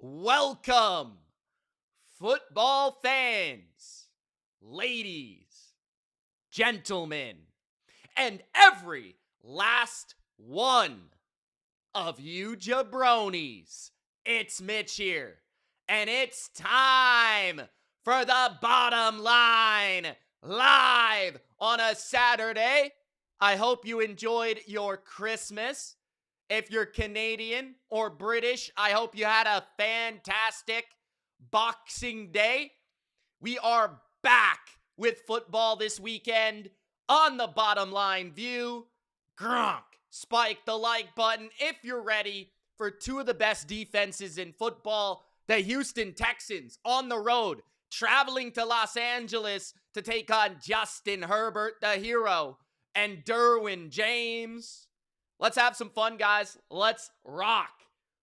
Welcome, football fans, ladies, gentlemen, and every last one of you jabronis. It's Mitch here, and it's time for the bottom line live on a Saturday. I hope you enjoyed your Christmas. If you're Canadian or British, I hope you had a fantastic Boxing Day. We are back with football this weekend on the Bottom Line View. Gronk, spike the like button if you're ready for two of the best defenses in football. The Houston Texans on the road, traveling to Los Angeles to take on Justin Herbert, the hero, and Derwin James. Let's have some fun, guys. Let's rock.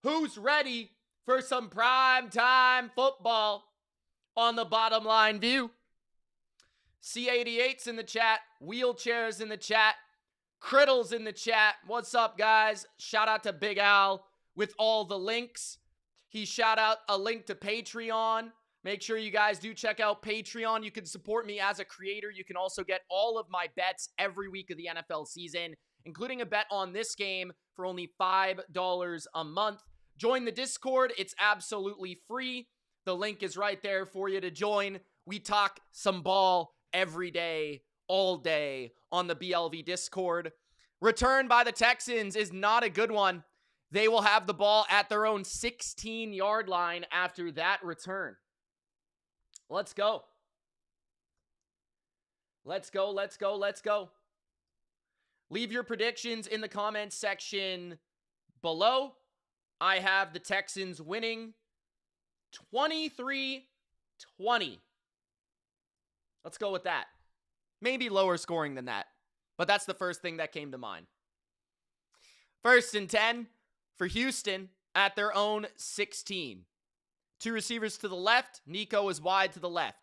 Who's ready for some primetime football on the Bottom Line View? C88's in the chat. Wheelchairs in the chat. Criddle's in the chat. What's up, guys? Shout out to Big Al with all the links. He shout out a link to Patreon. Make sure you guys do check out Patreon. You can support me as a creator. You can also get all of my bets every week of the NFL season, including a bet on this game for only $5 a month. Join the Discord. It's absolutely free. The link is right there for you to join. We talk some ball every day, all day on the BLV Discord. Return by the Texans is not a good one. They will have the ball at their own 16-yard line after that return. Let's go. Let's go, let's go, let's go. Leave your predictions in the comments section below. I have the Texans winning 23-20. Let's go with that. Maybe lower scoring than that, but that's the first thing that came to mind. 1st and 10 for Houston at their own 16. Two receivers to the left. Nico is wide to the left.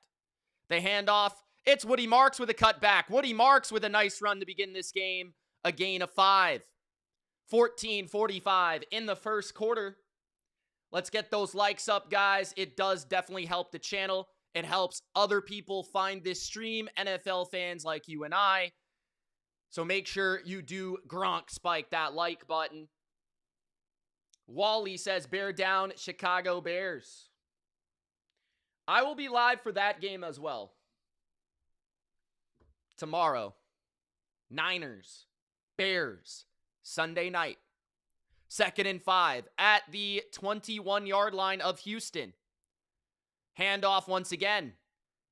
They hand off. It's Woody Marks with a cutback. Woody Marks with a nice run to begin this game. A gain of 5. 14:45 in the first quarter. Let's get those likes up, guys. It does definitely help the channel. It helps other people find this stream, NFL fans like you and I. So make sure you do Gronk spike that like button. Wally says, bear down, Chicago Bears. I will be live for that game as well. Tomorrow, Niners, Bears, Sunday night. 2nd and 5 at the 21-yard line of Houston. Handoff once again.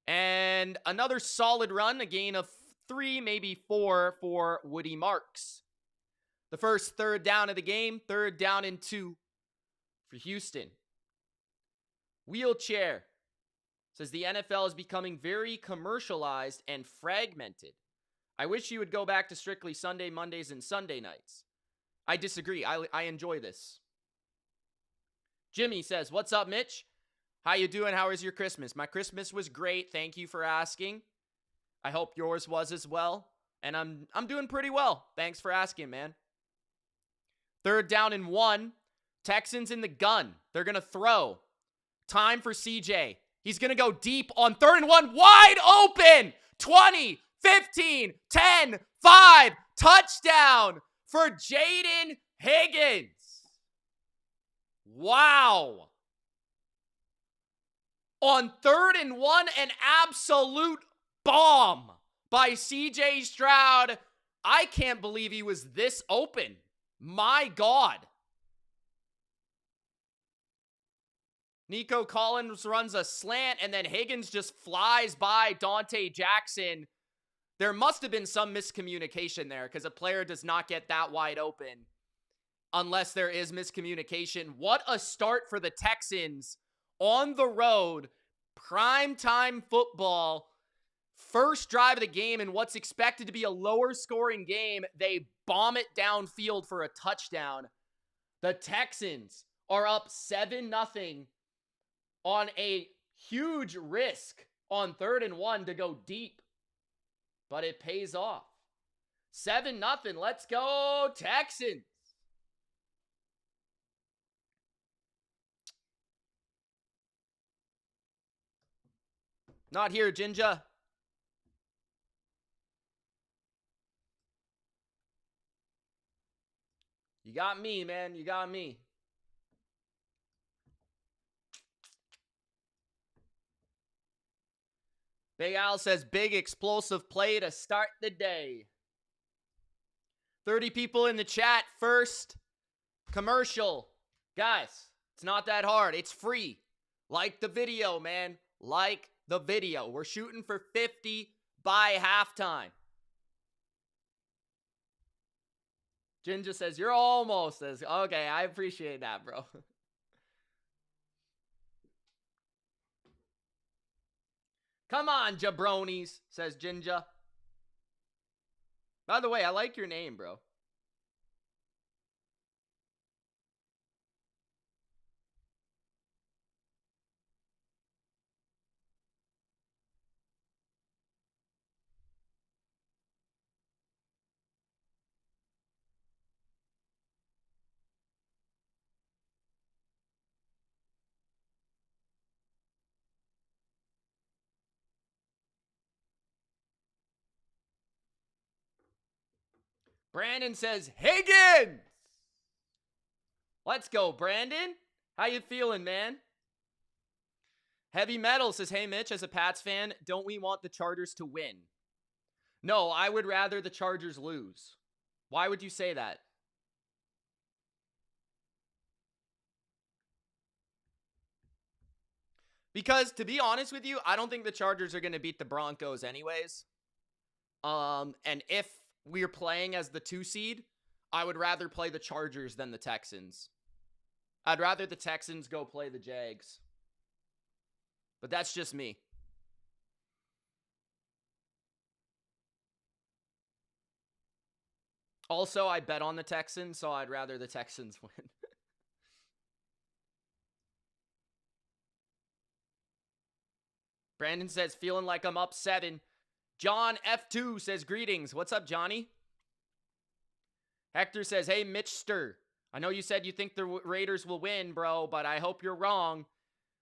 And another solid run, a gain of 3, maybe 4 for Woody Marks. The first third down of the game, 3rd down and 2 for Houston. Wheelchair says the NFL is becoming very commercialized and fragmented. I wish you would go back to strictly Sunday, Mondays, and Sunday nights. I disagree. I enjoy this. Jimmy says, what's up, Mitch? How you doing? How was your Christmas? My Christmas was great. Thank you for asking. I hope yours was as well. And I'm doing pretty well. Thanks for asking, man. 3rd down and 1. Texans in the gun. They're going to throw. Time for CJ. He's going to go deep on 3rd and 1. Wide open. 20, 15, 10, 5. Touchdown for Jaden Higgins. Wow. On 3rd and 1, an absolute bomb by CJ Stroud. I can't believe he was this open. My God. Nico Collins runs a slant, and then Higgins just flies by Dante Jackson. There must have been some miscommunication there because a player does not get that wide open unless there is miscommunication. What a start for the Texans on the road. Primetime football. First drive of the game in what's expected to be a lower scoring game. They bomb it downfield for a touchdown. The Texans are up 7-0 on a huge risk on 3rd and 1 to go deep. But it pays off. 7-0. Let's go, Texans. Not here, Jinja. You got me, man. You got me. Big Al says, big explosive play to start the day. 30 people in the chat. First commercial. Guys, it's not that hard. It's free. Like the video, man. Like the video. We're shooting for 50 by halftime. Jinja says, you're almost as... Okay, I appreciate that, bro. Come on, jabronis, says Jinja. By the way, I like your name, bro. Brandon says, Higgins! Let's go, Brandon. How you feeling, man? Heavy Metal says, hey, Mitch, as a Pats fan, don't we want the Chargers to win? No, I would rather the Chargers lose. Why would you say that? Because, to be honest with you, I don't think the Chargers are going to beat the Broncos anyways. And if we're playing as the 2 seed, I would rather play the Chargers than the Texans. I'd rather the Texans go play the Jags. But that's just me. Also, I bet on the Texans, so I'd rather the Texans win. Brandon says, feeling like I'm up 7. John F2 says, greetings. What's up, Johnny? Hector says, hey, Mitchster. I know you said you think the Raiders will win, bro, but I hope you're wrong.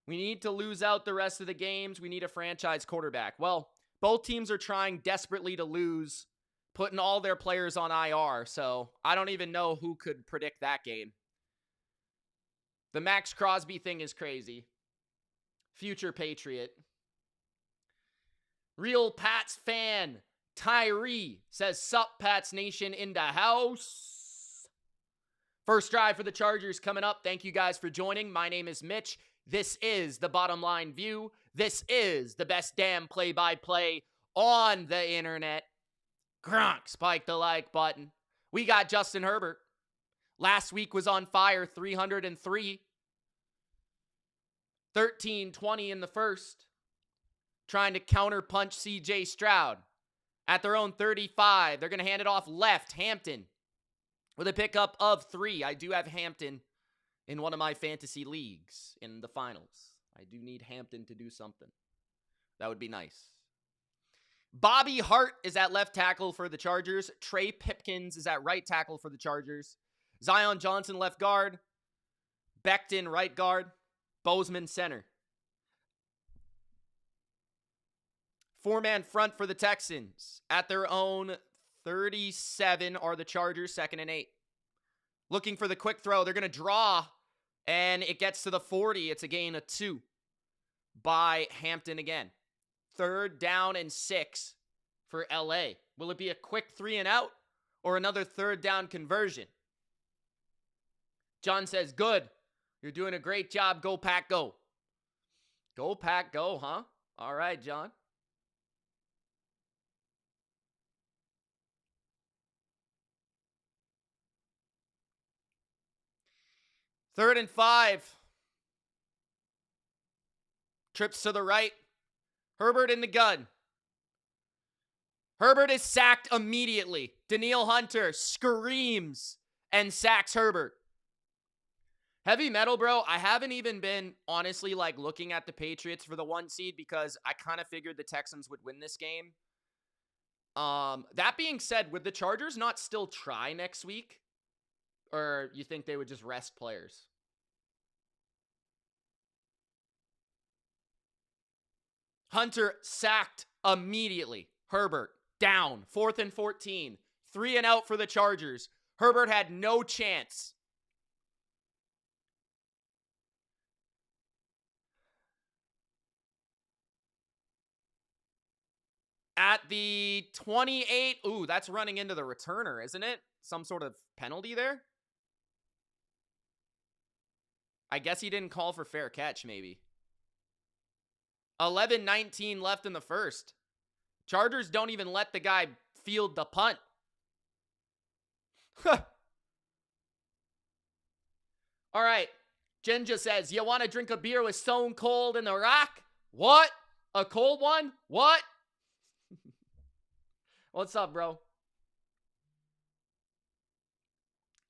We need to lose out the rest of the games. We need a franchise quarterback. Well, both teams are trying desperately to lose, putting all their players on IR, so I don't even know who could predict that game. The Max Crosby thing is crazy. Future Patriot. Real Pats fan Tyree says, sup, Pats Nation in the house. First drive for the Chargers coming up. Thank you guys for joining. My name is Mitch. This is the Bottom Line View. This is the best damn play-by-play on the internet. Gronk, spike the like button. We got Justin Herbert. Last week was on fire, 303. 13-20 in the first. Trying to counterpunch C.J. Stroud. At their own 35, they're going to hand it off left, Hampton. With a pickup of 3. I do have Hampton in one of my fantasy leagues in the finals. I do need Hampton to do something. That would be nice. Bobby Hart is at left tackle for the Chargers. Trey Pipkins is at right tackle for the Chargers. Zion Johnson left guard. Becton right guard. Bozeman center. 4-man front for the Texans. At their own 37 are the Chargers, 2nd and 8. Looking for the quick throw. They're going to draw, and it gets to the 40. It's a gain of 2 by Hampton again. 3rd down and 6 for LA. Will it be a quick 3 and out or another 3rd down conversion? John says, good. You're doing a great job. Go, Pack, go. Go, Pack, go, huh? All right, John. Third and 5. Trips to the right. Herbert in the gun. Herbert is sacked immediately. Danielle Hunter screams and sacks Herbert. Heavy Metal, bro, I haven't even been, honestly, like, looking at the Patriots for the 1 seed because I kind of figured the Texans would win this game. That being said, would the Chargers not still try next week? Or you think they would just rest players? Hunter sacked immediately. Herbert down. 4th and 14. 3 and out for the Chargers. Herbert had no chance. At the 28. Ooh, that's running into the returner, isn't it? Some sort of penalty there? I guess he didn't call for fair catch, maybe. 11:19 left in the first. Chargers don't even let the guy field the punt. All right. Jinja says, you want to drink a beer with Stone Cold in the Rock? What? A cold one? What? What's up, bro?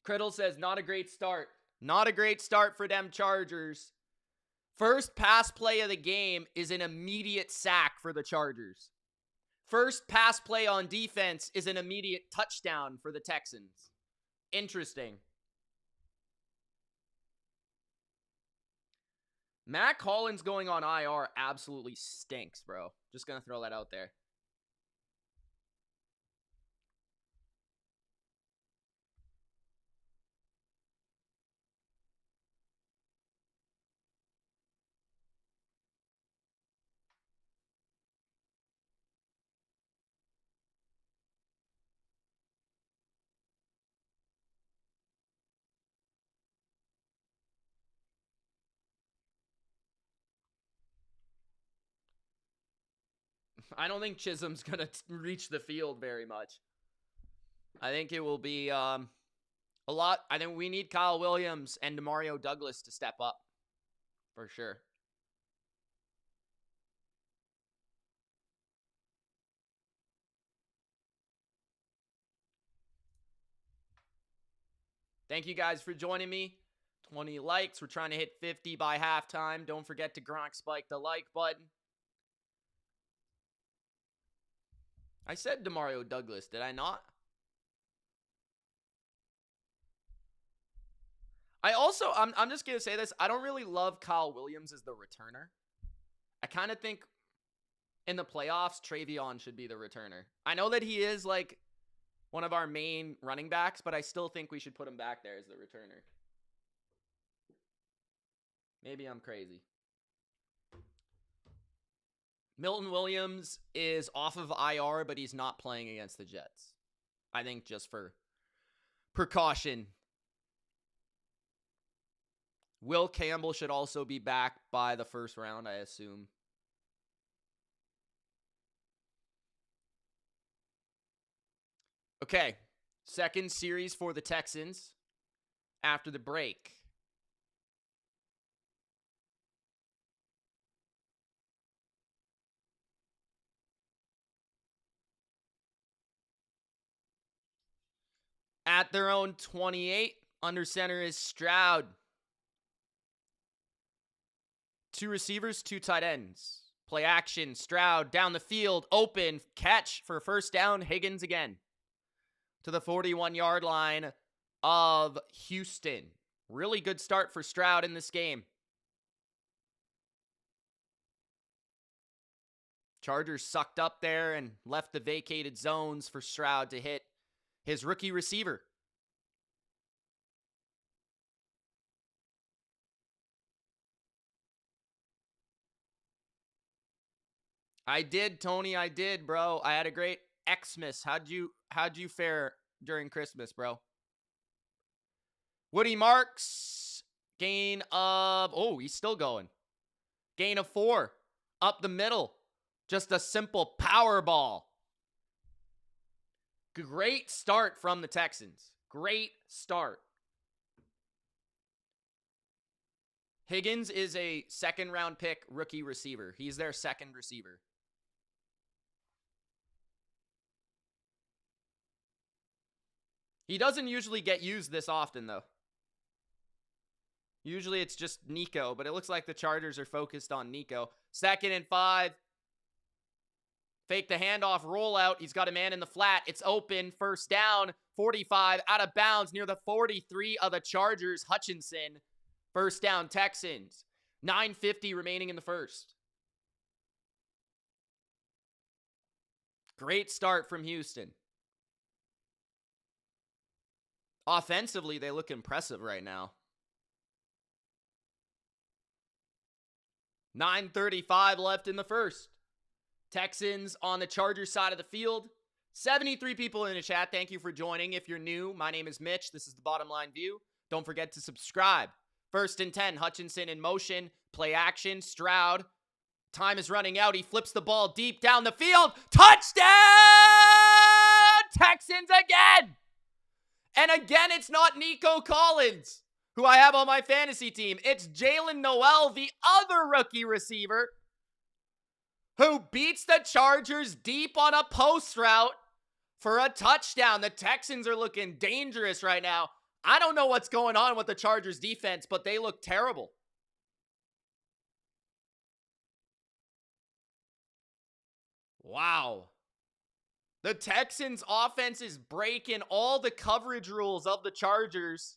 Criddle says, not a great start. Not a great start for them Chargers. First pass play of the game is an immediate sack for the Chargers. First pass play on defense is an immediate touchdown for the Texans. Interesting. Matt Collins going on IR absolutely stinks, bro. Just going to throw that out there. I don't think Chisholm's going to reach the field very much. I think it will be a lot. I think we need Kyle Williams and Demario Douglas to step up for sure. Thank you guys for joining me. 20 likes. We're trying to hit 50 by halftime. Don't forget to Gronk spike the like button. I said Demario Douglas, did I not? I'm just going to say this. I don't really love Kyle Williams as the returner. I kind of think in the playoffs, Travion should be the returner. I know that he is like one of our main running backs, but I still think we should put him back there as the returner. Maybe I'm crazy. Milton Williams is off of IR, but he's not playing against the Jets. I think just for precaution. Will Campbell should also be back by the first round, I assume. Okay, second series for the Texans after the break. At their own 28, under center is Stroud. 2 receivers, 2 tight ends. Play action, Stroud down the field, open, catch for first down, Higgins again. To the 41-yard line of Houston. Really good start for Stroud in this game. Chargers sucked up there and left the vacated zones for Stroud to hit his rookie receiver. I did, Tony. I did, bro. I had a great Xmas. How'd you fare during Christmas, bro? Woody Marks, gain of, oh, he's still going. Gain of 4, up the middle. Just a simple power ball. Great start from the Texans. Great start. Higgins is a second-round pick rookie receiver. He's their second receiver. He doesn't usually get used this often, though. Usually it's just Nico, but it looks like the Chargers are focused on Nico. 2nd and 5. Fake the handoff, rollout. He's got a man in the flat. It's open. First down. 45 out of bounds near the 43 of the Chargers. Hutchinson. First down, Texans. 9:50 remaining in the first. Great start from Houston. Offensively, they look impressive right now. 9:35 left in the first. Texans on the Chargers side of the field. 73 people in the chat. Thank you for joining. If you're new, my name is Mitch. This is the Bottom Line View. Don't forget to subscribe. 1st and 10. Hutchinson in motion. Play action. Stroud. Time is running out. He flips the ball deep down the field. Touchdown! Texans again! And again, it's not Nico Collins, who I have on my fantasy team. It's Jalen Noel, the other rookie receiver, who beats the Chargers deep on a post route for a touchdown. The Texans are looking dangerous right now. I don't know what's going on with the Chargers defense, but they look terrible. Wow. The Texans offense is breaking all the coverage rules of the Chargers.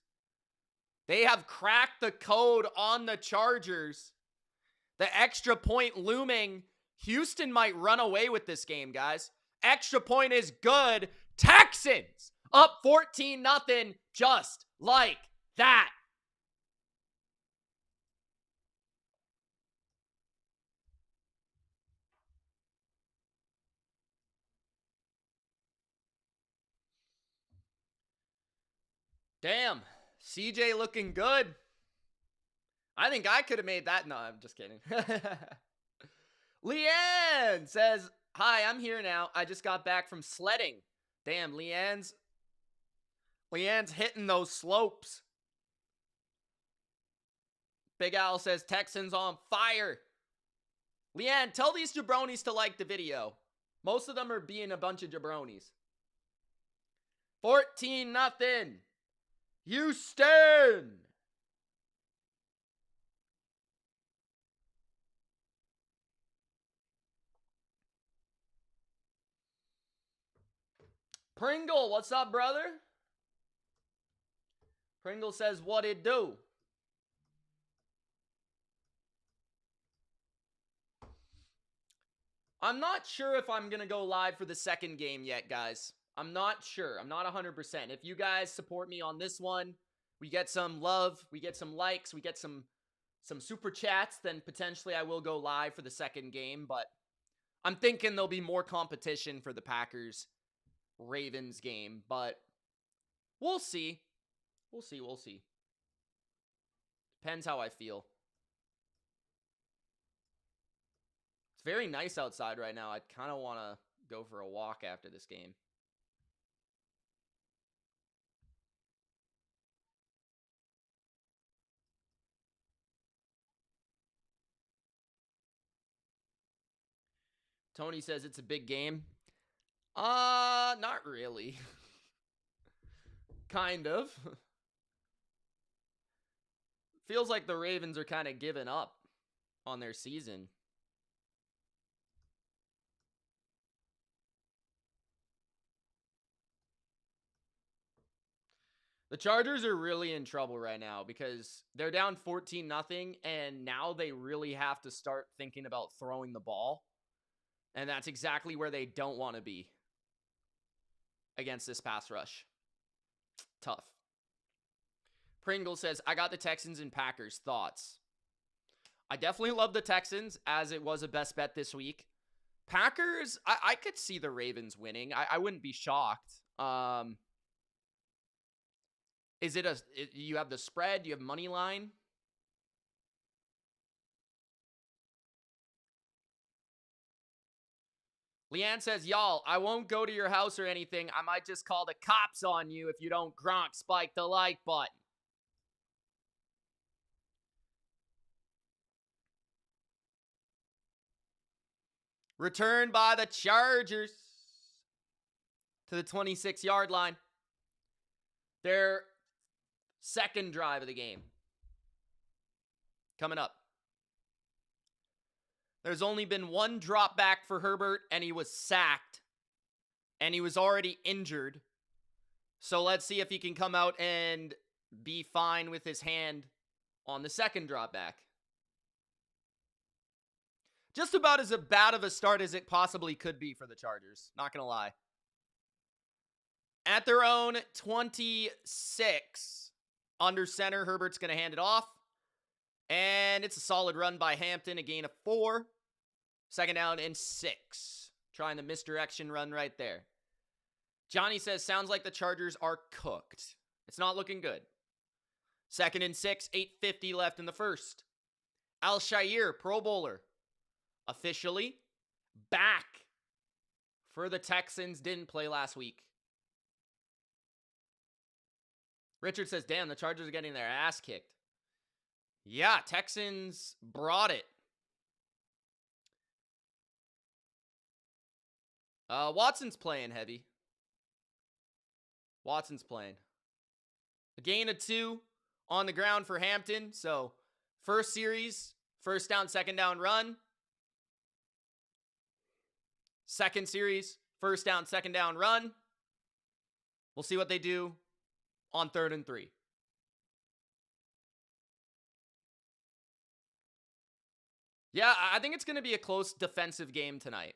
They have cracked the code on the Chargers. The extra point looming. Houston might run away with this game, guys. Extra point is good. Texans up 14-0 just like that. Damn, CJ looking good. I think I could have made that. No, I'm just kidding. Leanne says, hi, I'm here now. I just got back from sledding. Damn, Leanne's hitting those slopes. Big Al says, Texans on fire. Leanne, tell these jabronis to like the video. Most of them are being a bunch of jabronis. 14-0. Houston. Pringle, what's up, brother? Pringle says, what it do? I'm not sure if I'm going to go live for the second game yet, guys. I'm not sure. I'm not 100%. If you guys support me on this one, we get some love, we get some likes, we get some super chats, then potentially I will go live for the second game. But I'm thinking there'll be more competition for the Packers-Ravens game. But we'll see. We'll see. Depends how I feel. It's very nice outside right now. I kind of want to go for a walk after this game. Tony says it's a big game. Not really. Kind of. Feels like the Ravens are kind of giving up on their season. The Chargers are really in trouble right now because they're down 14-0, and now they really have to start thinking about throwing the ball. And that's exactly where they don't want to be against this pass rush. Tough. Pringle says, I got the Texans and Packers. Thoughts? I definitely love the Texans, as it was a best bet this week. Packers, I could see the Ravens winning. I wouldn't be shocked. Is it you have the spread? You have money line? Leanne says, y'all, I won't go to your house or anything. I might just call the cops on you if you don't Gronk spike the like button. Returned by the Chargers to the 26-yard line. Their second drive of the game. Coming up. There's only been one drop back for Herbert, and he was sacked. And he was already injured. So let's see if he can come out and be fine with his hand on the second drop back. Just about as bad of a start as it possibly could be for the Chargers. Not going to lie. At their own 26, under center, Herbert's going to hand it off. And it's a solid run by Hampton, a gain of 4. Second down and 6. Trying the misdirection run right there. Johnny says, sounds like the Chargers are cooked. It's not looking good. Second and 6, 8:50 left in the first. Al-Shaair, Pro Bowler, officially back for the Texans. Didn't play last week. Richard says, damn, the Chargers are getting their ass kicked. Yeah, Texans brought it. Watson's playing heavy. Watson's playing. A gain of 2 on the ground for Hampton. So, first series, first down, second down run. Second series, first down, second down run. We'll see what they do on 3rd and 3. Yeah, I think it's going to be a close defensive game tonight.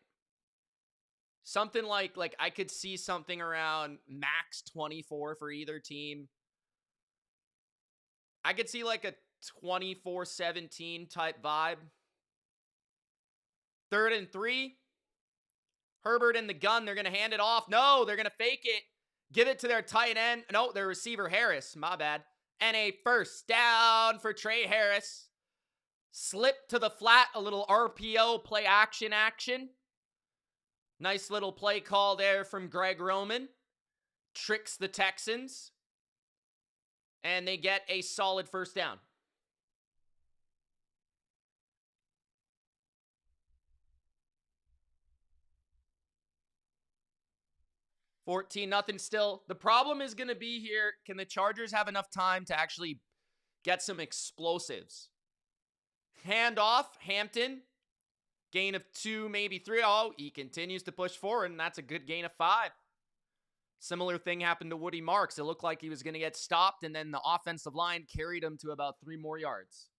Something like I could see something around max 24 for either team. I could see like a 24-17 type vibe. 3rd and 3. Herbert in the gun. They're going to hand it off. No, they're going to fake it. Give it to their tight end. No, their receiver Harris. My bad. And a first down for Trey Harris. Slip to the flat. A little RPO play action. Nice little play call there from Greg Roman. Tricks the Texans. And they get a solid first down. $14-0 still. The problem is going to be here, can the Chargers have enough time to actually get some explosives? Hand off, Hampton. Gain of 2, maybe 3. Oh, he continues to push forward, and that's a good gain of 5. Similar thing happened to Woody Marks. It looked like he was going to get stopped, and then the offensive line carried him to about 3 more yards.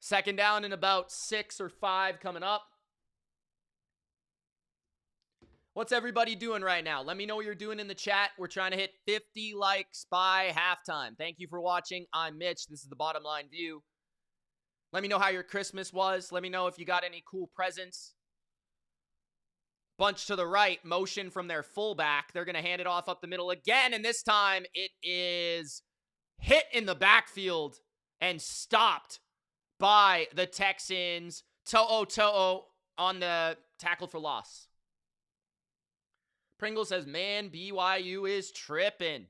Second down and about 6 or 5 coming up. What's everybody doing right now? Let me know what you're doing in the chat. We're trying to hit 50 likes by halftime. Thank you for watching. I'm Mitch. This is the Bottom Line View. Let me know how your Christmas was. Let me know if you got any cool presents. Bunch to the right, motion from their fullback. They're going to hand it off up the middle again, and this time it is hit in the backfield and stopped by the Texans. To'o on the tackle for loss. Pringle says, man, BYU is tripping.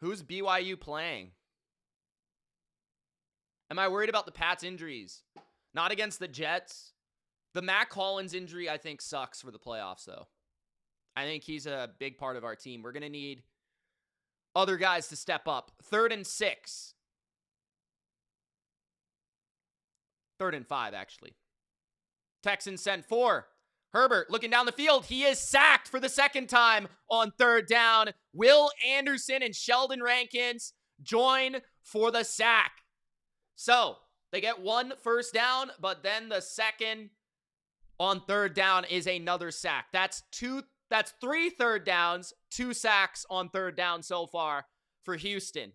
Who's BYU playing? Am I worried about the Pats' injuries? Not against the Jets. The Mac Hollins injury, I think, sucks for the playoffs, though. I think he's a big part of our team. We're going to need other guys to step up. 3rd and 6. 3rd and 5, actually. Texans send 4. Herbert looking down the field. He is sacked for the second time on 3rd down. Will Anderson and Sheldon Rankins join for the sack. So, they get 1 first down, but then the second on 3rd down is another sack. That's 3 3rd downs, 2 sacks on 3rd down so far for Houston.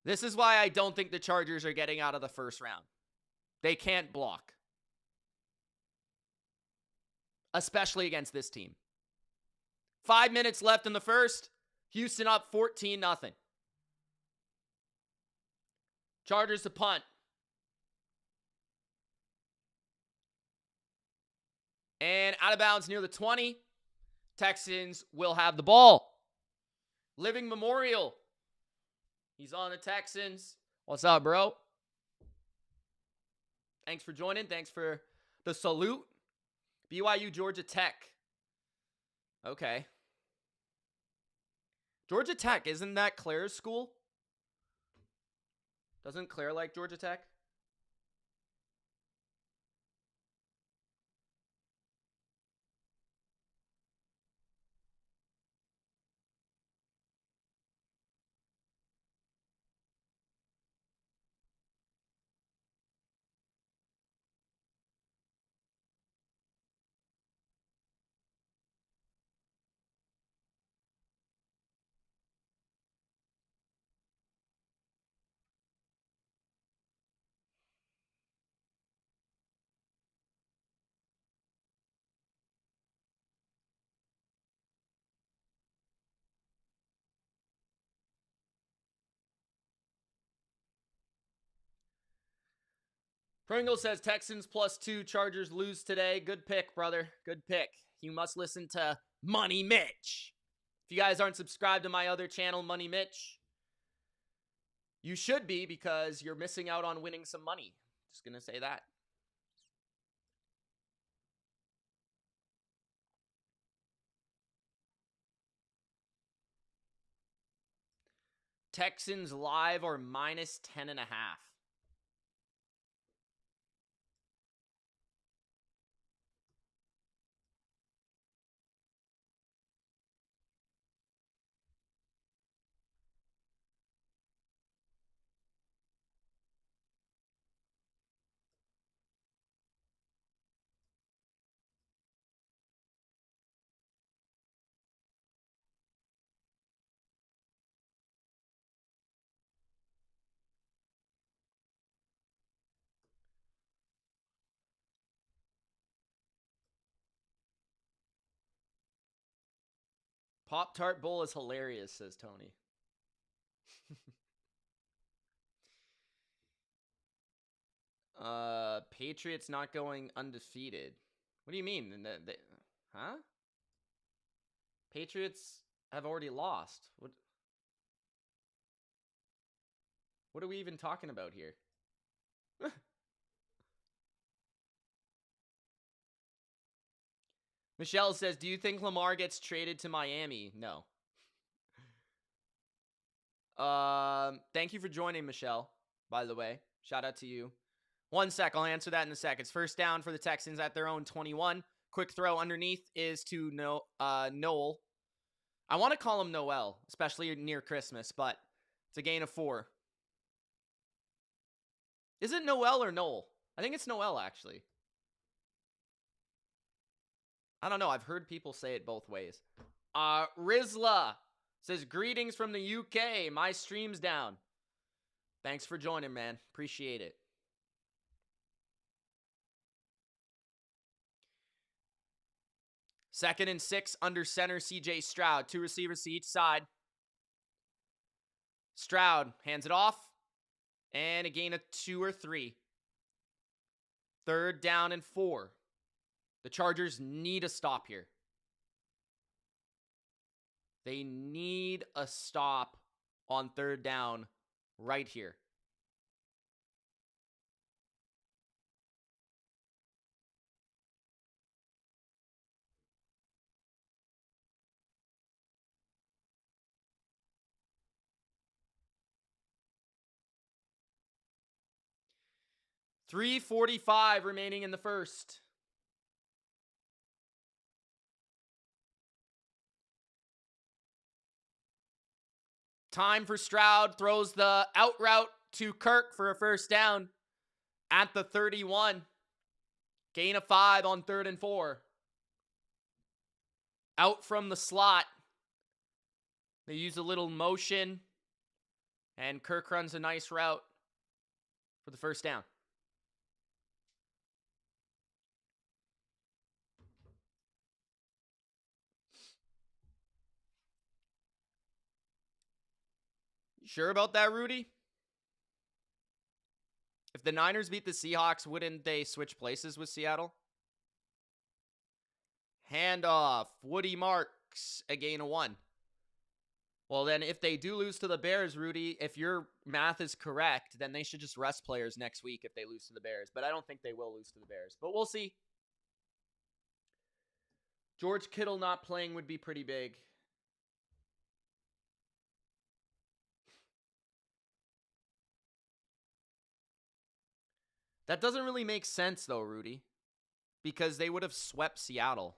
This is why I don't think the Chargers are getting out of the first round. They can't block. Especially against this team. 5 minutes left in the first. Houston up 14-0. Chargers to punt. And out of bounds near the 20. Texans will have the ball. Living Memorial. He's on the Texans. What's up, bro? Thanks for joining. Thanks for the salute. BYU, Georgia Tech. Okay. Georgia Tech, isn't that Claire's school? Doesn't Claire like Georgia Tech? Pringle says Texans +2, Chargers lose today. Good pick, brother. Good pick. You must listen to Money Mitch. If you guys aren't subscribed to my other channel, Money Mitch, you should be, because you're missing out on winning some money. Just going to say that. Texans live or -10.5. Pop-Tart Bowl is hilarious, says Tony. Patriots not going undefeated. What do you mean? Huh? Patriots have already lost. What are we even talking about here? Michelle says, do you think Lamar gets traded to Miami? No. Thank you for joining, Michelle, by the way. Shout out to you. 1 sec. I'll answer that in a sec. It's first down for the Texans at their own 21. Quick throw underneath is to Noel. I want to call him Noel, especially near Christmas, but it's a gain of 4. Is it Noel or Noel? I think it's Noel, actually. I don't know. I've heard people say it both ways. Rizla says, greetings from the UK. My stream's down. Thanks for joining, man. Appreciate it. Second and 6 under center, CJ Stroud. 2 receivers to each side. Stroud hands it off. And a gain of 2 or 3. Third down and 4. The Chargers need a stop here. They need a stop on third down right here. .345 remaining in the first. Time for Stroud. Throws the out route to Kirk for a first down at the 31. Gain of 5 on 3rd and 4. Out from the slot. They use a little motion. And Kirk runs a nice route for the first down. You sure about that, Rudy? If the Niners beat the Seahawks, wouldn't they switch places with Seattle? Handoff. Woody Marks, a gain of 1. Well, then if they do lose to the Bears, Rudy, if your math is correct, then they should just rest players next week if they lose to the Bears. But I don't think they will lose to the Bears. But we'll see. George Kittle not playing would be pretty big. That doesn't really make sense, though, Rudy, because they would have swept Seattle.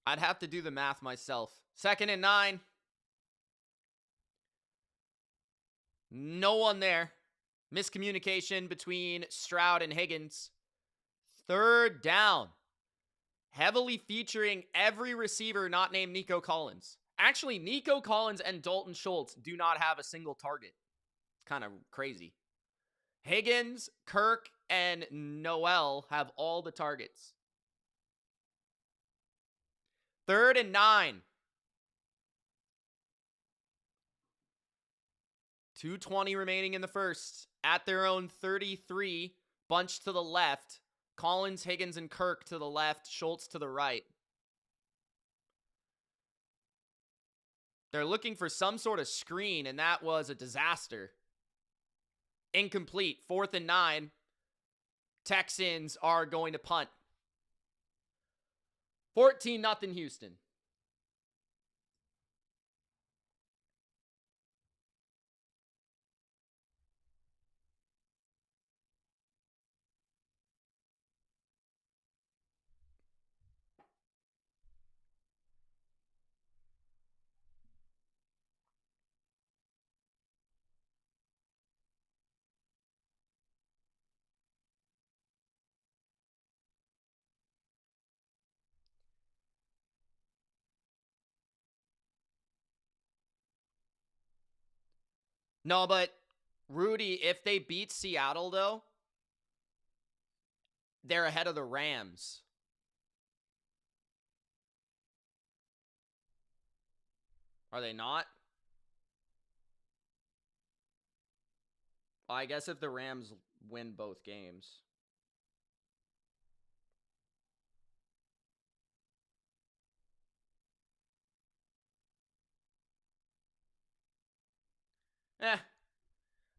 I'd have to do the math myself. 2nd and 9. No one there. Miscommunication between Stroud and Higgins. 3rd down. Heavily featuring every receiver not named Nico Collins. Actually, Nico Collins and Dalton Schultz do not have a single target. It's kind of crazy. Higgins, Kirk, and Noel have all the targets. 3rd and 9. 2:20 remaining in the first. At their own 33, bunched to the left. Collins, Higgins, and Kirk to the left. Schultz to the right. They're looking for some sort of screen, and that was a disaster. Incomplete. 4th and 9. Texans are going to punt. 14-0 Houston. No, but Rudy, if they beat Seattle, though, they're ahead of the Rams. Are they not? Well, I guess if the Rams win both games.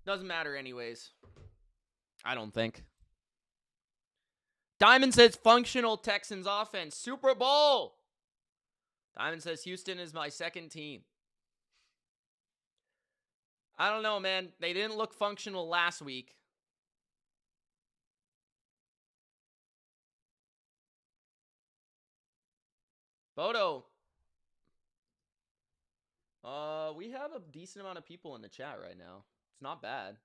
Doesn't matter anyways. I don't think. Diamond says functional Texans offense. Super Bowl. Diamond says Houston is my second team. I don't know, man. They didn't look functional last week. Bodo. We have a decent amount of people in the chat right now. It's not bad.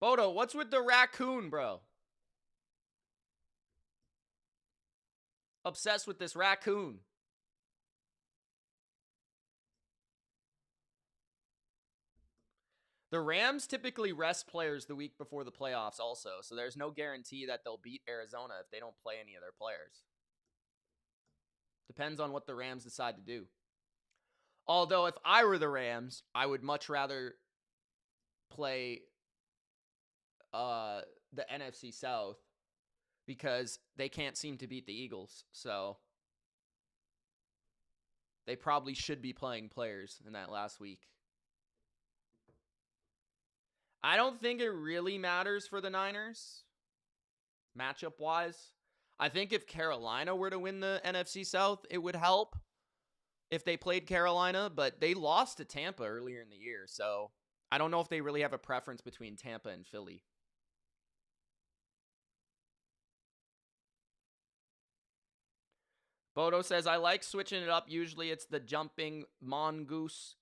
Bodo, what's with the raccoon, bro? Obsessed with this raccoon. The Rams typically rest players the week before the playoffs also, so there's no guarantee that they'll beat Arizona if they don't play any of their players. Depends on what the Rams decide to do. Although, if I were the Rams, I would much rather play the NFC South because they can't seem to beat the Eagles. So they probably should be playing players in that last week. I don't think it really matters for the Niners, matchup-wise. I think if Carolina were to win the NFC South, it would help if they played Carolina, but they lost to Tampa earlier in the year, so I don't know if they really have a preference between Tampa and Philly. Bodo says, I like switching it up. Usually it's the jumping mongoose.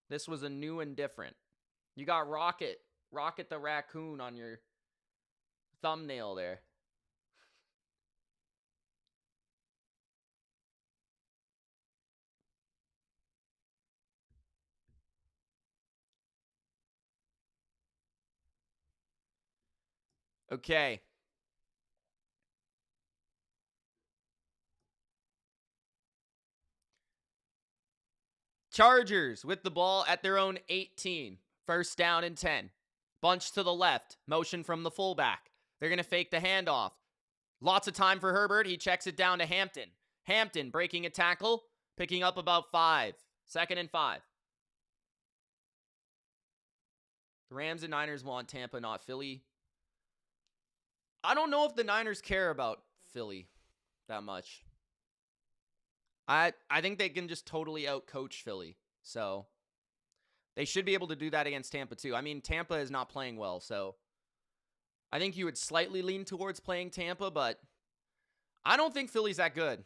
This was a new and different. You got Rocket the raccoon on your thumbnail there. Okay. Chargers with the ball at their own 18. 1st down and 10. Bunch to the left. Motion from the fullback. They're going to fake the handoff. Lots of time for Herbert. He checks it down to Hampton. Hampton breaking a tackle. Picking up about 5. 2nd and 5. The Rams and Niners want Tampa, not Philly. I don't know if the Niners care about Philly that much. I think they can just totally outcoach Philly. So they should be able to do that against Tampa too. I mean, Tampa is not playing well, so I think you would slightly lean towards playing Tampa, but I don't think Philly's that good.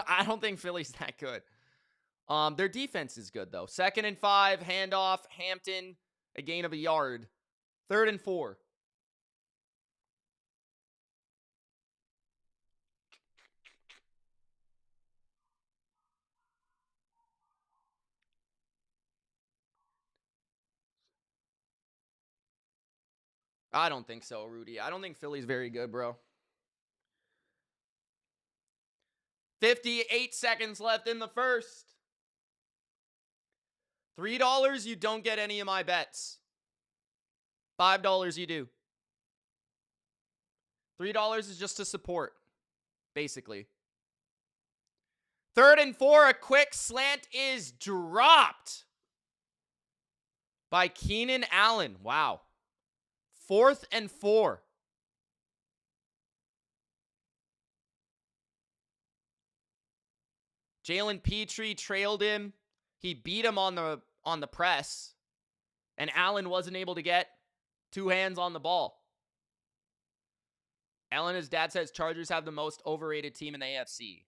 I don't think Philly's that good. Their defense is good though. 2nd and 5, handoff, Hampton, a gain of a yard. 3rd and 4. I don't think so, Rudy. I don't think Philly's very good, bro. 58 seconds left in the first. $3, you don't get any of my bets. $5, you do. $3 is just to support, basically. 3rd and 4, a quick slant is dropped by Keenan Allen. Wow. 4th and 4. Jalen Petrie trailed him. He beat him on the press, and Allen wasn't able to get 2 hands on the ball. Allen, his dad says Chargers have the most overrated team in the AFC.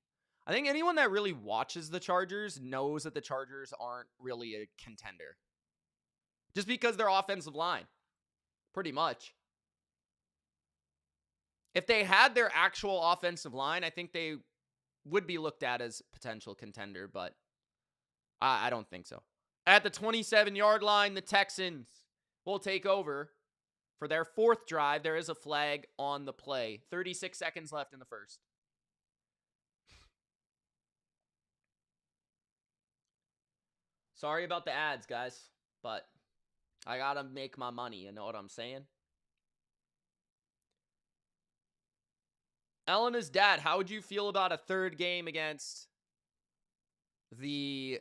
I think anyone that really watches the Chargers knows that the Chargers aren't really a contender. Just because their offensive line, pretty much. If they had their actual offensive line, I think they would be looked at as potential contender, but I don't think so. At the 27-yard line, the Texans will take over for their 4th drive. There is a flag on the play. 36 seconds left in the first. Sorry about the ads, guys, but I gotta make my money. You know what I'm saying? Elena's dad, how would you feel about a 3rd game against the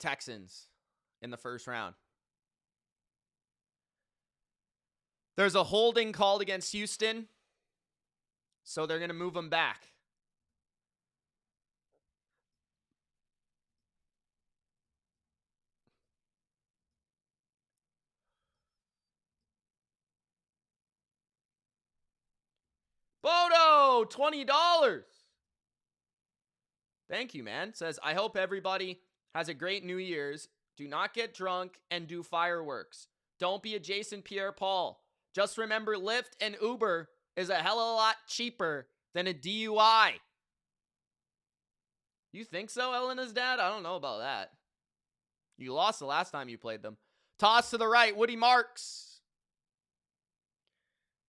Texans in the first round? There's a holding called against Houston, so they're going to move them back. Bodo, $20. Thank you, man. Says, I hope everybody has a great New Year's. Do not get drunk and do fireworks. Don't be a Jason Pierre-Paul. Just remember, Lyft and Uber is a hell of a lot cheaper than a DUI. You think so, Elena's dad? I don't know about that. You lost the last time you played them. Toss to the right, Woody Marks.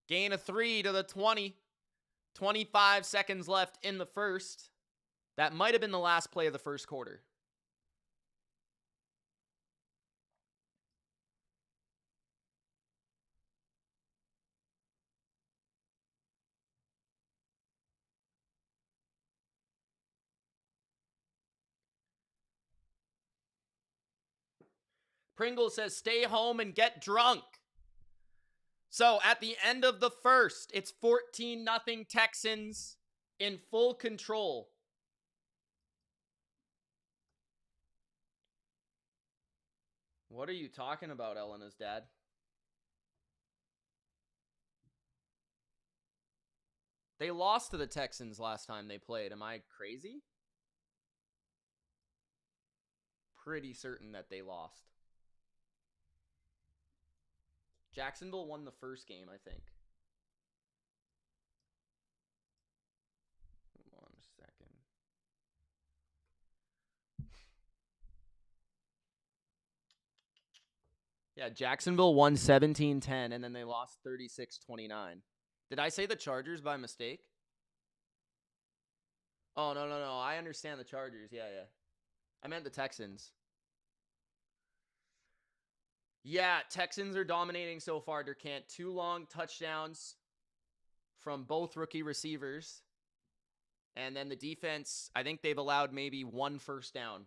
Gain of 3 to the 20. 25 seconds left in the first. That might have been the last play of the first quarter. Pringle says, stay home and get drunk. So at the end of the first, it's 14-0 Texans in full control. What are you talking about, Elena's dad? They lost to the Texans last time they played. Am I crazy? Pretty certain that they lost. Jacksonville won the first game, I think. 1 second. Yeah, Jacksonville won 17-10, and then they lost 36-29. Did I say the Chargers by mistake? Oh, no. I understand the Chargers. Yeah. I meant the Texans. Yeah, Texans are dominating so far. DeCant, 2 long touchdowns from both rookie receivers. And then the defense, I think they've allowed maybe 1 first down.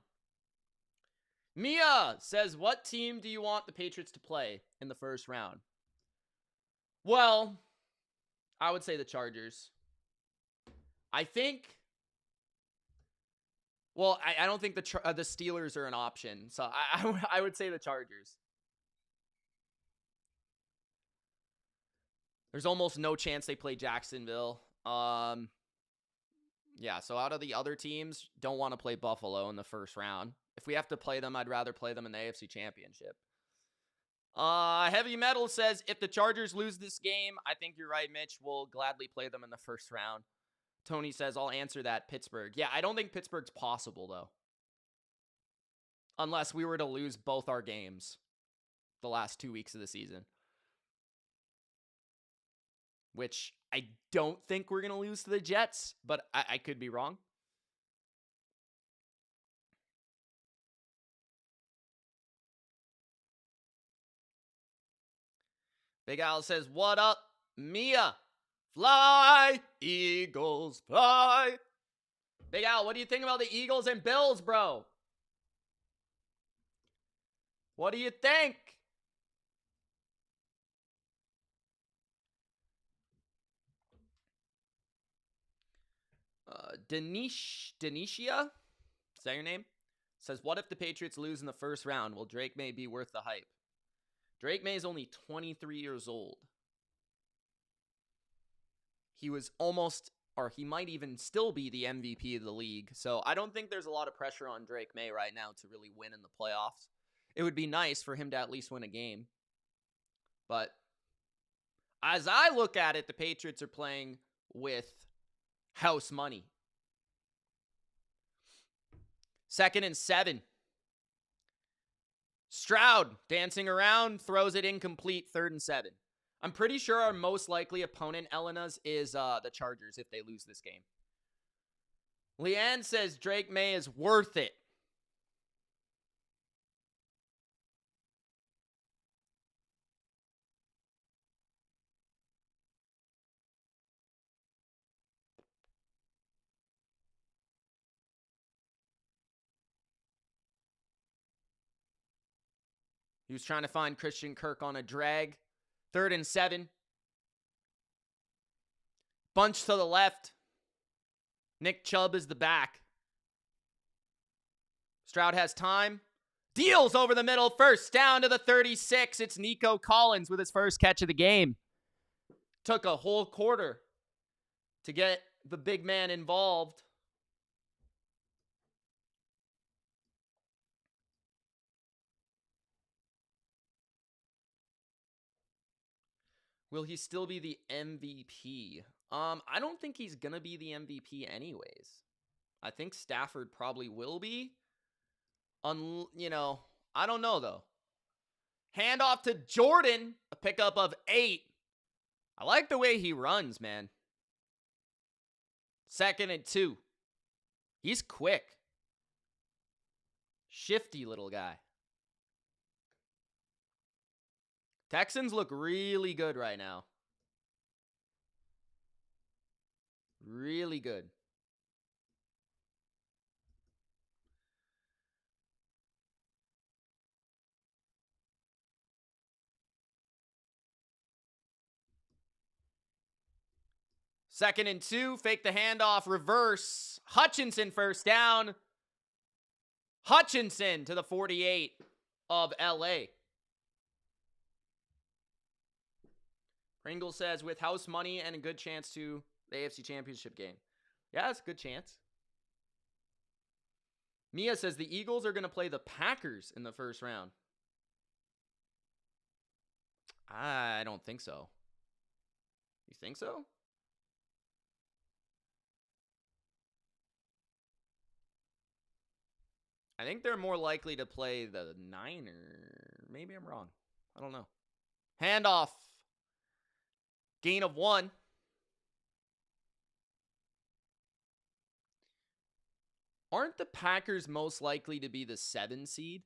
Mia says, what team do you want the Patriots to play in the first round? Well, I would say the Chargers. I think... Well, I don't think the Steelers are an option. So I would say the Chargers. There's almost no chance they play Jacksonville. Yeah, so out of the other teams, don't want to play Buffalo in the first round. If we have to play them, I'd rather play them in the AFC Championship. Heavy Metal says, if the Chargers lose this game, I think you're right, Mitch. We'll gladly play them in the first round. Tony says, I'll answer that, Pittsburgh. Yeah, I don't think Pittsburgh's possible, though. Unless we were to lose both our games the last 2 weeks of the season. Which I don't think we're going to lose to the Jets, but I could be wrong. Big Al says, what up, Mia? Fly, Eagles, fly. Big Al, what do you think about the Eagles and Bills, bro? What do you think? Denicia? Is that your name? Says, what if the Patriots lose in the first round? Will Drake May be worth the hype? Drake May is only 23 years old. He was almost, or he might even still be the MVP of the league. So I don't think there's a lot of pressure on Drake May right now to really win in the playoffs. It would be nice for him to at least win a game. But as I look at it, the Patriots are playing with house money. 2nd and 7. Stroud dancing around, throws it incomplete, 3rd and 7. I'm pretty sure our most likely opponent, Elena's, is the Chargers if they lose this game. Leanne says Drake May is worth it. He was trying to find Christian Kirk on a drag. 3rd and 7. Bunch to the left. Nick Chubb is the back. Stroud has time. Deals over the middle. First down to the 36. It's Nico Collins with his first catch of the game. Took a whole quarter to get the big man involved. Will he still be the MVP? I don't think he's going to be the MVP anyways. I think Stafford probably will be. I don't know though. Handoff to Jordan, a pickup of 8. I like the way he runs, man. 2nd and 2. He's quick. Shifty little guy. Texans look really good right now. Really good. Second and 2, fake the handoff, reverse. Hutchinson first down. Hutchinson to the 48 of LA. Pringle says, with house money and a good chance to the AFC Championship game. Yeah, it's a good chance. Mia says the Eagles are going to play the Packers in the first round. I don't think so. You think so? I think they're more likely to play the Niners. Maybe I'm wrong. I don't know. Handoff. Gain of 1. Aren't the Packers most likely to be the 7 seed?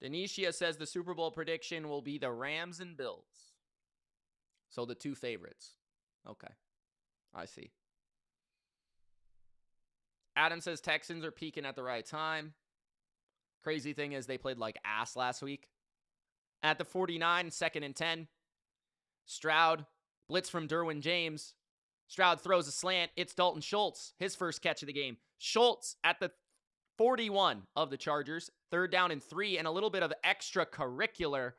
Denicia says the Super Bowl prediction will be the Rams and Bills. So the 2 favorites. Okay. I see. Adam says Texans are peaking at the right time. Crazy thing is they played like ass last week. At the 49, 2nd and 10. Stroud, blitz from Derwin James. Stroud throws a slant. It's Dalton Schultz, his first catch of the game. Schultz at the 41 of the Chargers. 3rd down and 3, and a little bit of extracurricular.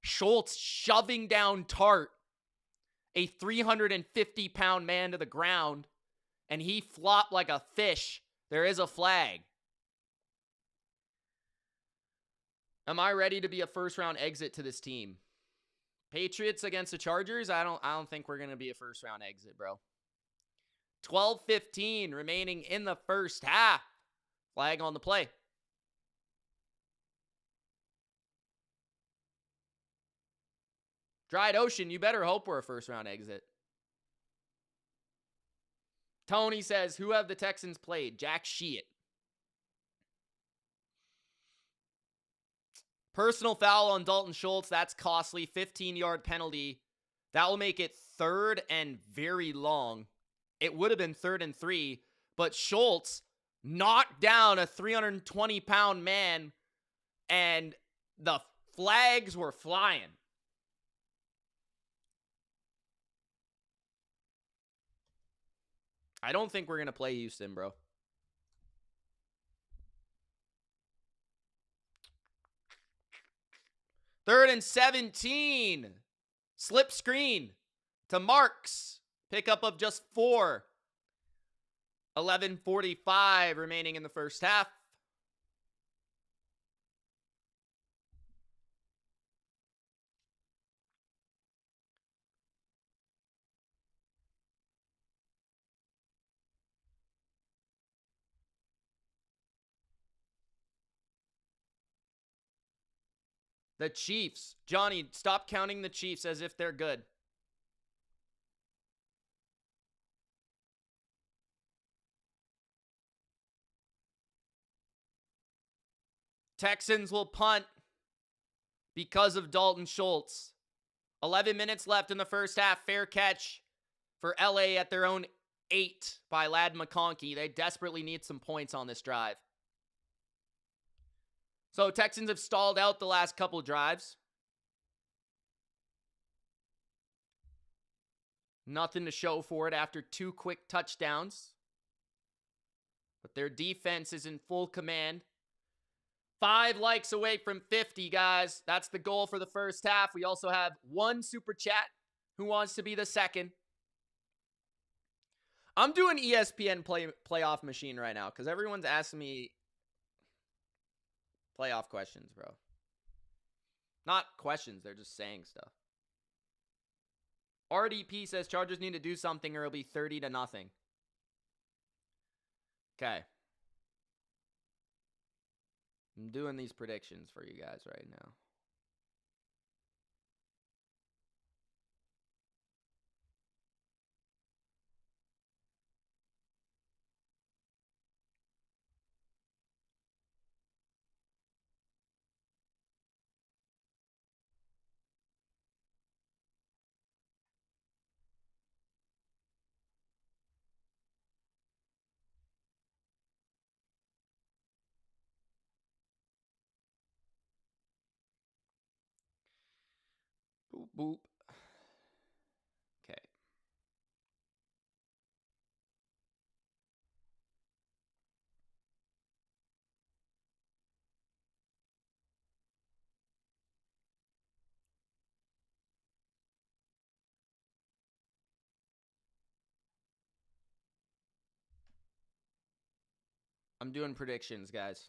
Schultz shoving down Tart, a 350-pound man, to the ground, and he flopped like a fish. There is a flag. Am I ready to be a first-round exit to this team? Patriots against the Chargers? I don't think we're going to be a first-round exit, bro. 12:15 remaining in the first half. Flag on the play. Dried Ocean, you better hope we're a first-round exit. Tony says, who have the Texans played? Jack Sheet. Personal foul on Dalton Schultz. That's costly. 15-yard penalty. That will make it 3rd and very long. It would have been 3rd and 3, but Schultz knocked down a 320-pound man, and the flags were flying. I don't think we're going to play Houston, bro. Third and 17. Slip screen to Marks. Pickup of just 4. 11:45 remaining in the first half. The Chiefs. Johnny, stop counting the Chiefs as if they're good. Texans will punt because of Dalton Schultz. 11 minutes left in the first half. Fair catch for LA at their own 8 by Ladd McConkey. They desperately need some points on this drive. So Texans have stalled out the last couple drives. Nothing to show for it after 2 quick touchdowns. But their defense is in full command. 5 likes away from 50, guys. That's the goal for the first half. We also have 1 super chat. Who wants to be the second? I'm doing ESPN playoff machine right now because everyone's asking me playoff questions, bro. Not questions, they're just saying stuff. RDP says Chargers need to do something or it'll be 30-0. Okay. I'm doing these predictions for you guys right now. Boop, boop. Okay. I'm doing predictions, guys.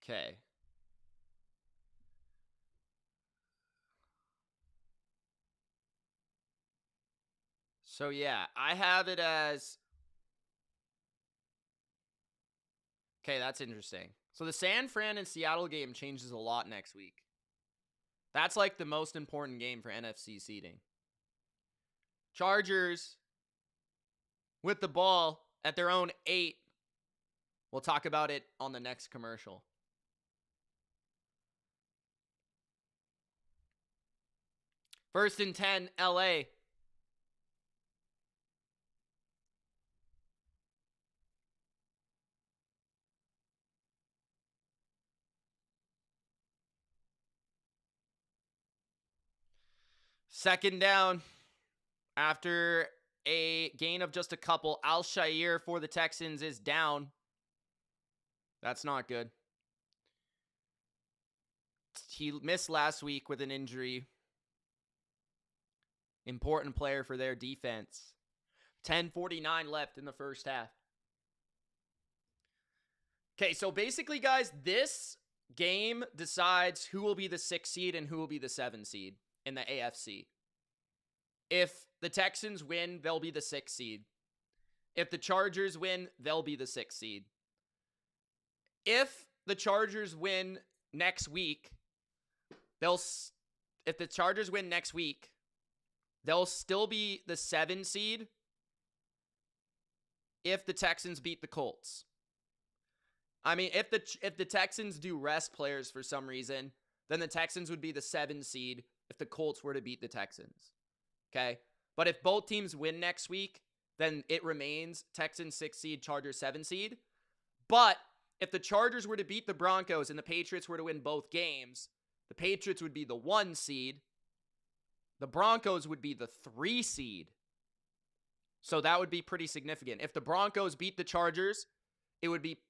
Okay. So, yeah, I have it as... Okay, that's interesting. So the San Fran and Seattle game changes a lot next week. That's like the most important game for NFC seeding. Chargers with the ball at their own 8. We'll talk about it on the next commercial. First and 10, LA. Second down after a gain of just a couple. Al-Shaair for the Texans is down. That's not good. He missed last week with an injury. Important player for their defense. 10:49 left in the first half. Okay, so basically, guys, this game decides who will be the 6 seed and who will be the 7 seed in the AFC. If the Texans win, they'll be the 6th seed. If the Chargers win, they'll be the 6th seed. If the Chargers win next week, if the Chargers win next week, they'll still be the 7 seed if the Texans beat the Colts. I mean, if the Texans do rest players for some reason, then the Texans would be the 7 seed if the Colts were to beat the Texans. Okay? But if both teams win next week, then it remains Texans 6 seed, Chargers 7 seed. But if the Chargers were to beat the Broncos and the Patriots were to win both games, the Patriots would be the 1 seed. The Broncos would be the 3 seed. So that would be pretty significant. If the Broncos beat the Chargers, it would be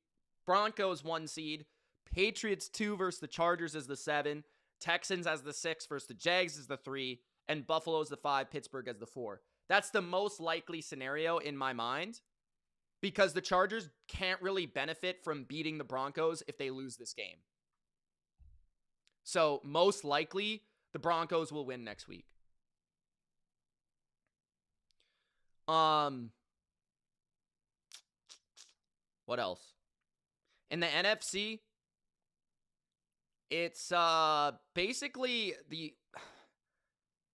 Broncos 1 seed, Patriots 2 versus the Chargers as the 7, Texans as the 6 versus the Jags as the 3, and Buffalo as the 5, Pittsburgh as the 4. That's the most likely scenario in my mind because the Chargers can't really benefit from beating the Broncos if they lose this game. So most likely, the Broncos will win next week. What else? In the NFC, it's basically the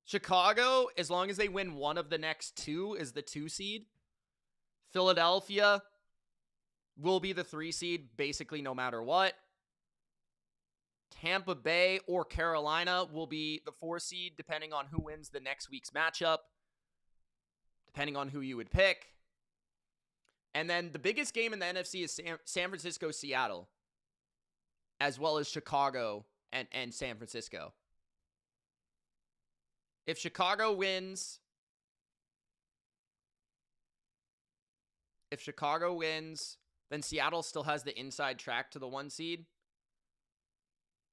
Chicago, as long as they win one of the next 2, is the 2 seed. Philadelphia will be the 3 seed basically no matter what. Tampa Bay or Carolina will be the 4 seed depending on who wins the next week's matchup, depending on who you would pick. And then the biggest game in the NFC is San Francisco-Seattle, as well as Chicago and San Francisco. If Chicago wins, then Seattle still has the inside track to the 1 seed.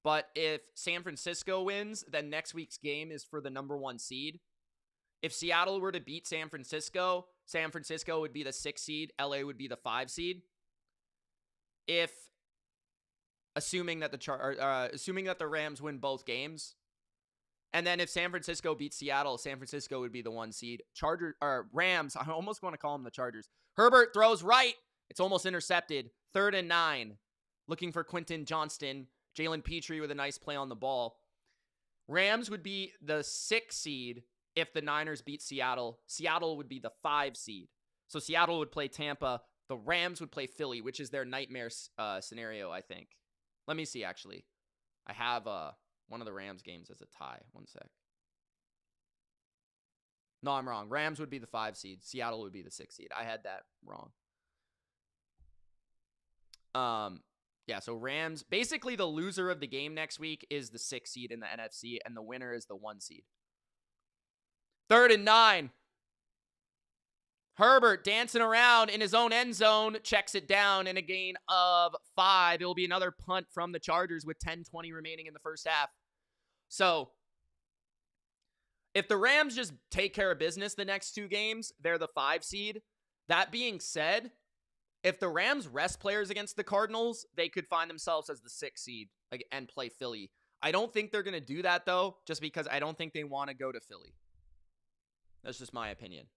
But if San Francisco wins, then next week's game is for the number 1 seed. If Seattle were to beat San Francisco would be the 6 seed. LA would be the 5 seed. Assuming that the Rams win both games, and then if San Francisco beats Seattle, San Francisco would be the 1 seed. Rams. I almost want to call them the Chargers. Herbert throws right. It's almost intercepted. 3rd and 9. Looking for Quentin Johnston. Jalen Petrie with a nice play on the ball. Rams would be the 6 seed if the Niners beat Seattle. Seattle would be the 5 seed. So Seattle would play Tampa. The Rams would play Philly, which is their nightmare scenario, I think. Let me see, actually. I have one of the Rams games as a tie. 1 sec. No, I'm wrong. Rams would be the 5 seed. Seattle would be the 6 seed. I had that wrong. Yeah, so Rams, basically the loser of the game next week is the 6 seed in the NFC, and the winner is the 1 seed. 3rd and 9. Herbert dancing around in his own end zone, checks it down in a gain of 5. It will be another punt from the Chargers with 10:20 remaining in the first half. So, if the Rams just take care of business the next 2 games, they're the 5 seed. That being said, if the Rams rest players against the Cardinals, they could find themselves as the 6 seed and play Philly. I don't think they're going to do that, though, just because I don't think they want to go to Philly. That's just my opinion.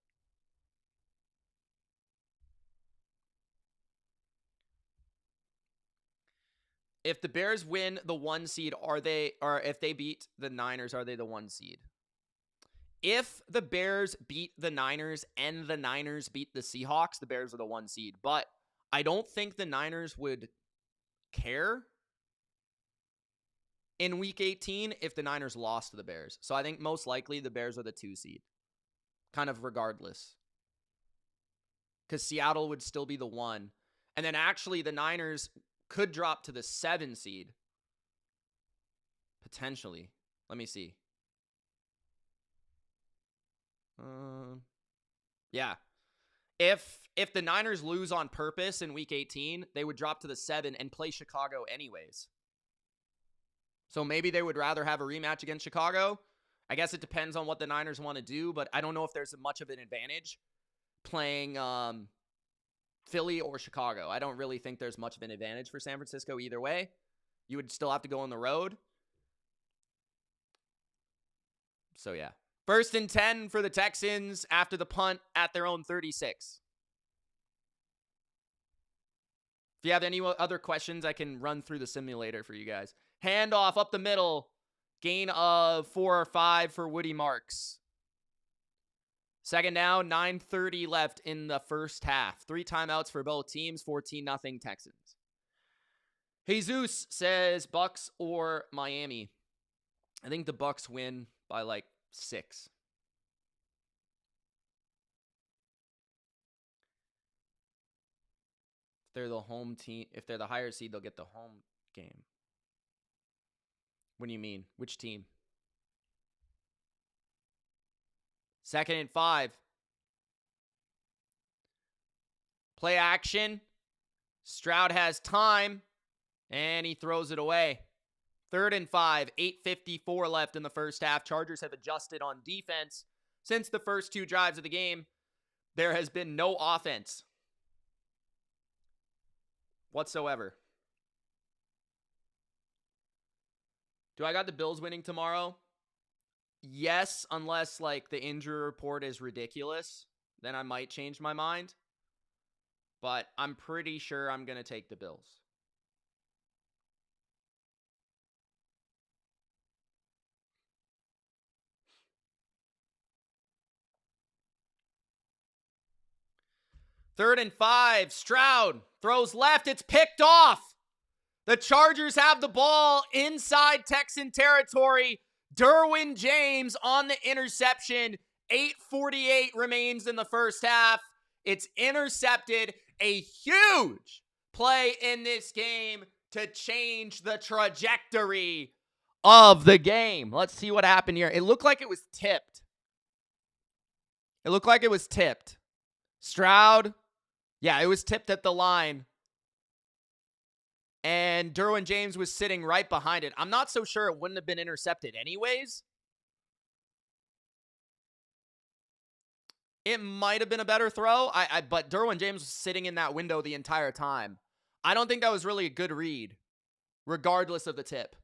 If the Bears win the 1 seed, or if they beat the Niners, are they the 1 seed? If the Bears beat the Niners and the Niners beat the Seahawks, the Bears are the 1 seed. But I don't think the Niners would care in Week 18 if the Niners lost to the Bears. So I think most likely the Bears are the 2 seed. Kind of regardless. Because Seattle would still be the 1. And then actually the Niners could drop to the 7 seed. Potentially. Let me see. Yeah. If the Niners lose on purpose in Week 18, they would drop to the 7 and play Chicago anyways. So maybe they would rather have a rematch against Chicago. I guess it depends on what the Niners want to do, but I don't know if there's much of an advantage playing Philly or Chicago. I don't really think there's much of an advantage for San Francisco either way. You would still have to go on the road. So, yeah. First and 10 for the Texans after the punt at their own 36. If you have any other questions, I can run through the simulator for you guys. Handoff up the middle. Gain of 4 or 5 for Woody Marks. Second down, 9:30 left in the first half. 3 timeouts for both teams, 14-0 Texans. Jesus says Bucks or Miami. I think the Bucks win by like 6. If they're the home team, if they're the higher seed, they'll get the home game. What do you mean? Which team? 2nd and 5. Play action. Stroud has time, and he throws it away. 3rd and 5, 8:54 left in the first half. Chargers have adjusted on defense. Since the first 2 drives of the game, there has been no offense whatsoever. Do I got the Bills winning tomorrow? Yes, unless like the injury report is ridiculous. Then I might change my mind. But I'm pretty sure I'm going to take the Bills. Third and 5. Stroud throws left. It's picked off. The Chargers have the ball inside Texan territory. Derwin James on the interception. 8:48 remains in the first half. It's intercepted. A huge play in this game to change the trajectory of the game. Let's see what happened here. It looked like it was tipped. Stroud, yeah, it was tipped at the line. And Derwin James was sitting right behind it. I'm not so sure it wouldn't have been intercepted anyways. It might have been a better throw, but Derwin James was sitting in that window the entire time. I don't think that was really a good read, regardless of the tip.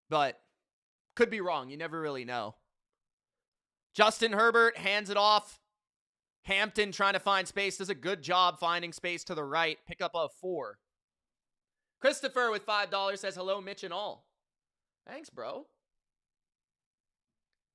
But could be wrong. You never really know. Justin Herbert hands it off. Hampton trying to find space. Does a good job finding space to the right. Pick up a 4. Christopher with $5 says, hello, Mitch and all. Thanks, bro.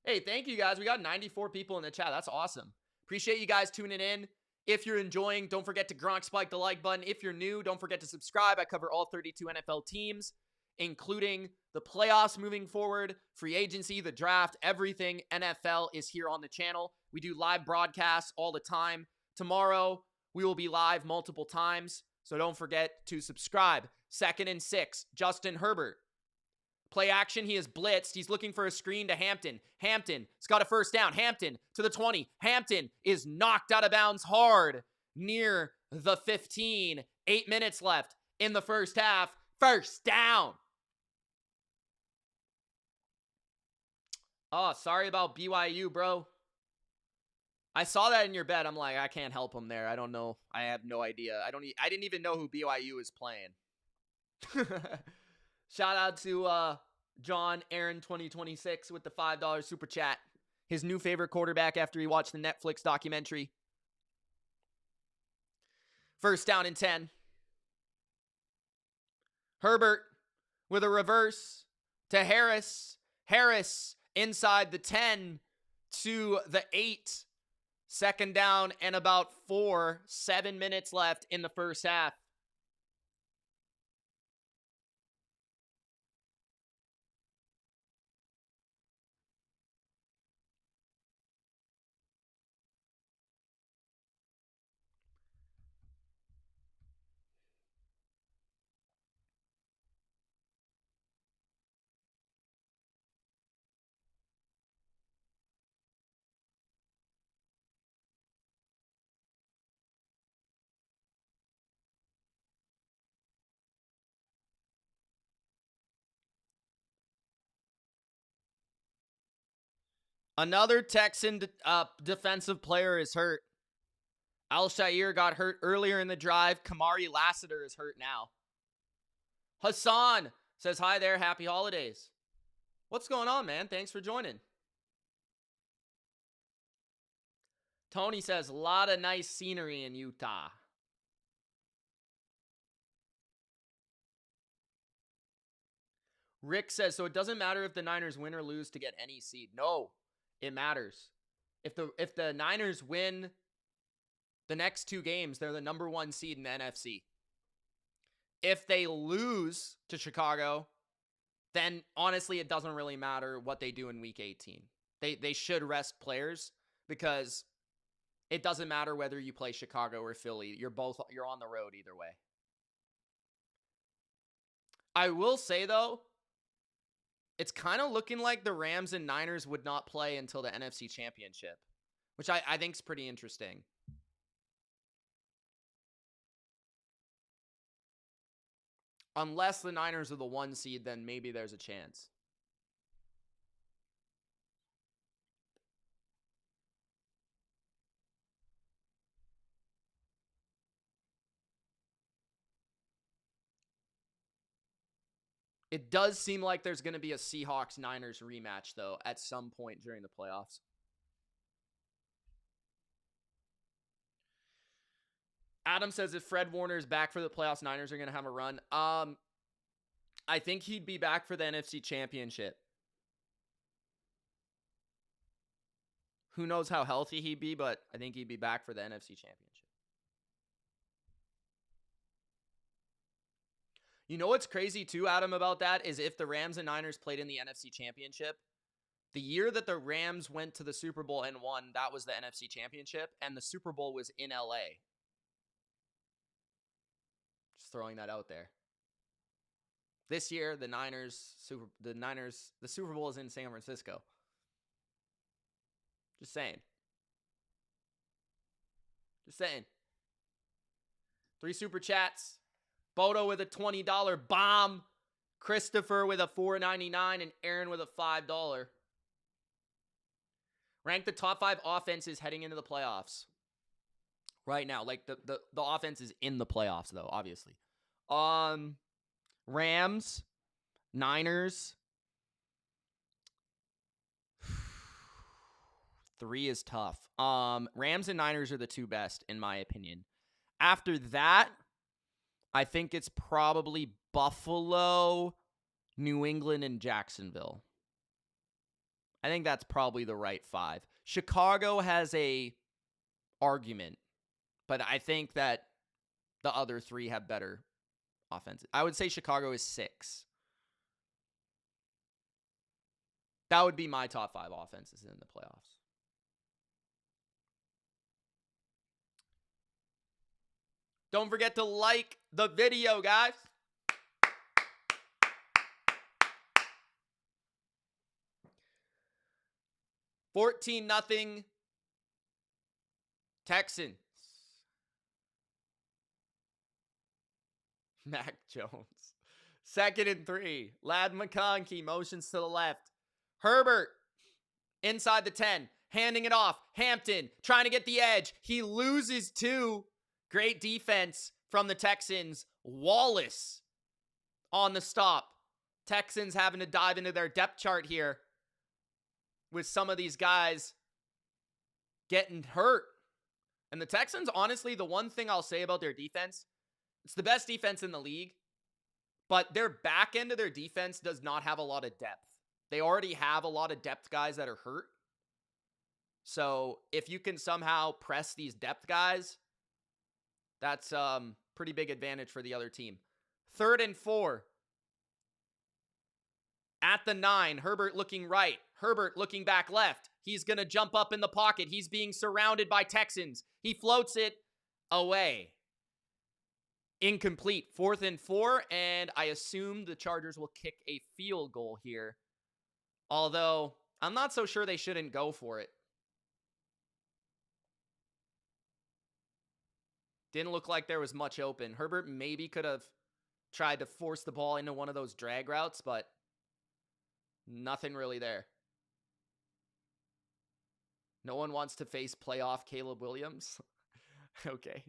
Hey, thank you guys. We got 94 people in the chat. That's awesome. Appreciate you guys tuning in. If you're enjoying, don't forget to Gronk spike the like button. If you're new, don't forget to subscribe. I cover all 32 NFL teams, including the playoffs moving forward, free agency, the draft, everything NFL is here on the channel. We do live broadcasts all the time. Tomorrow, we will be live multiple times, so don't forget to subscribe. 2nd and 6, Justin Herbert. Play action, he is blitzed. He's looking for a screen to Hampton. Hampton's got a first down. Hampton to the 20. Hampton is knocked out of bounds hard near the 15. 8 minutes left in the first half. First down. Oh, sorry about BYU, bro. I saw that in your bet. I'm like, I can't help him there. I don't know. I have no idea. I didn't even know who BYU is playing. Shout out to John Aaron 2026 with the $5 super chat. His new favorite quarterback after he watched the Netflix documentary. First down and 10. Herbert with a reverse to Harris. Harris inside the 10 to the 8. 2nd down and about 4. 7 minutes left in the first half. Another Texan defensive player is hurt. Al-Shaair got hurt earlier in the drive. Kamari Lassiter is hurt now. Hassan says, hi there, happy holidays. What's going on, man? Thanks for joining. Tony says, a lot of nice scenery in Utah. Rick says, so it doesn't matter if the Niners win or lose to get any seed. No, it matters. If the Niners win the next 2 games, they're the number 1 seed in the NFC. If they lose to Chicago, then honestly, it doesn't really matter what they do in week 18. They should rest players because it doesn't matter whether you play Chicago or Philly. You're on the road either way. I will say, though, it's kind of looking like the Rams and Niners would not play until the NFC Championship, which I think is pretty interesting. Unless the Niners are the 1 seed, then maybe there's a chance. It does seem like there's going to be a Seahawks-Niners rematch, though, at some point during the playoffs. Adam says if Fred Warner is back for the playoffs, Niners are going to have a run. I think he'd be back for the NFC Championship. Who knows how healthy he'd be, but I think he'd be back for the NFC Championship. You know what's crazy too, Adam, about that is if the Rams and Niners played in the NFC Championship, the year that the Rams went to the Super Bowl and won, that was the NFC Championship, and the Super Bowl was in LA. Just throwing that out there. This year, the Super Bowl is in San Francisco. Just saying. Just saying. 3 super chats. Bodo with a $20 bomb. Christopher with a $4.99 and Aaron with a $5. Rank the top 5 offenses heading into the playoffs. Right now. Like the offense is in the playoffs though, obviously. Rams, Niners. 3 is tough. Rams and Niners are the 2 best in my opinion. After that, I think it's probably Buffalo, New England, and Jacksonville. I think that's probably the right 5. Chicago has a argument, but I think that the other 3 have better offenses. I would say Chicago is 6. That would be my top 5 offenses in the playoffs. Don't forget to like the video, guys. $14-0 Texans. Mac Jones. 2nd and 3. Ladd McConkey motions to the left. Herbert inside the 10. Handing it off. Hampton trying to get the edge. He loses 2. Great defense from the Texans. Wallace on the stop. Texans having to dive into their depth chart here with some of these guys getting hurt. And the Texans, honestly, the one thing I'll say about their defense, it's the best defense in the league, but their back end of their defense does not have a lot of depth. They already have a lot of depth guys that are hurt. So if you can somehow press these depth guys, that's pretty big advantage for the other team. 3rd and 4. At the 9, Herbert looking right. Herbert looking back left. He's going to jump up in the pocket. He's being surrounded by Texans. He floats it away. Incomplete. 4th and 4, and I assume the Chargers will kick a field goal here. Although, I'm not so sure they shouldn't go for it. Didn't look like there was much open. Herbert maybe could have tried to force the ball into one of those drag routes, but nothing really there. No one wants to face playoff Caleb Williams. Okay.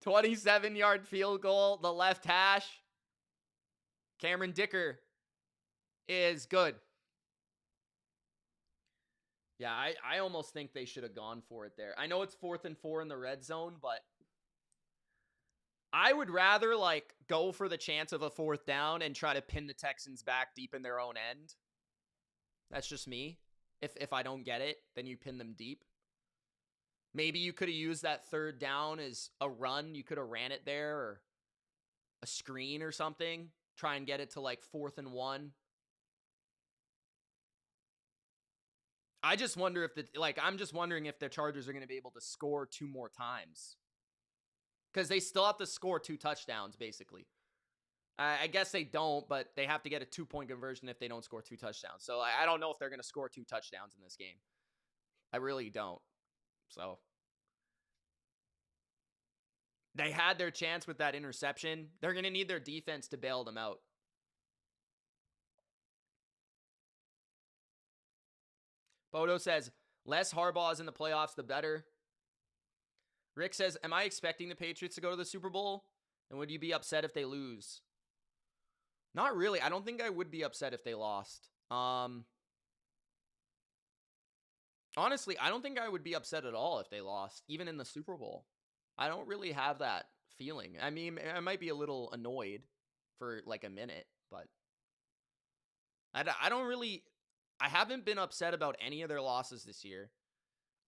27-yard field goal, the left hash. Cameron Dicker is good. Yeah, I almost think they should have gone for it there. I know it's 4th and 4 in the red zone, but I would rather like go for the chance of a 4th down and try to pin the Texans back deep in their own end. That's just me. If I don't get it, then you pin them deep. Maybe you could have used that 3rd down as a run. You could have ran it there, or a screen or something. Try and get it to like 4th and 1. I just wonder if I'm just wondering if the Chargers are going to be able to score 2 more times. Because they still have to score 2 touchdowns, basically. I guess they don't, but they have to get a 2-point conversion if they don't score 2 touchdowns. So I don't know if they're going to score 2 touchdowns in this game. I really don't. So they had their chance with that interception. They're going to need their defense to bail them out. Bodo says, less Harbaughs in the playoffs, the better. Rick says, am I expecting the Patriots to go to the Super Bowl? And would you be upset if they lose? Not really. I don't think I would be upset if they lost. Honestly, I don't think I would be upset at all if they lost, even in the Super Bowl. I don't really have that feeling. I mean, I might be a little annoyed for like a minute, but I don't really, I haven't been upset about any of their losses this year.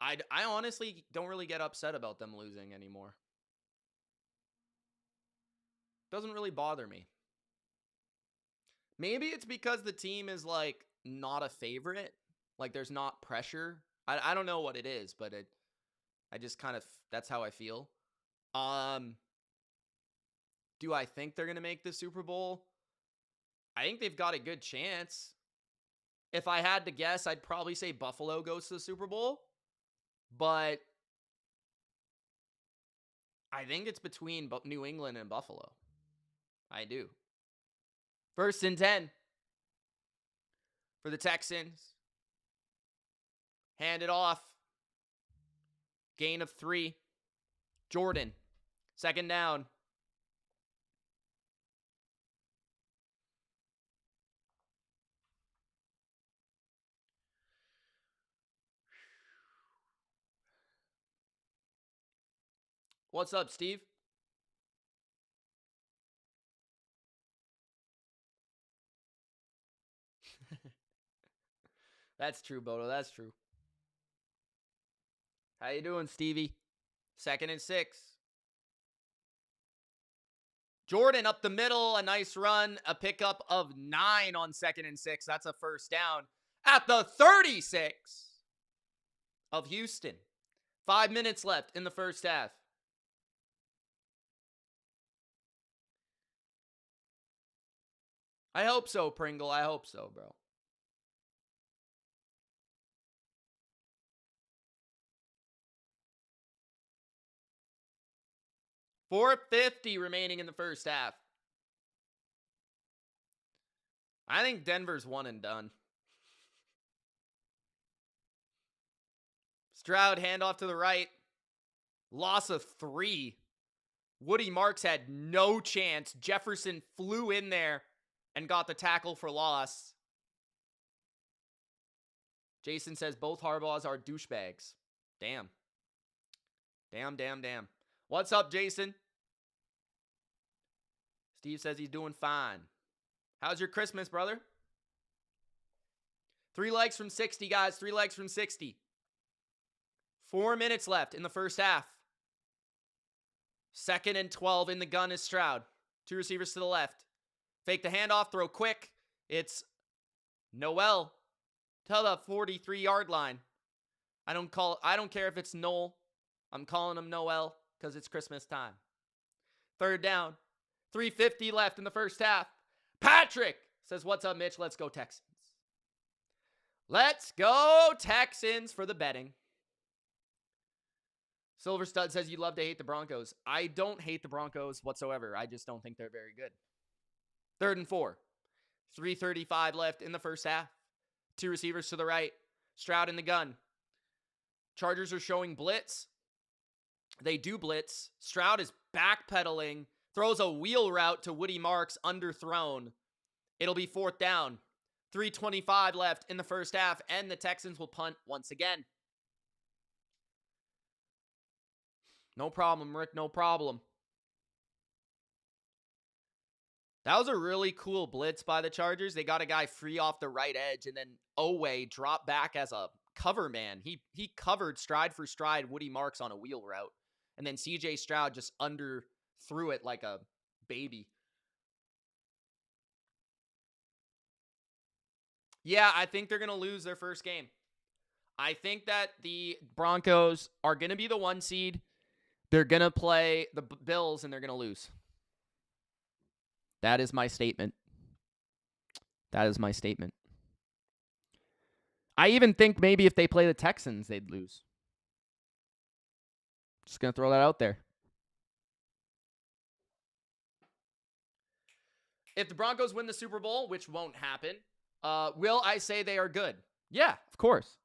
I honestly don't really get upset about them losing anymore. Doesn't really bother me. Maybe it's because the team is like not a favorite. Like there's not pressure. I don't know what it is, but I just kind of, that's how I feel. Do I think they're going to make the Super Bowl? I think they've got a good chance. If I had to guess, I'd probably say Buffalo goes to the Super Bowl. But I think it's between New England and Buffalo. I do. 1st and 10 for the Texans. Hand it off. Gain of 3. Jordan. 2nd down. What's up, Steve? That's true, Bodo. That's true. How you doing, Stevie? 2nd and 6. Jordan up the middle, a nice run, a pickup of 9 on 2nd and 6. That's a 1st down at the 36 of Houston. 5 minutes left in the 1st half. I hope so, Pringle. I hope so, bro. 4:50 remaining in the 1st half. I think Denver's one and done. Stroud, handoff to the right. Loss of 3. Woody Marks had no chance. Jefferson flew in there and got the tackle for loss. Jason says both Harbaughs are douchebags. Damn. Damn. What's up, Jason? Steve says he's doing fine. How's your Christmas, brother? 3 likes from 60, guys. 3 likes from 60. 4 minutes left in the 1st half. 2nd and 12 in the gun is Stroud. 2 receivers to the left. Fake the handoff, throw quick. It's Noel to the 43-yard line. I don't care if it's Noel. I'm calling him Noel because it's Christmas time. 3rd down. 3:50 left in the 1st half. Patrick says, what's up, Mitch? Let's go Texans. Let's go Texans for the betting. Silver Stud says you love to hate the Broncos. I don't hate the Broncos whatsoever. I just don't think they're very good. 3rd and 4. 3:35 left in the 1st half. 2 receivers to the right. Stroud in the gun. Chargers are showing blitz. They do blitz. Stroud is backpedaling. Throws a wheel route to Woody Marks, underthrown. It'll be 4th down. 3:25 left in the first half, and the Texans will punt once again. No problem, Rick, no problem. That was a really cool blitz by the Chargers. They got a guy free off the right edge, and then Oweh dropped back as a cover man. He covered stride for stride Woody Marks on a wheel route, and then CJ Stroud just underthrew it like a baby. Yeah, I think they're going to lose their first game. I think that the Broncos are going to be the 1 seed. They're going to play the Bills, and they're going to lose. That is my statement. That is my statement. I even think maybe if they play the Texans, they'd lose. Just going to throw that out there. If the Broncos win the Super Bowl, which won't happen, will I say they are good? Yeah, of course.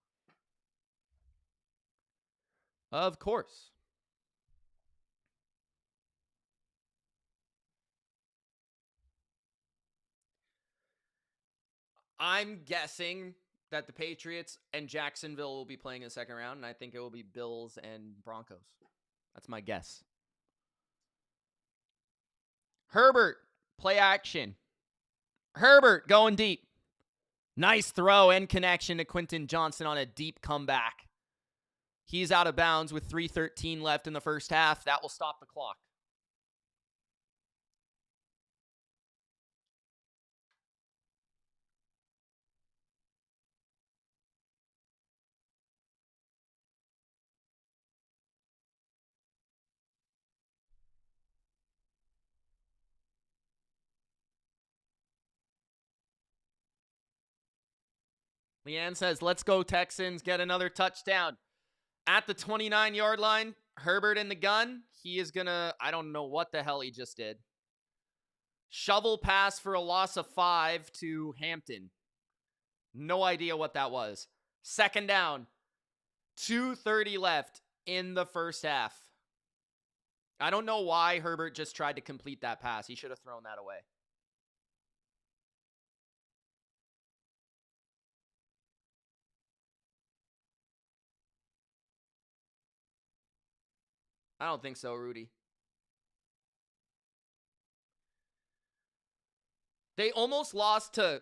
Of course. I'm guessing that the Patriots and Jacksonville will be playing in the second round, and I think it will be Bills and Broncos. That's my guess. Herbert, play action. Herbert going deep. Nice throw and connection to Quentin Johnson on a deep comeback. He's out of bounds with 3:13 left in the first half. That will stop the clock. Leanne says, let's go Texans, get another touchdown. At the 29-yard line, Herbert in the gun. He is going to, I don't know what the hell he just did. Shovel pass for a loss of 5 to Hampton. No idea what that was. Second down. 2:30 left in the first half. I don't know why Herbert just tried to complete that pass. He should have thrown that away. I don't think so, Rudy. They almost lost to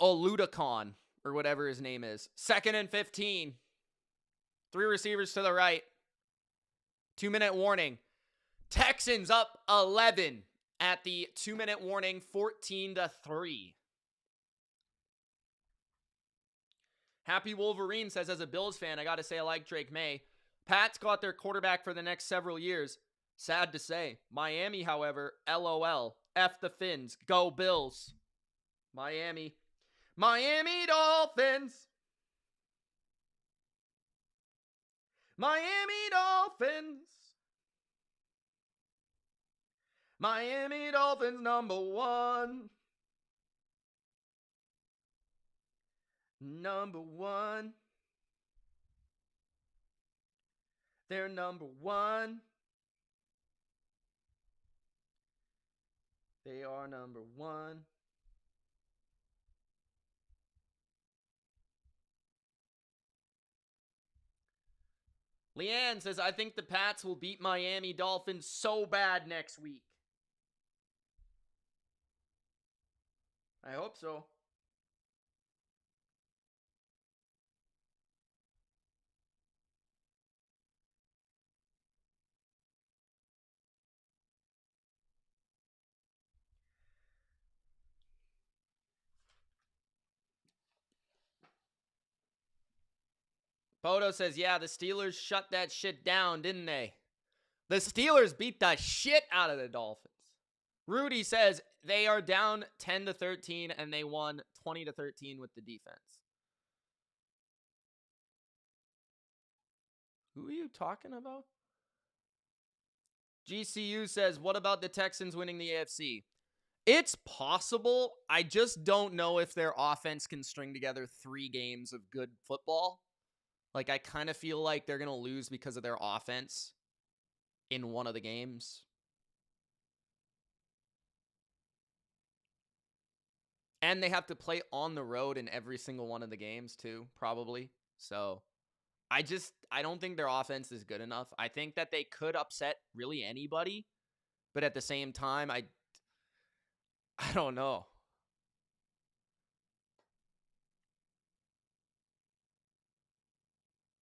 Oludacon, or whatever his name is. 2nd and 15. 3 receivers to the right. 2-minute warning. Texans up 11 at the 2-minute warning, 14-3. Happy Wolverine says, as a Bills fan, I got to say I like Drake May. Pats got their quarterback for the next several years. Sad to say. Miami, however, LOL. F the Fins. Go Bills. Miami. Miami Dolphins. Miami Dolphins. Miami Dolphins #1. #1. They're #1. They are #1. Leanne says, I think the Pats will beat Miami Dolphins so bad next week. I hope so. Bodo says, yeah, the Steelers shut that shit down, didn't they? The Steelers beat the shit out of the Dolphins. Rudy says they are down 10-13 and they won 20-13 with the defense. Who are you talking about? GCU says, what about the Texans winning the AFC? It's possible. I just don't know if their offense can string together 3 games of good football. Like, I kind of feel like they're going to lose because of their offense in one of the games. And they have to play on the road in every single one of the games too, probably. So I don't think their offense is good enough. I think that they could upset really anybody, but at the same time, I don't know.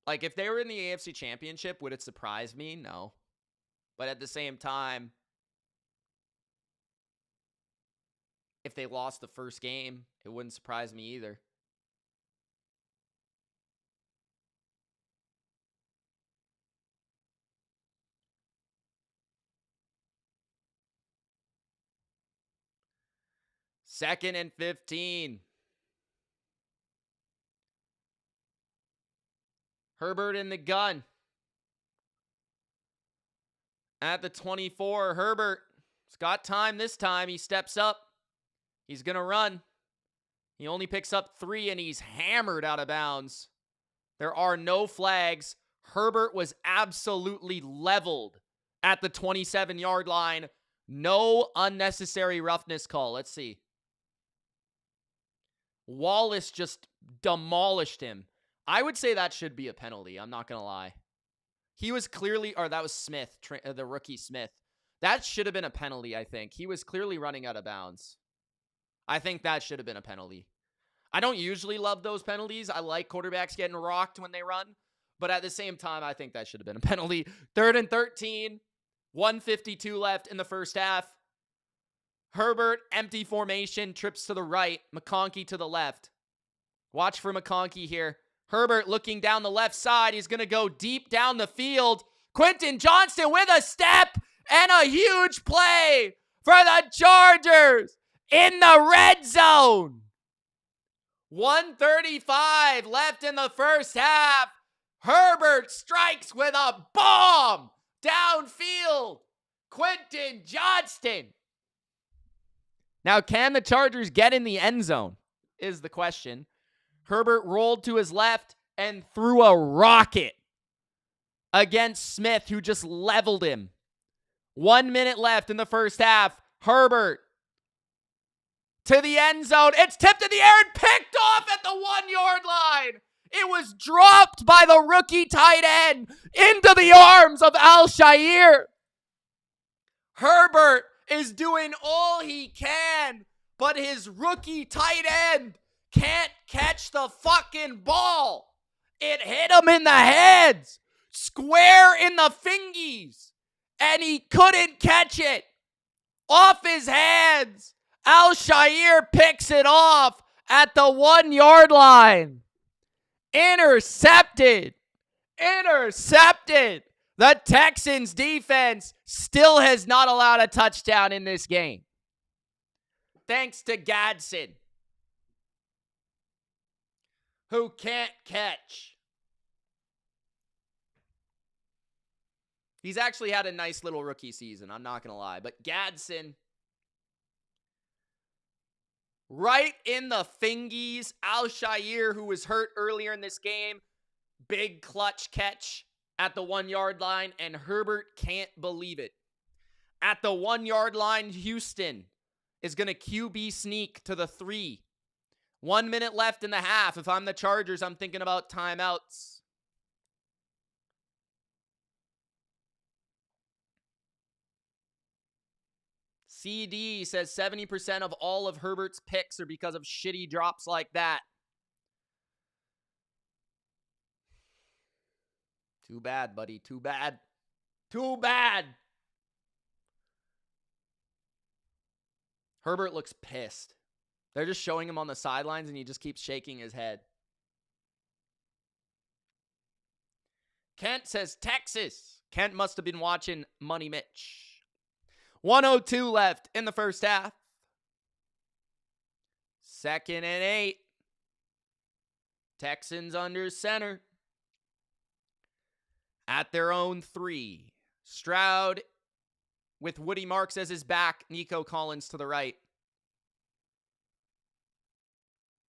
Like, if they were in the AFC Championship, would it surprise me? No. But at the same time, if they lost the first game, it wouldn't surprise me either. Second and 15. Herbert in the gun. At the 24, Herbert's got time this time. He steps up. He's going to run. He only picks up 3, and he's hammered out of bounds. There are no flags. Herbert was absolutely leveled at the 27-yard line. No unnecessary roughness call. Let's see. Wallace just demolished him. I would say that should be a penalty. I'm not going to lie. He was clearly, or that was Smith, the rookie Smith. That should have been a penalty, I think. He was clearly running out of bounds. I think that should have been a penalty. I don't usually love those penalties. I like quarterbacks getting rocked when they run. But at the same time, I think that should have been a penalty. 3rd and 13. 1:52 left in the first half. Herbert, empty formation, trips to the right. McConkey to the left. Watch for McConkey here. Herbert looking down the left side. He's going to go deep down the field. Quentin Johnston with a step and a huge play for the Chargers in the red zone. 1:35 left in the first half. Herbert strikes with a bomb downfield. Quentin Johnston. Now, can the Chargers get in the end zone is the question. Herbert rolled to his left and threw a rocket against Smith, who just leveled him. 1 minute left in the first half. Herbert to the end zone. It's tipped in the air and picked off at the 1-yard line. It was dropped by the rookie tight end into the arms of Al-Shaair. Herbert is doing all he can, but his rookie tight end can't catch the fucking ball. It hit him in the heads, square in the fingies, and he couldn't catch it. Off his hands. Al-Shaair picks it off at the 1-yard line. Intercepted. The Texans defense still has not allowed a touchdown in this game. Thanks to Gadsden, who can't catch. He's actually had a nice little rookie season, I'm not going to lie. But Gadsden, right in the fingies. Al-Shaair, who was hurt earlier in this game, big clutch catch at the 1-yard line, and Herbert can't believe it. At the 1-yard line, Houston is going to QB sneak to the 3. 1 minute left in the half. If I'm the Chargers, I'm thinking about timeouts. CD says 70% of all of Herbert's picks are because of shitty drops like that. Too bad, buddy. Too bad. Herbert looks pissed. They're just showing him on the sidelines, and he just keeps shaking his head. Kent says Texas. Kent must have been watching Money Mitch. 1:02 left in the first half. 2nd and 8. Texans under center. At their own 3. Stroud with Woody Marks as his back. Nico Collins to the right.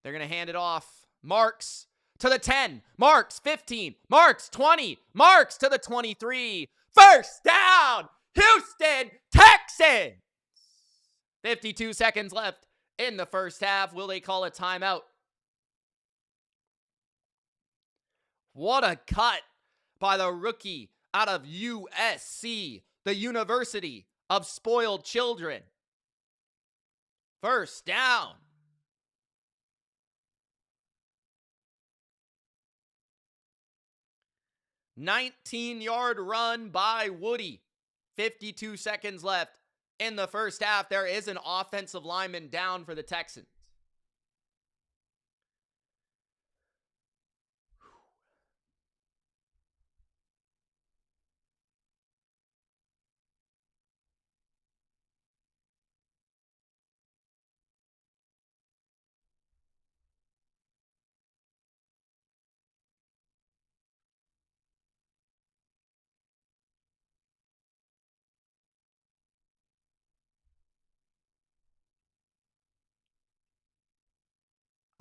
They're going to hand it off. Marks to the 10. Marks 15. Marks 20. Marks to the 23. First down. Houston Texans. 52 seconds left in the first half. Will they call a timeout? What a cut by the rookie out of USC, the University of Spoiled Children. First down. "19-yard run by Woody. 52 seconds left in the first half. There is an offensive lineman down for the Texans.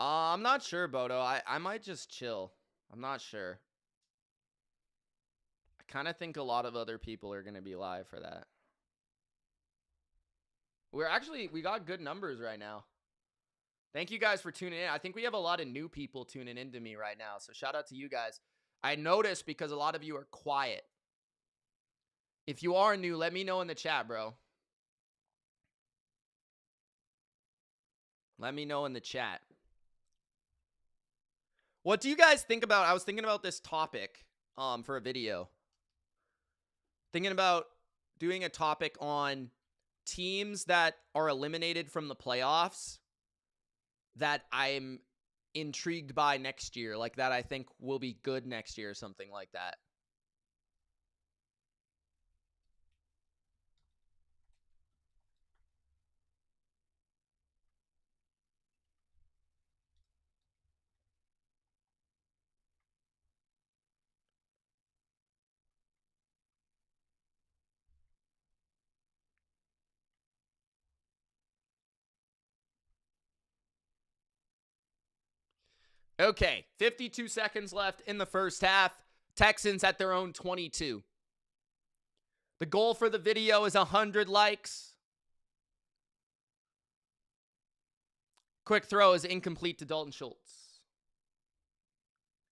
I'm not sure, Bodo. I might just chill. I'm not sure. I kind of think a lot of other people are going to be live for that. We got good numbers right now. Thank you guys for tuning in. I think we have a lot of new people tuning into me right now. So shout out to you guys. I noticed because a lot of you are quiet. If you are new, let me know in the chat, bro. Let me know in the chat. What do you guys think about? I was thinking about this topic for a video. Thinking about doing a topic on teams that are eliminated from the playoffs that I'm intrigued by next year, like that I think will be good next year or something like that. Okay, 52 seconds left in the first half. Texans at their own 22. The goal for the video is 100 likes. Quick throw is incomplete to Dalton Schultz.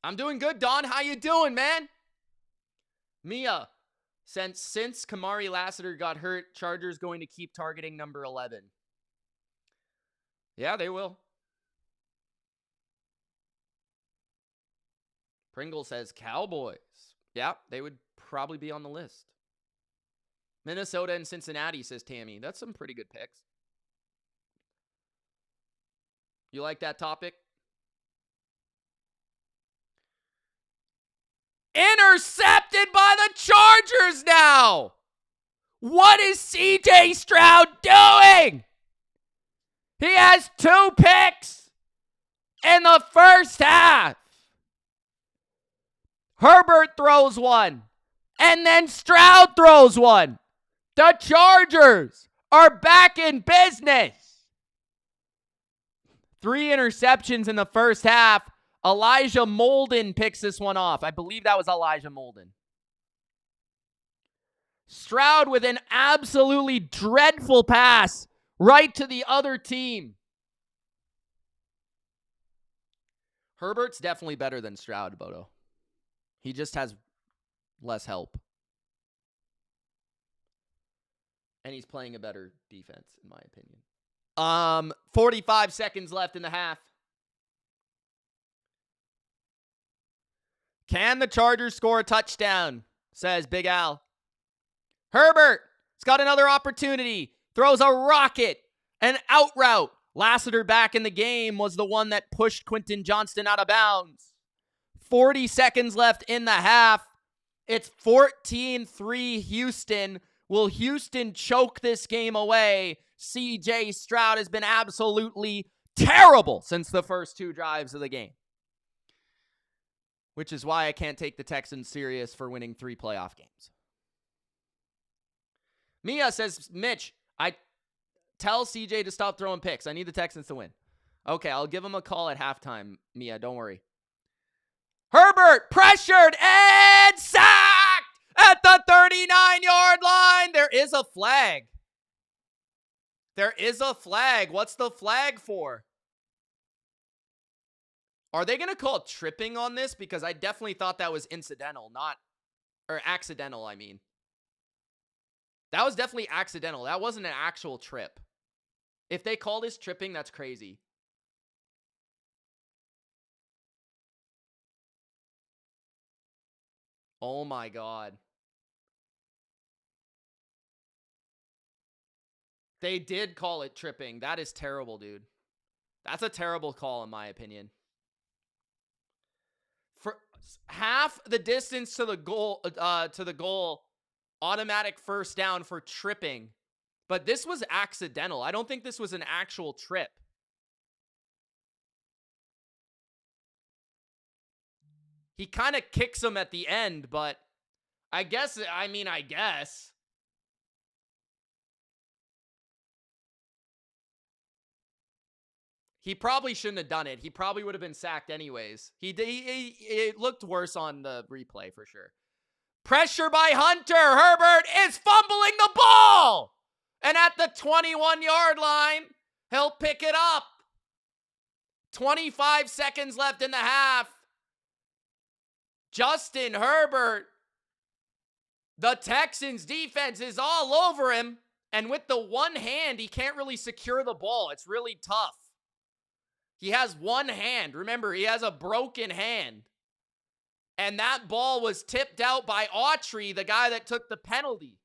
I'm doing good, Don. How you doing, man? Mia, since Kamari Lassiter got hurt, Chargers going to keep targeting number 11. Yeah, they will. Pringle says Cowboys. Yeah, they would probably be on the list. Minnesota and Cincinnati, says Tammy. That's some pretty good picks. You like that topic? Intercepted by the Chargers now! What is CJ Stroud doing? He has 2 picks in the first half. Herbert throws one, and then Stroud throws one. The Chargers are back in business. 3 interceptions in the first half. Elijah Molden picks this one off. I believe that was Elijah Molden. Stroud with an absolutely dreadful pass right to the other team. Herbert's definitely better than Stroud, Bodo. He just has less help. And he's playing a better defense, in my opinion. 45 seconds left in the half. Can the Chargers score a touchdown? Says Big Al. Herbert's got another opportunity. Throws a rocket. An out route. Lassiter back in the game was the one that pushed Quentin Johnston out of bounds. 40 seconds left in the half. It's 14-3 Houston. Will Houston choke this game away? CJ Stroud has been absolutely terrible since the first 2 drives of the game. Which is why I can't take the Texans serious for winning 3 playoff games. Mia says, Mitch, I tell CJ to stop throwing picks. I need the Texans to win. Okay, I'll give him a call at halftime, Mia. Don't worry. Herbert pressured and sacked at the 39-yard line. There is a flag. There is a flag. What's the flag for? Are they going to call tripping on this? Because I definitely thought that was incidental, or accidental, I mean. That was definitely accidental. That wasn't an actual trip. If they call this tripping, that's crazy. Oh my God. They did call it tripping. That is terrible, dude. That's a terrible call, in my opinion. For half the distance to the goal, automatic first down for tripping. But this was accidental. I don't think this was an actual trip. He kind of kicks him at the end, but I guess. He probably shouldn't have done it. He probably would have been sacked anyways. It looked worse on the replay for sure. Pressure by Hunter. Herbert is fumbling the ball. And at the 21-yard line, he'll pick it up. 25 seconds left in the half. Justin Herbert. The Texans defense is all over him. And with the one hand, he can't really secure the ball. It's really tough. He has one hand. Remember, he has a broken hand. And that ball was tipped out by Autry, the guy that took the penalty.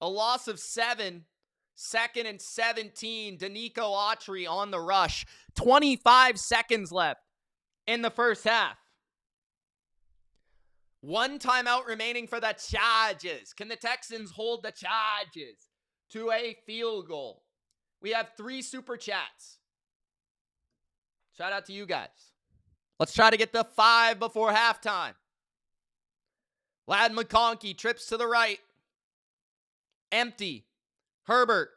A loss of 7. 2nd and 17. Danico Autry on the rush. 25 seconds left in the first half. One timeout remaining for the Chargers. Can the Texans hold the Chargers to a field goal? We have 3 super chats. Shout out to you guys. Let's try to get the 5 before halftime. Lad McConkey trips to the right. Empty. Herbert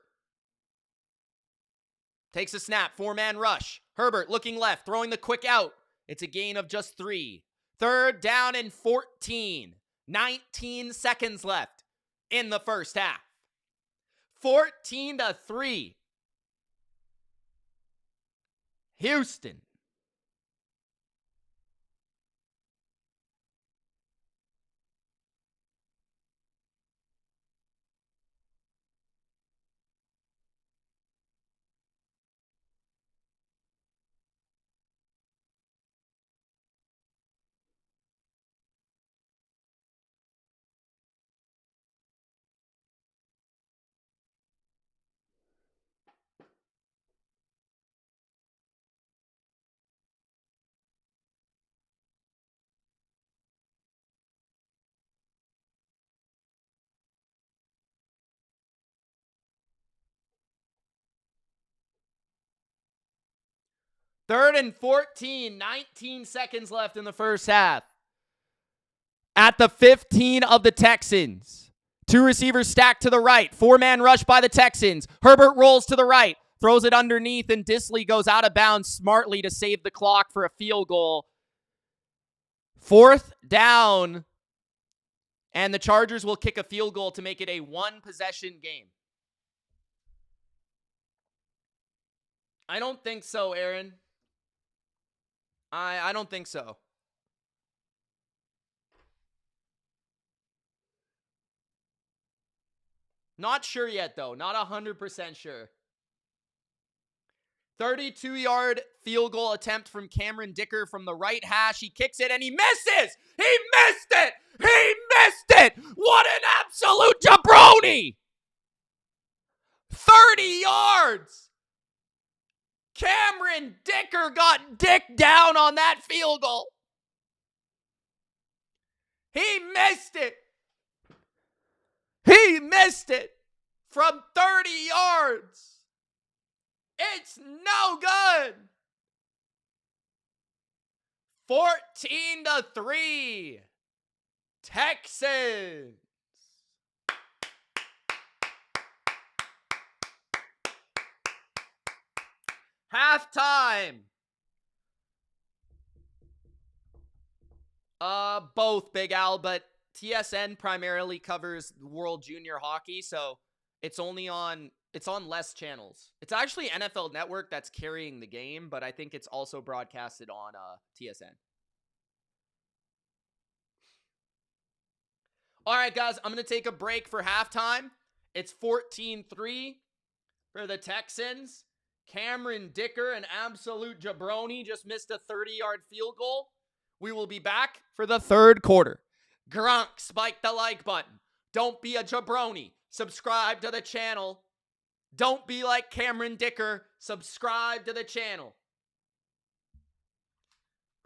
takes a snap. 4-man rush. Herbert looking left, throwing the quick out. It's a gain of just 3. 3rd down and 14. 19 seconds left in the first half. 14-3. Houston. Third and 14, 19 seconds left in the first half. At the 15 of the Texans. 2 receivers stacked to the right. 4-man rush by the Texans. Herbert rolls to the right. Throws it underneath, and Dissly goes out of bounds smartly to save the clock for a field goal. 4th down. And the Chargers will kick a field goal to make it a 1-possession game. I don't think so, Aaron. I don't think so. Not sure yet, though. Not 100% sure. 32-yard field goal attempt from Cameron Dicker from the right hash. He kicks it and he misses! He missed it! He missed it! What an absolute jabroni! 30 yards! Cameron Dicker got dicked down on that field goal. He missed it. He missed it from 30 yards. It's no good. 14-3. Texans. Halftime. Both, Big Al, but TSN primarily covers World Junior Hockey, so it's on less channels. It's actually NFL Network that's carrying the game, but I think it's also broadcasted on TSN. All right, guys, I'm going to take a break for halftime. It's 14-3 for the Texans. Cameron Dicker, an absolute jabroni, just missed a 30-yard field goal. We will be back for the third quarter. Gronk, spike the like button. Don't be a jabroni. Subscribe to the channel. Don't be like Cameron Dicker. Subscribe to the channel.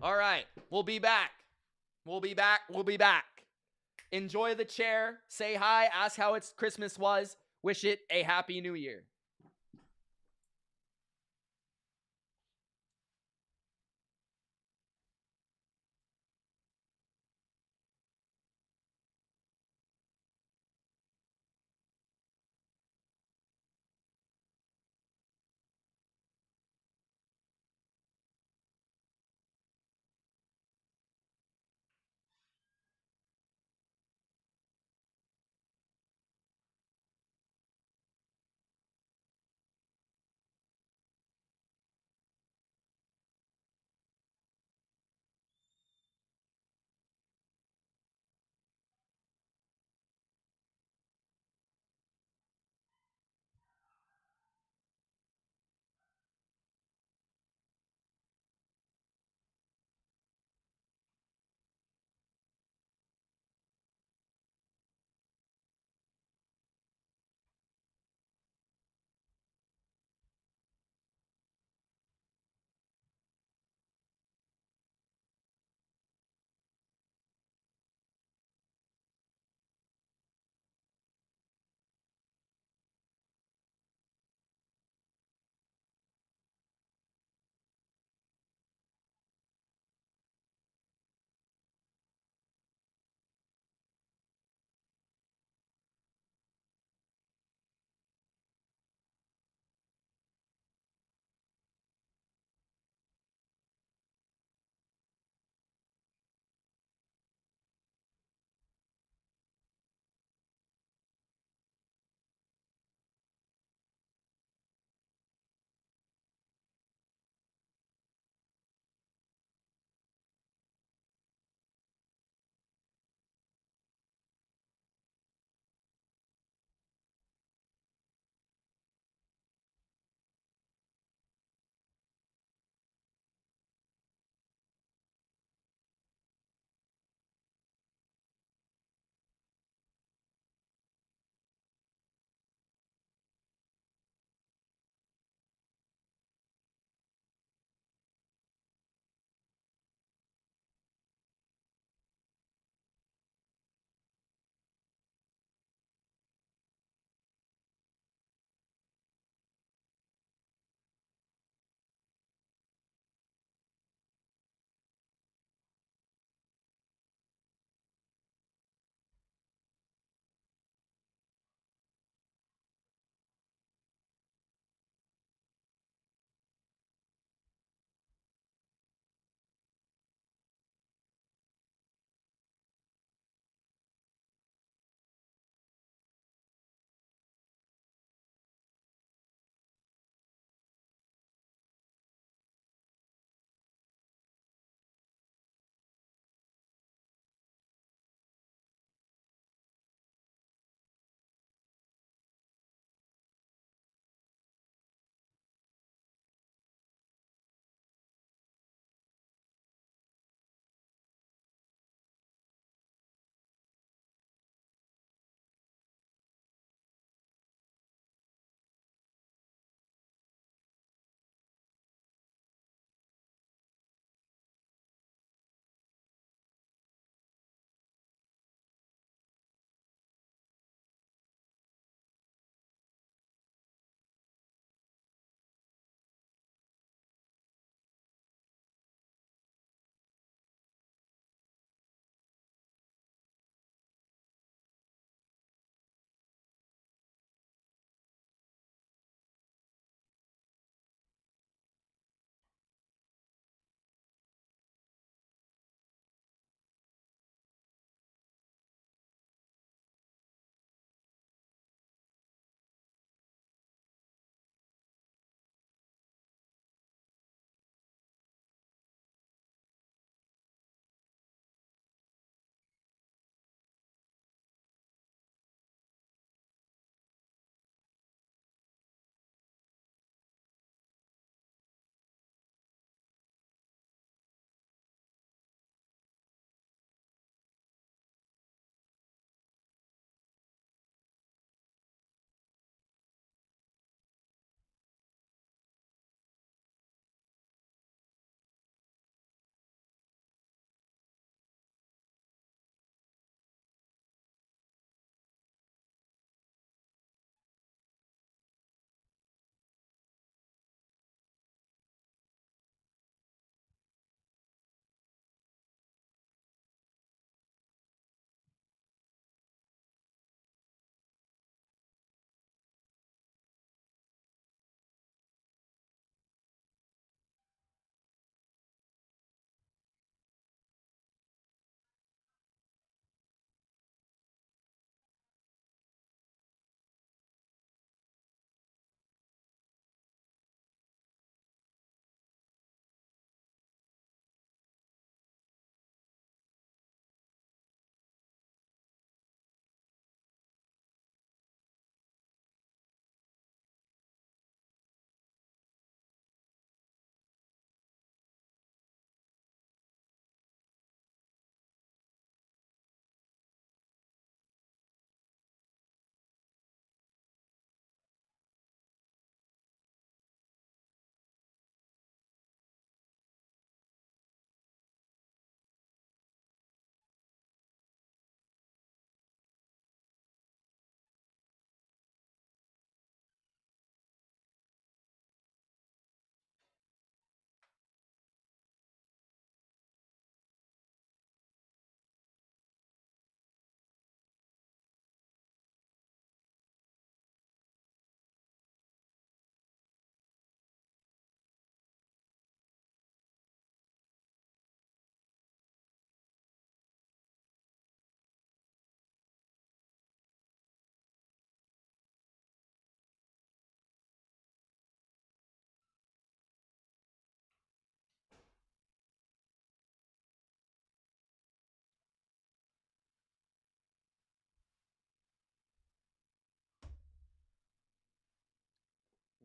All right, we'll be back. We'll be back. We'll be back. Enjoy the chair. Say hi. Ask how its Christmas was. Wish it a happy new year.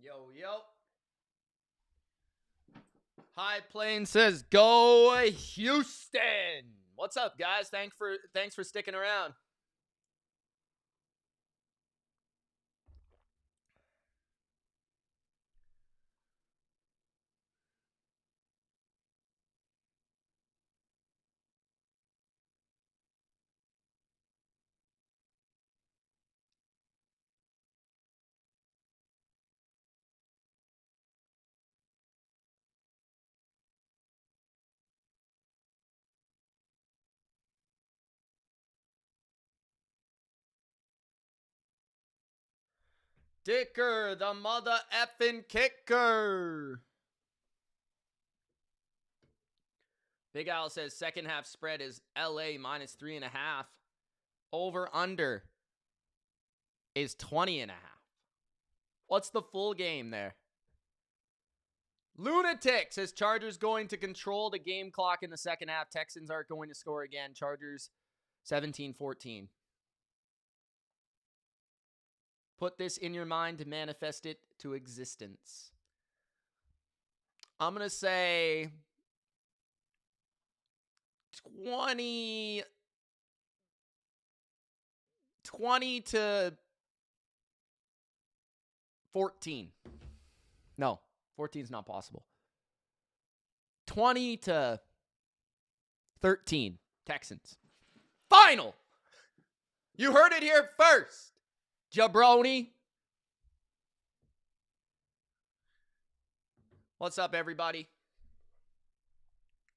Yo, yo. High Plains says, go Houston. What's up, guys? Thanks for sticking around. Dicker, the mother effing kicker. Big Al says second half spread is LA minus 3.5. Over under is 20.5. What's the full game there? Lunatic says Chargers going to control the game clock in the second half. Texans aren't going to score again. Chargers 17-14. Put this in your mind to manifest it to existence. I'm going to say 20 to 14. No, 14 is not possible. 20 to 13, Texans. Final. You heard it here first, jabroni. What's up, everybody?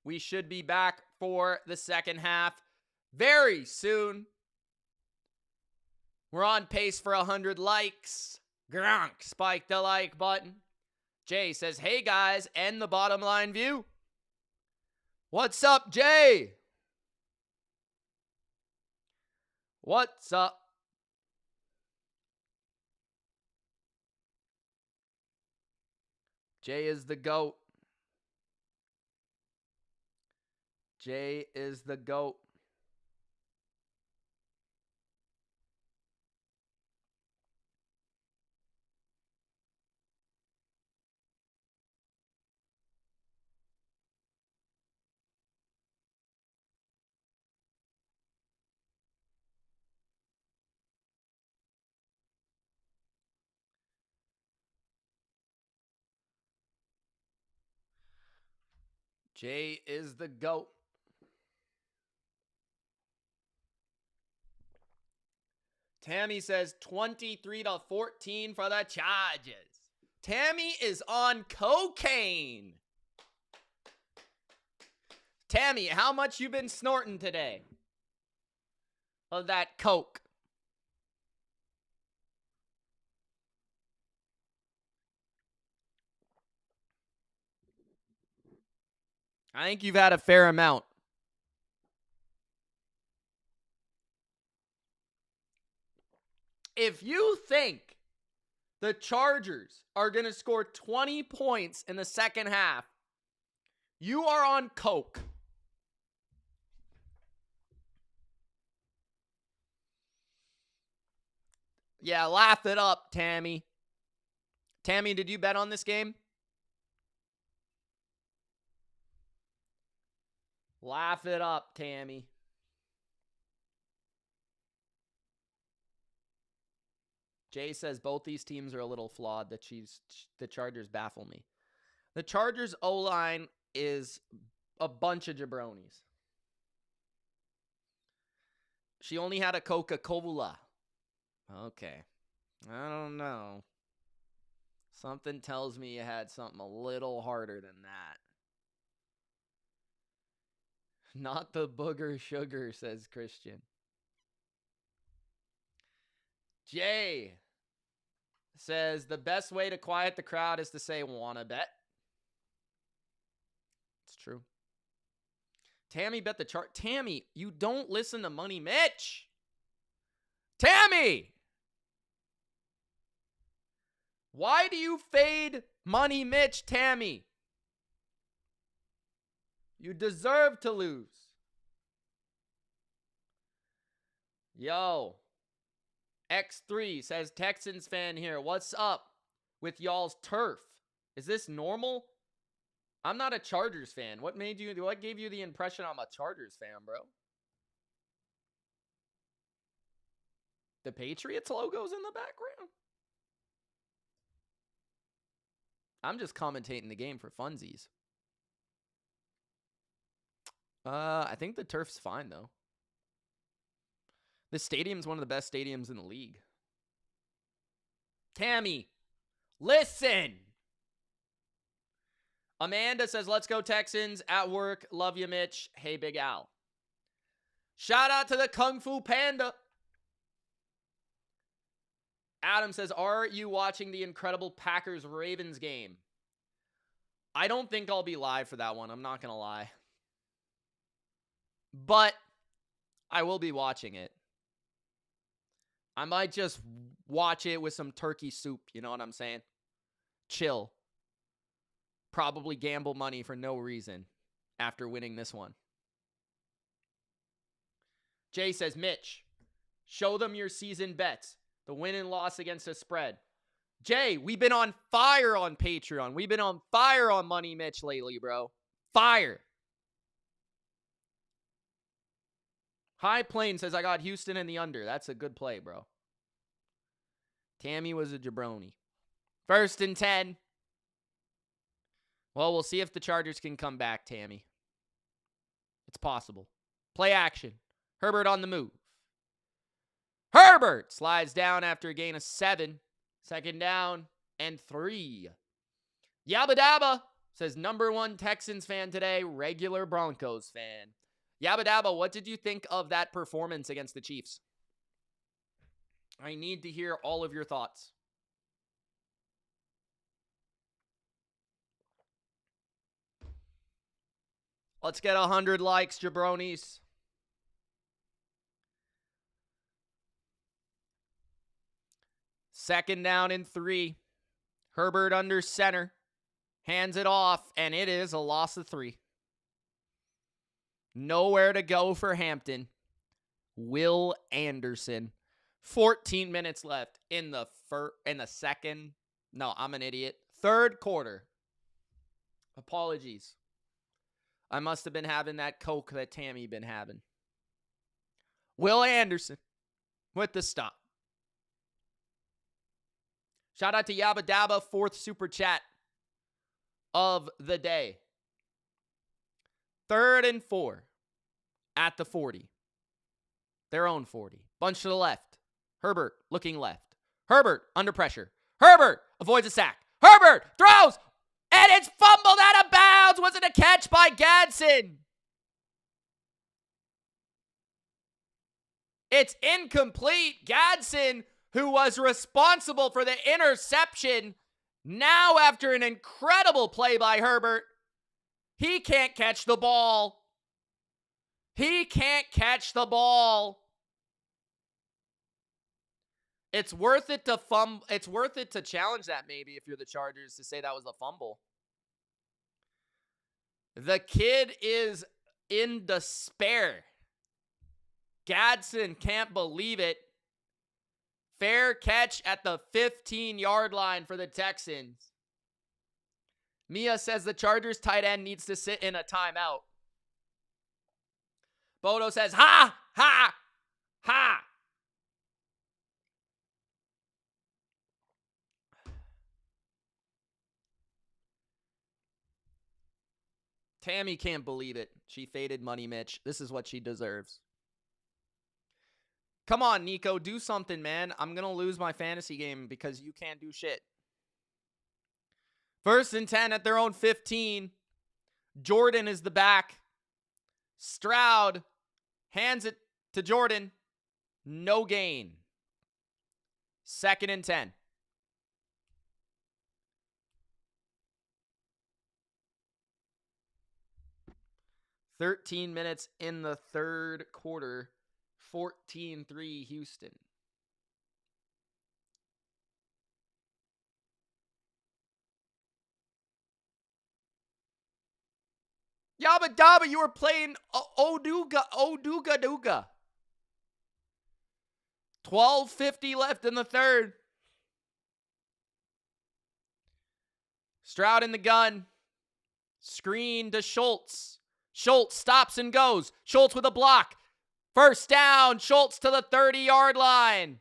We should be back for the second half very soon. We're on pace for 100 likes. Gronk, spike the like button. Jay says, hey guys, and the bottom line view. What's up, Jay? What's up? Jay is the GOAT. Jay is the GOAT. Jay is the GOAT. Tammy says 23-14 for the Chargers. Tammy is on cocaine. Tammy, how much you been snorting today of that coke? I think you've had a fair amount. If you think the Chargers are going to score 20 points in the second half, you are on coke. Yeah, laugh it up, Tammy. Tammy, did you bet on this game? Laugh it up, Tammy. Jay says both these teams are a little flawed. The Chargers baffle me. The Chargers O-line is a bunch of jabronis. She only had a Coca-Cola. Okay. I don't know. Something tells me you had something a little harder than that. Not the booger sugar, says Christian. Jay says the best way to quiet the crowd is to say, wanna bet? It's true. Tammy bet the chart. Tammy, you don't listen to Money Mitch. Tammy! Why do you fade Money Mitch, Tammy? You deserve to lose. Yo. X3 says Texans fan here. What's up? with y'all's turf. Is this normal? I'm not a Chargers fan. What gave you the impression I'm a Chargers fan, bro? The Patriots logo's in the background? I'm just commentating the game for funsies. I think the turf's fine, though. This stadium's one of the best stadiums in the league. Tammy, listen. Amanda says, let's go Texans. At work, love you, Mitch. Hey, Big Al. Shout out to the Kung Fu Panda. Adam says, are you watching the incredible Packers-Ravens game? I don't think I'll be live for that one. I'm not going to lie. But I will be watching it. I might just watch it with some turkey soup. You know what I'm saying? Chill. Probably gamble money for no reason after winning this one. Jay says, Mitch, show them your season bets. The win and loss against the spread. Jay, we've been on fire on Patreon. We've been on fire on Money Mitch lately, bro. Fire. High Plain says, I got Houston in the under. That's a good play, bro. Tammy was a jabroni. 1st and 10. Well, we'll see if the Chargers can come back, Tammy. It's possible. Play action. Herbert on the move. Herbert slides down after a gain of 7. 2nd down and 3. Yabba Dabba says, number 1 Texans fan today, regular Broncos fan. Yabba Dabba, what did you think of that performance against the Chiefs? I need to hear all of your thoughts. Let's get 100 likes, jabronis. Second down and 3. Herbert under center. Hands it off, and it is a loss of 3. Nowhere to go for Hampton. Will Anderson. 14 minutes left in the second. No, I'm an idiot. 3rd quarter. Apologies. I must have been having that Coke that Tammy been having. Will Anderson with the stop. Shout out to Yabba Dabba, 4th super chat of the day. 3rd and 4 at the 40. Their own 40. Bunch to the left. Herbert looking left. Herbert under pressure. Herbert avoids a sack. Herbert throws, and it's fumbled out of bounds. Was it a catch by Gadsden? It's incomplete. Gadsden, who was responsible for the interception, now after an incredible play by Herbert, he can't catch the ball. He can't catch the ball. It's worth it to It's worth it to challenge that maybe if you're the Chargers to say that was a fumble. The kid is in despair. Gadsden can't believe it. Fair catch at the 15-yard line for the Texans. Mia says the Chargers tight end needs to sit in a timeout. Bodo says, ha, ha, ha. Tammy can't believe it. She faded Money Mitch. This is what she deserves. Come on, Nico. Do something, man. I'm going to lose my fantasy game because you can't do shit. 1st and 10 at their own 15. Jordan is the back. Stroud hands it to Jordan. No gain. 2nd and 10. .13 in the 3rd quarter. 14-3 Houston. Yabba Dabba, you were playing Oduga. 12:50 left in the 3rd. Stroud in the gun. Screen to Schultz. Schultz stops and goes. Schultz with a block. First down. Schultz to the 30-yard line.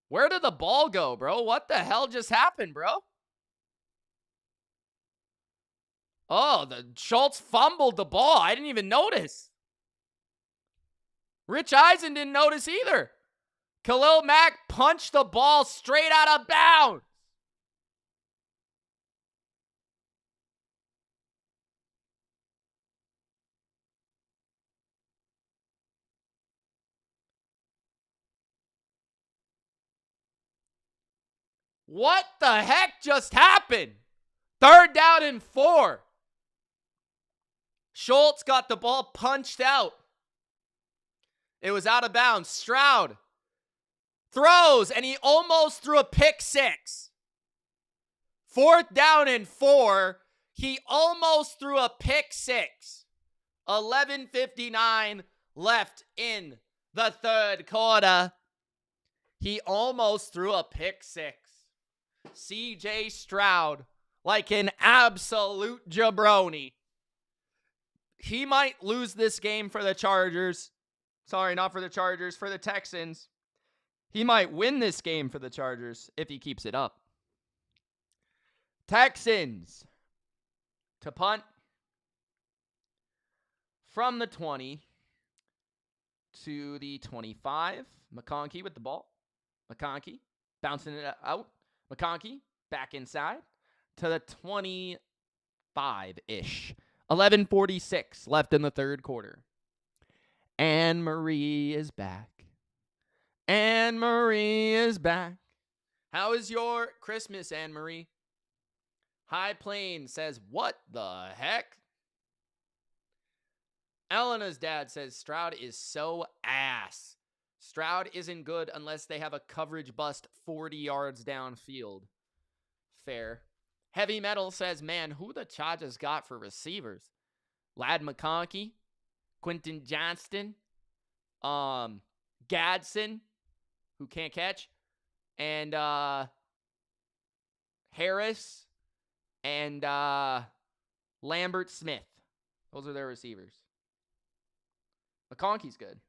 Where did the ball go, bro? What the hell just happened, bro? Oh, the Schultz fumbled the ball. I didn't even notice. Rich Eisen didn't notice either. Khalil Mack punched the ball straight out of bounds. What the heck just happened? 3rd down and 4. Schultz got the ball punched out. It was out of bounds. Stroud throws, and he almost threw a pick 6. 4th down and 4. He almost threw a pick 6. 11:59 left in the 3rd quarter. He almost threw a pick 6. CJ Stroud, like an absolute jabroni. He might lose this game for the Chargers. Sorry, not for the Chargers, for the Texans. He might win this game for the Chargers if he keeps it up. Texans to punt from the 20 to the 25. McConkey with the ball. McConkey bouncing it out. McConkey back inside to the 25-ish. 11:46 left in the 3rd quarter. Anne Marie is back. Anne Marie is back. How is your Christmas, Anne Marie? High Plain says, what the heck? Elena's dad says Stroud is so ass. Stroud isn't good unless they have a coverage bust 40 yards downfield. Fair. Heavy Metal says, man, who the Chargers got for receivers? Lad McConkey, Quentin Johnston, Gadsden, who can't catch, and Harris, and Lambert Smith. Those are their receivers. McConkey's good.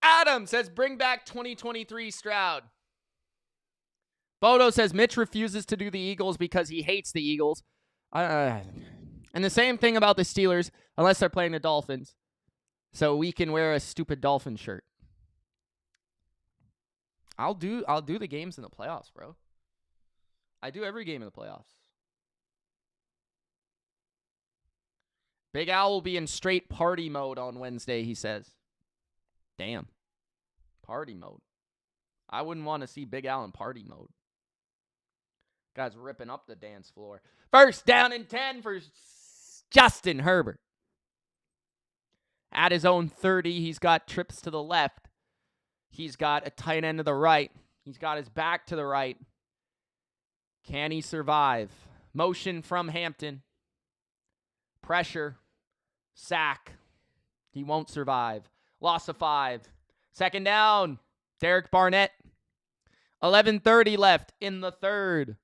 Adam says, bring back 2023 Stroud. Bodo says, Mitch refuses to do the Eagles because he hates the Eagles. And the same thing about the Steelers, unless they're playing the Dolphins. So we can wear a stupid Dolphin shirt. I'll do the games in the playoffs, bro. I do every game in the playoffs. Big Al will be in straight party mode on Wednesday, he says. Damn. Party mode. I wouldn't want to see Big Al in party mode. Guy's ripping up the dance floor. 1st down and 10 for Justin Herbert. At his own 30, he's got trips to the left. He's got a tight end to the right. He's got his back to the right. Can he survive? Motion from Hampton. Pressure. Sack. He won't survive. Loss of 5. 2nd down. Derek Barnett. 11:30 left in the 3rd.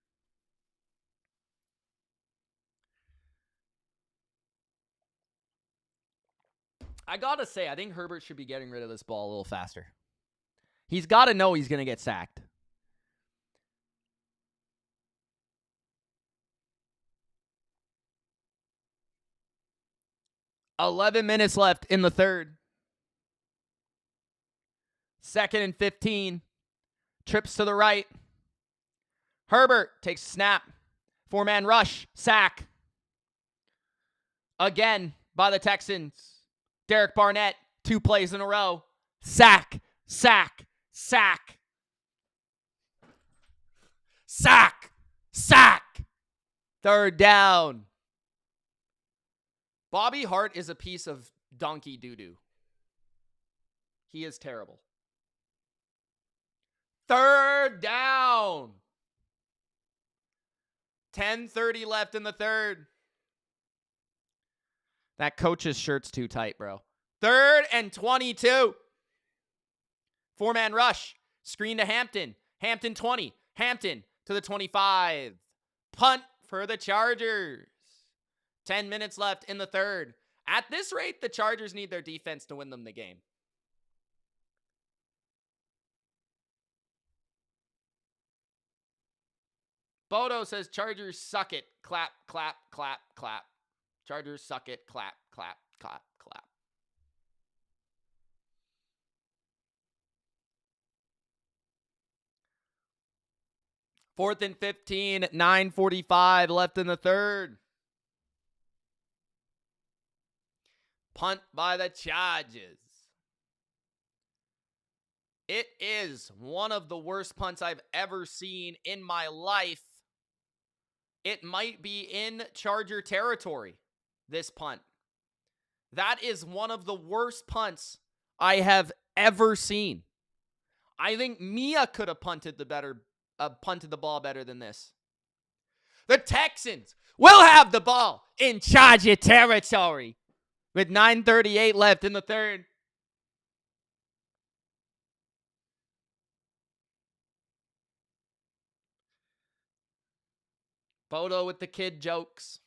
I gotta say, I think Herbert should be getting rid of this ball a little faster. He's got to know he's going to get sacked. $11 minutes left in the third. 2nd and 15. Trips to the right. Herbert takes a snap. 4-man rush. Sack. Again by the Texans. Derek Barnett. 2 plays in a row. Sack. Sack. Sack. Sack. Sack. 3rd down. Bobby Hart is a piece of donkey doo-doo. He is terrible. 3rd down. 10:30 left in the third. That coach's shirt's too tight, bro. 3rd and 22. 4-man rush. Screen to Hampton. Hampton 20. Hampton to the 25. Punt for the Chargers. 10 minutes left in the third. At this rate, the Chargers need their defense to win them the game. Bodo says Chargers suck it. Clap, clap, clap, clap. Chargers suck it. Clap, clap, clap, clap. Fourth and 15, 9:45 left in the third. Punt by the Chargers. It is one of the worst punts I've ever seen in my life. It might be in Charger territory, this punt. That is one of the worst punts I have ever seen. I think Mia could have punted the ball better than this. The Texans will have the ball in Charger territory with 9:38 left in the third. Bodo with the kid jokes.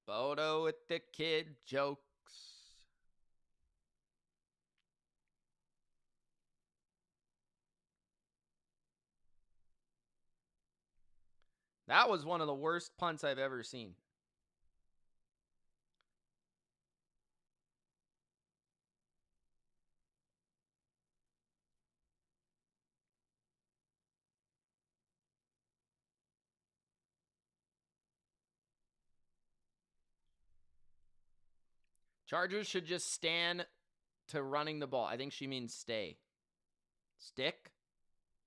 Bodo with the kid jokes. That was one of the worst punts I've ever seen. Chargers should just stand to running the ball. I think she means stay. Stick?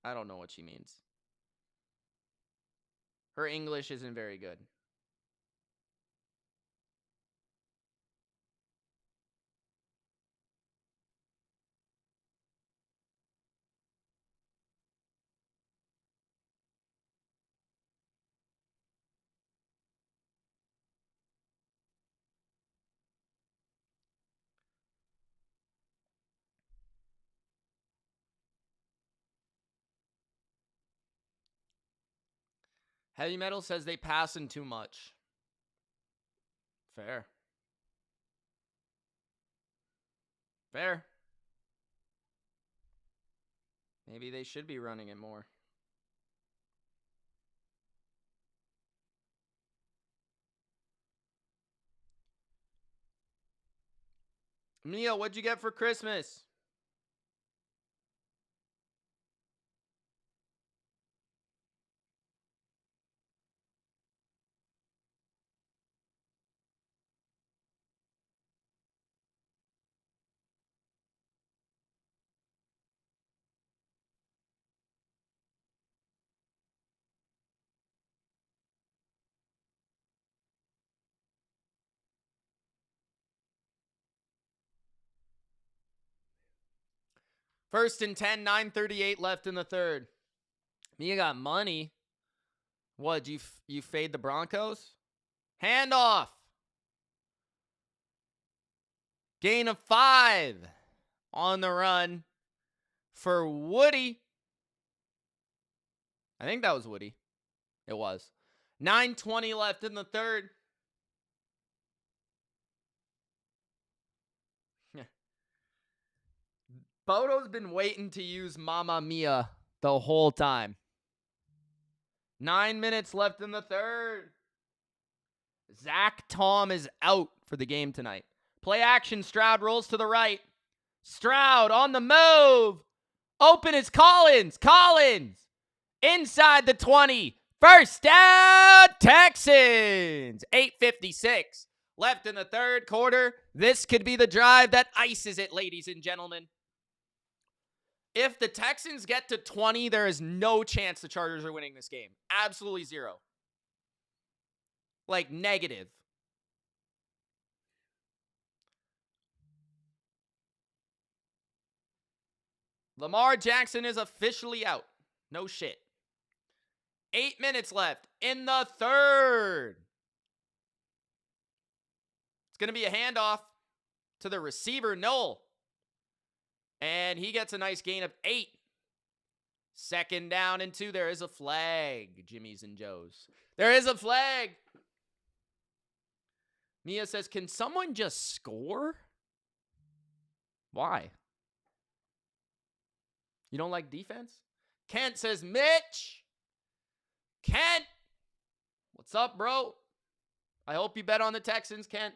I don't know what she means. Her English isn't very good. Heavy Metal says they pass in too much. Fair. Fair. Maybe they should be running it more. Mia, what'd you get for Christmas? First and 10, 9:38 left in the third. Mia got money. What, you fade the Broncos? Handoff. Gain of 5 on the run for Woody. I think that was Woody. It was. 9:20 left in the third. Bodo's been waiting to use Mamma Mia the whole time. 9 minutes left in the third. Zach Tom is out for the game tonight. Play action. Stroud rolls to the right. Stroud on the move. Open is Collins. Collins inside the 20. First down, Texans. 8:56 left in the third quarter. This could be the drive that ices it, ladies and gentlemen. If the Texans get to 20, there is no chance the Chargers are winning this game. Absolutely zero. Like negative. Lamar Jackson is officially out. No shit. 8 minutes left in the third. It's going to be a handoff to the receiver, Noel. And he gets a nice gain of 8. Second down and 2. There is a flag, Jimmy's and Joe's. There is a flag. Mia says, can someone just score? Why? You don't like defense? Kent says, Mitch. Kent. What's up, bro? I hope you bet on the Texans, Kent.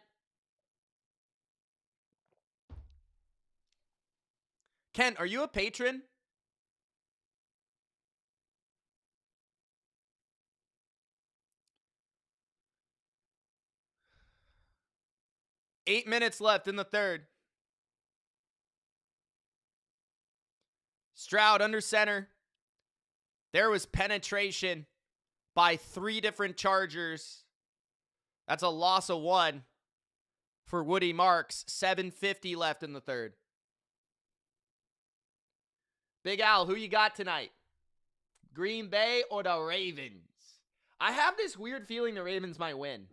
Kent, are you a patron? Eight minutes left in the third. Stroud under center. There was penetration by 3 different Chargers. That's a loss of 1 for Woody Marks. 7:50 left in the third. Big Al, who you got tonight? Green Bay or the Ravens? I have this weird feeling the Ravens might win.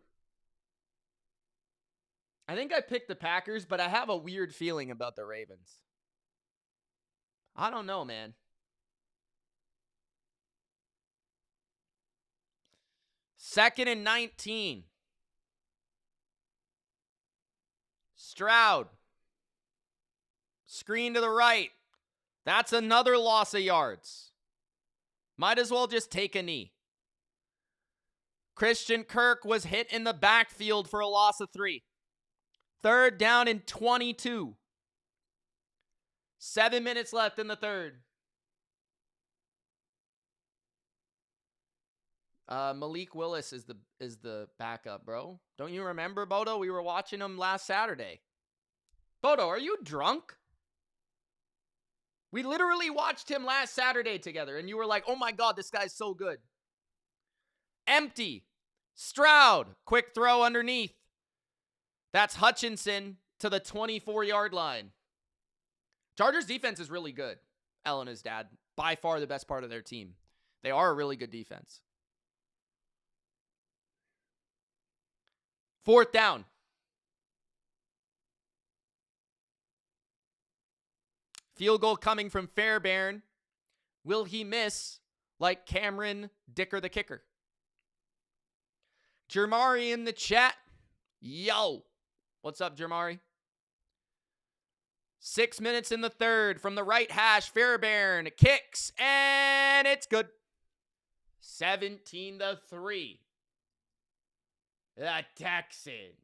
I think I picked the Packers, but I have a weird feeling about the Ravens. I don't know, man. Second and 19. Stroud. Screen to the right. That's another loss of yards. Might as well just take a knee. Christian Kirk was hit in the backfield for a loss of 3. Third down and 22. 7 minutes left in the third. Malik Willis is the backup, bro. Don't you remember, Bodo? We were watching him last Saturday. Bodo, are you drunk? We literally watched him last Saturday together, and you were like, oh my God, this guy's so good. Empty. Stroud. Quick throw underneath. That's Hutchinson to the 24-yard line. Chargers defense is really good. Ellen, his dad, by far the best part of their team. They are a really good defense. Fourth down. Field goal coming from Fairbairn. Will he miss like Cameron Dicker the kicker? Jermari in the chat. Yo. What's up, Jermari? 6 minutes in the third from the right hash. Fairbairn kicks, and it's good. 17-3. The Texans.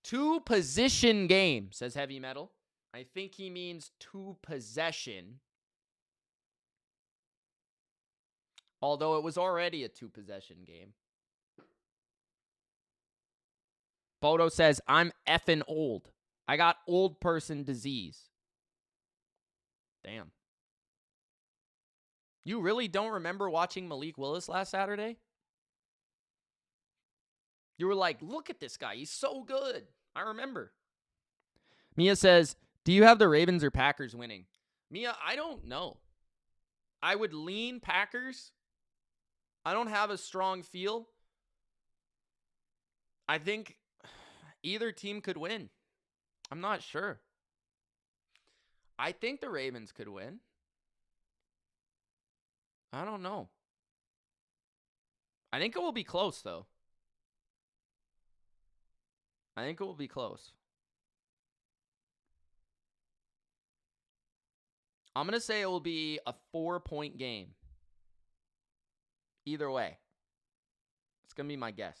Two position game, says Heavy Metal. I think he means two possession. Although it was already a two possession game. Bodo says, I'm effing old. I got old person disease. Damn. You really don't remember watching Malik Willis last Saturday? You were like, look at this guy. He's so good. I remember. Mia says, do you have the Ravens or Packers winning? Mia, I don't know. I would lean Packers. I don't have a strong feel. I think either team could win. I'm not sure. I think the Ravens could win. I don't know. I think it will be close, though. I think it will be close. I'm going to say it will be a 4-point game. Either way. It's going to be my guess.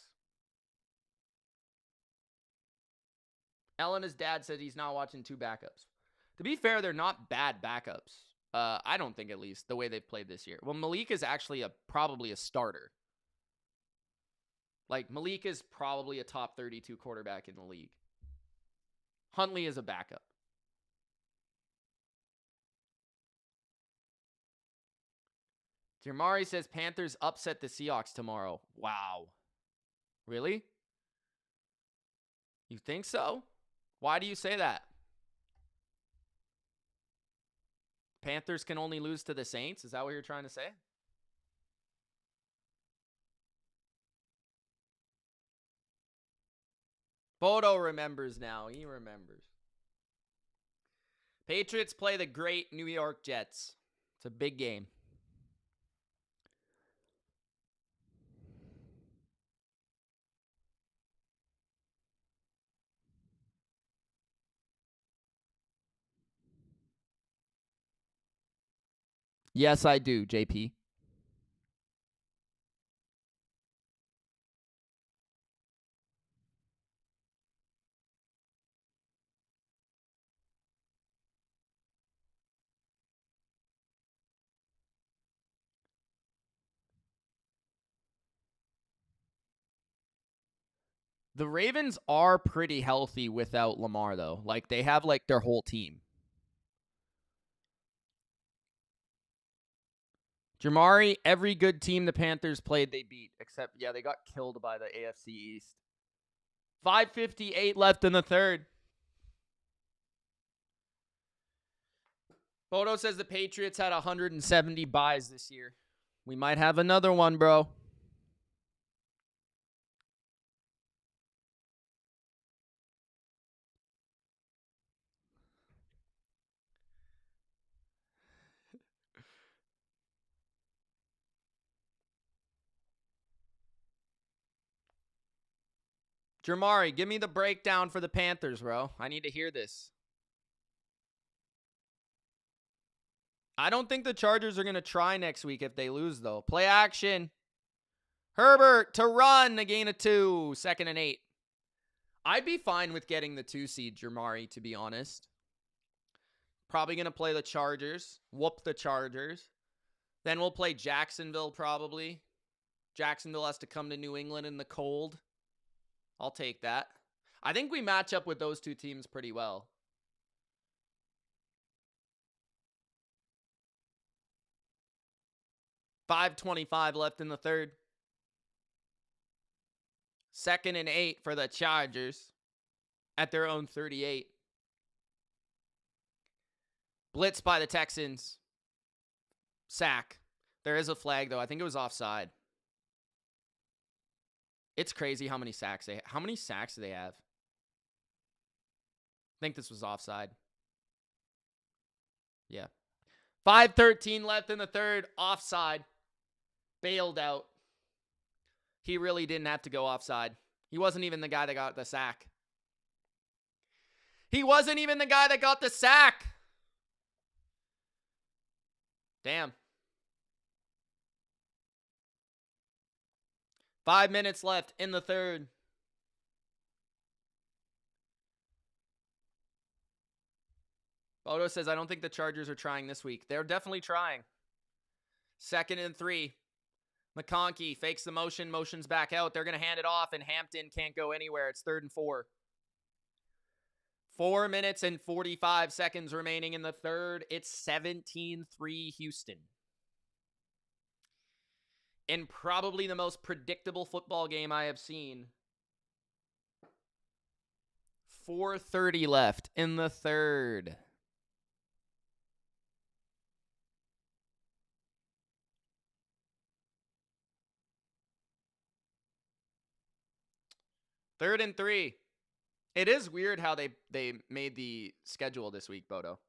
Elena's dad said he's not watching 2 backups. To be fair, they're not bad backups. I don't think, at least, the way they've played this year. Well, Malik is actually probably a starter. Like, Malik is probably a top 32 quarterback in the league. Huntley is a backup. Jamari says Panthers upset the Seahawks tomorrow. Wow. Really? You think so? Why do you say that? Panthers can only lose to the Saints? Is that what you're trying to say? Bodo remembers now. He remembers. Patriots play the great New York Jets. It's a big game. Yes, I do, JP. The Ravens are pretty healthy without Lamar, though. Like, they have, like, their whole team. Jamari, every good team the Panthers played, they beat. Except, yeah, they got killed by the AFC East. 5:58 left in the third. Bodo says the Patriots had 170 buys this year. We might have another one, bro. Jamari, give me the breakdown for the Panthers, bro. I need to hear this. I don't think the Chargers are going to try next week if they lose, though. Play action. Herbert to run, a gain of 2, 2nd and 8. I'd be fine with getting the 2 seed, Jamari, to be honest. Probably going to play the Chargers. Whoop the Chargers. Then we'll play Jacksonville, probably. Jacksonville has to come to New England in the cold. I'll take that. I think we match up with those 2 teams pretty well. $5:25 left in the third. 2nd and 8 for the Chargers at their own 38. Blitz by the Texans. Sack. There is a flag, though. I think it was offside. It's crazy how many sacks do they have? I think this was offside. Yeah. 5:13 left in the third. Offside. Bailed out. He really didn't have to go offside. He wasn't even the guy that got the sack. Damn. 5 minutes left in the third. Bodo says, I don't think the Chargers are trying this week. They're definitely trying. 2nd and 3. McConkey fakes the motion, motions back out. They're going to hand it off, and Hampton can't go anywhere. It's 3rd and 4. 4 minutes and 45 seconds remaining in the third. It's 17-3 Houston. In probably the most predictable football game I have seen. 4:30 left in the third. Third and 3. It is weird how they made the schedule this week, Bodo.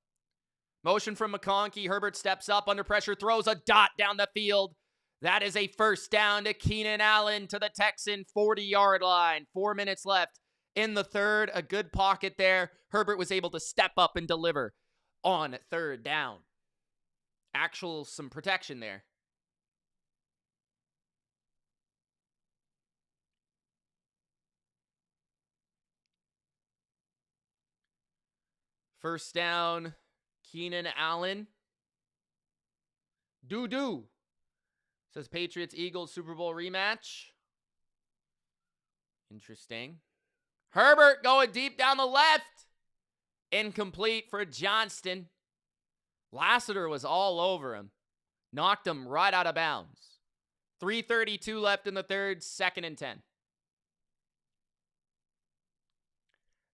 Motion from McConkey. Herbert steps up under pressure, throws a dot down the field. That is a first down to Keenan Allen to the Texan 40-yard line. 4 minutes left in the third. A good pocket there. Herbert was able to step up and deliver on third down. Some protection there. First down, Keenan Allen. Doo-doo. Says Patriots, Eagles, Super Bowl rematch. Interesting. Herbert going deep down the left. Incomplete for Johnston. Lassiter was all over him. Knocked him right out of bounds. 3:32 left in the third, 2nd and 10.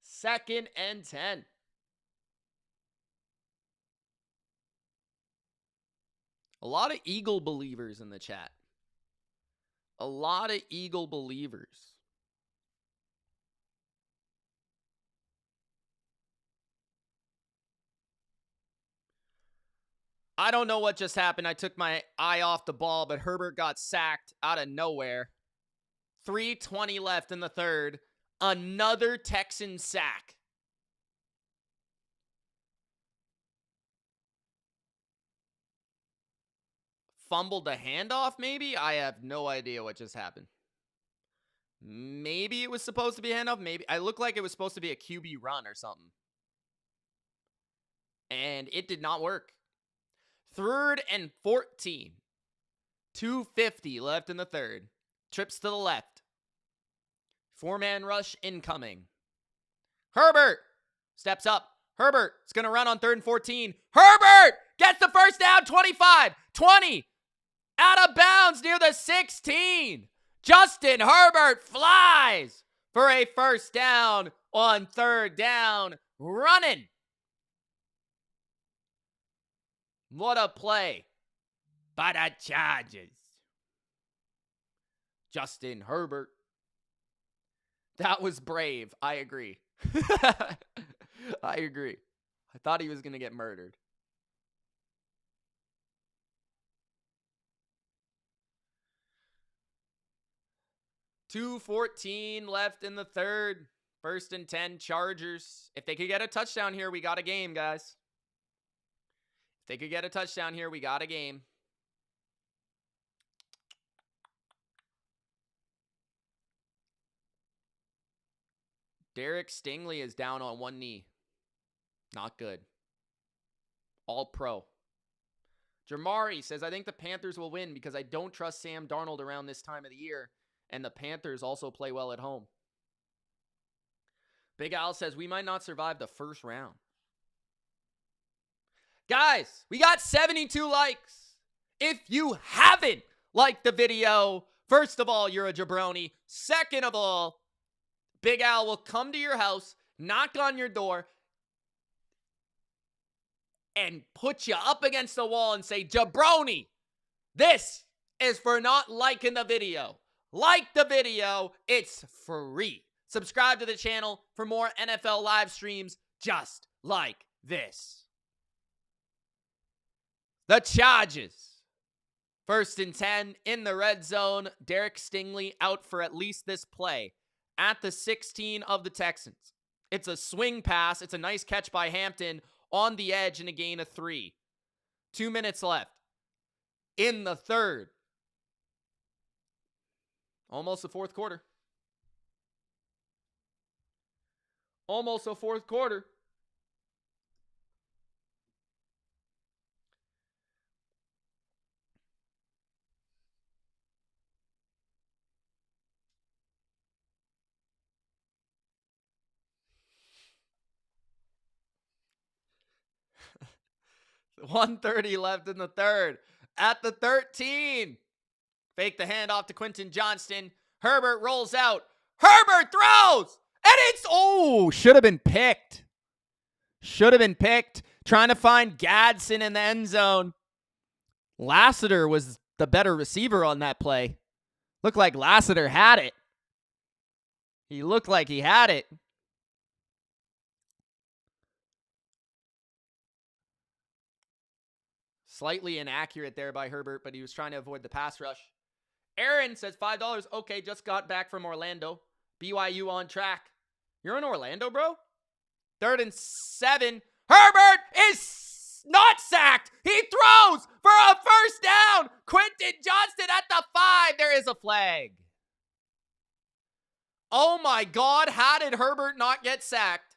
2nd and 10. A lot of Eagle believers in the chat. A lot of Eagle believers. I don't know what just happened. I took my eye off the ball, but Herbert got sacked out of nowhere. 3:20 left in the third. Another Texan sack. Fumbled the handoff, maybe? I have no idea what just happened. Maybe it was supposed to be a handoff. Maybe. I looked like it was supposed to be a QB run or something. And it did not work. 3rd and 14. 2:50 left in the third. Trips to the left. 4-man rush incoming. Herbert steps up. Herbert is going to run on 3rd and 14. Herbert gets the first down. 25, 20. Out of bounds near the 16. Justin Herbert flies for a first down on 3rd down. Running. What a play by the Chargers. Justin Herbert. That was brave. I agree. I agree. I thought he was going to get murdered. $2:14 left in the third. 1st and 10, Chargers. If they could get a touchdown here, we got a game, guys. If they could get a touchdown here, we got a game. Derek Stingley is down on one knee. Not good. All pro. Jamari says, I think the Panthers will win because I don't trust Sam Darnold around this time of the year. And the Panthers also play well at home. Big Al says, we might not survive the first round. Guys, we got 72 likes. If you haven't liked the video, first of all, you're a jabroni. Second of all, Big Al will come to your house, knock on your door, and put you up against the wall and say, jabroni, this is for not liking the video. Like the video, it's free. Subscribe to the channel for more NFL live streams just like this. The Chargers. 1st and 10 in the red zone. Derek Stingley out for at least this play at the 16 of the Texans. It's a swing pass. It's a nice catch by Hampton on the edge and a gain of 3. 2 minutes left in the third. Almost the fourth quarter. Almost a fourth quarter. $1:30 left in the third. At the 13. Fake the handoff to Quentin Johnston. Herbert rolls out. Herbert throws! And it's, should have been picked. Should have been picked. Trying to find Gadsden in the end zone. Lassiter was the better receiver on that play. Looked like Lassiter had it. He looked like he had it. Slightly inaccurate there by Herbert, but he was trying to avoid the pass rush. Aaron says $5. Okay, just got back from Orlando. BYU on track. You're in Orlando, bro? 3rd and 7. Herbert is not sacked. He throws for a first down. Quentin Johnston at the 5. There is a flag. Oh my God, how did Herbert not get sacked?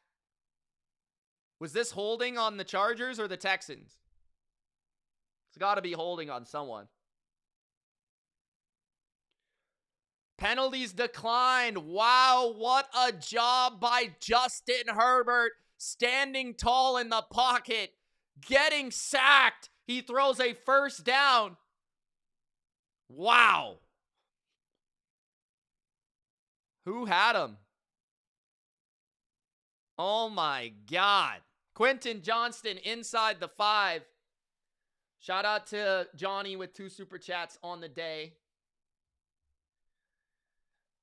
Was this holding on the Chargers or the Texans? It's got to be holding on someone. Penalties declined. Wow, what a job by Justin Herbert. Standing tall in the pocket, getting sacked. He throws a first down. Wow. Who had him? Oh my God. Quentin Johnston inside the 5. Shout out to Johnny with 2 super chats on the day.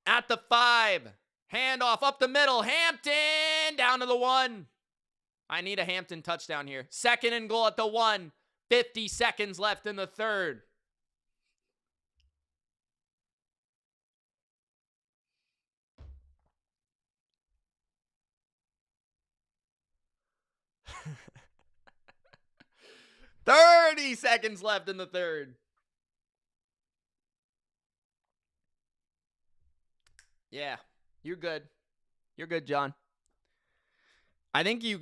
At the 5. Handoff up the middle. Hampton down to the 1. I need a Hampton touchdown here. 2nd and goal at the 1. 50 seconds left in the 3rd. $30 seconds left in the 3rd. Yeah, you're good. You're good, John. I think you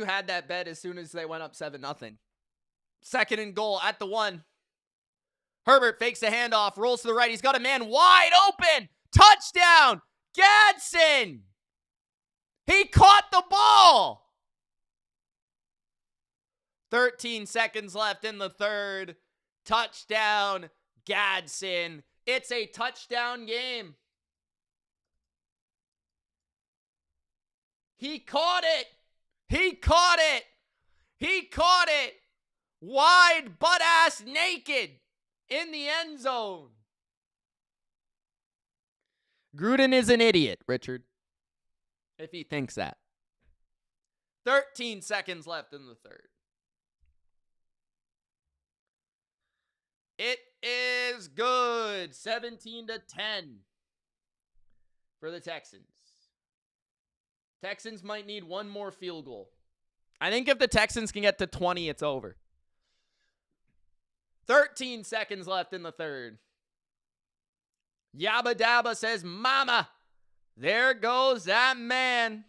had that bet as soon as they went up 7-0. 2nd and goal at the 1. Herbert fakes the handoff, rolls to the right. He's got a man wide open. Touchdown, Gadsden. He caught the ball. 13 seconds left in the 3rd. Touchdown, Gadsden. It's a touchdown game. He caught it. He caught it. He caught it. Wide, butt-ass naked in the end zone. Gruden is an idiot, Richard, if he thinks that. 13 seconds left in the 3rd. It is good. 17-10 for the Texans. Texans might need one more field goal. I think if the Texans can get to 20, it's over. 13 seconds left in the 3rd. Yabba Dabba says, Mama, there goes that man.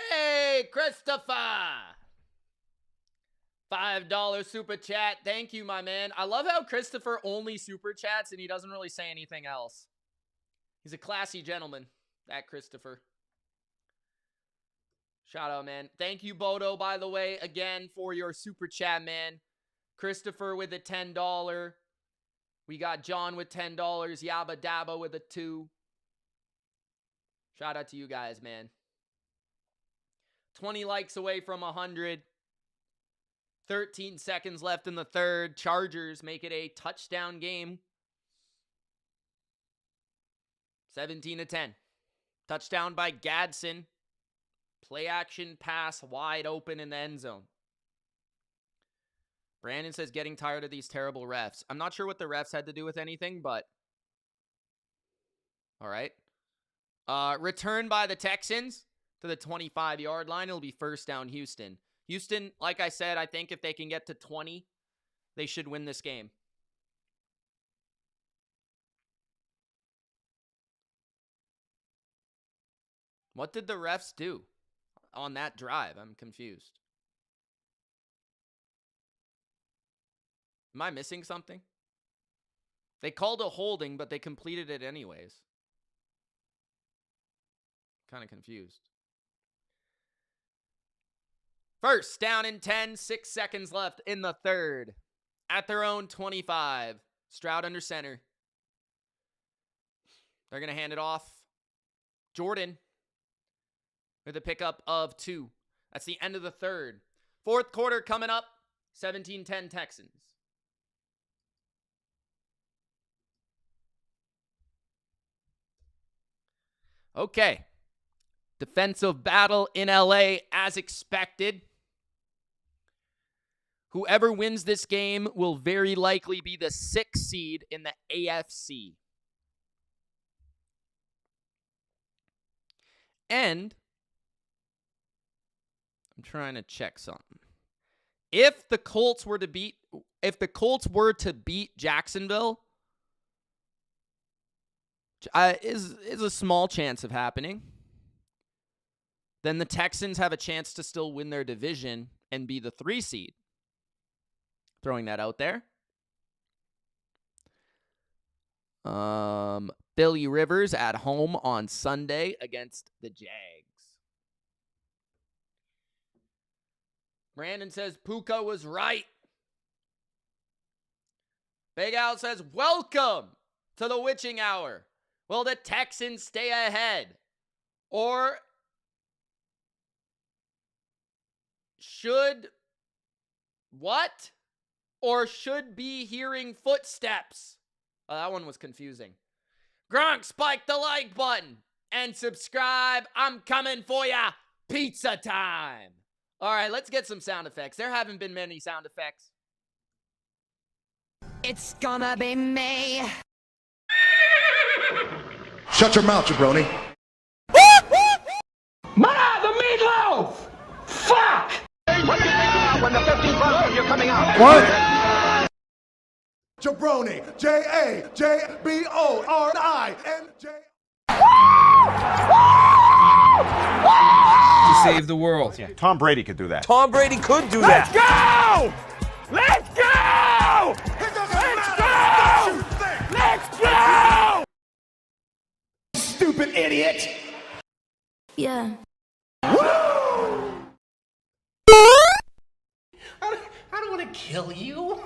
Hey, Christopher. $5 super chat. Thank you, my man. I love how Christopher only super chats and he doesn't really say anything else. He's a classy gentleman, that Christopher. Shout out, man. Thank you, Bodo, by the way, again, for your super chat, man. Christopher with a $10. We got John with $10. Yabba Dabba with a 2. Shout out to you guys, man. 20 likes away from 100. 13 seconds left in the third. Chargers make it a touchdown game. 17-10. Touchdown by Gadsden. Play action pass wide open in the end zone. Brandon says getting tired of these terrible refs. I'm not sure what the refs had to do with anything, but all right. Return by the Texans to the 25-yard line. It'll be first down Houston. Houston, like I said, I think if they can get to 20, they should win this game. What did the refs do on that drive? I'm confused. Am I missing something? They called a holding, but they completed it anyways. Kind of confused. First down and 10, 6 seconds left in the third. At their own 25. Stroud under center. They're going to hand it off. Jordan with a pickup of 2. That's the end of the third. Fourth quarter coming up. 17-10 Texans. Okay. Defensive battle in LA as expected. Whoever wins this game will very likely be the 6th seed in the AFC. And I'm trying to check something. If the Colts were to beat Jacksonville, is a small chance of happening, then the Texans have a chance to still win their division and be the 3 seed. Throwing that out there. Billy Rivers at home on Sunday against the Jags. Brandon says Puka was right. Big Al says, welcome to the witching hour. Will the Texans stay ahead? Or should what? Or should be hearing footsteps? Oh, that one was confusing. Gronk, spike the like button and subscribe. I'm coming for ya. Pizza time. All right, let's get some sound effects. There haven't been many sound effects. It's gonna be me. Shut your mouth, jabroni. Ma, the meatloaf! Fuck! What do you think about when the 15th month when you're coming out? What? Jabroni. Jabroni. To save the world. Yeah, Tom Brady could do that. Tom Brady could do that. Let's go! Let's go! Stupid idiot. Yeah. I don't want to kill you.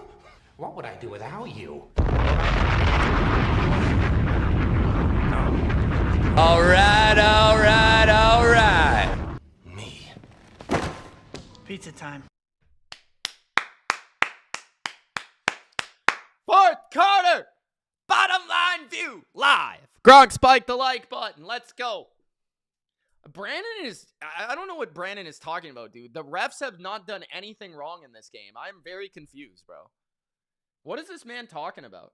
What would I do without you? All right. Me. Pizza time. Fourth quarter. Bottom line view live. Gronk, spike the like button. Let's go. Brandon is, I don't know what Brandon is talking about, dude. The refs have not done anything wrong in this game. I'm very confused, bro. What is this man talking about?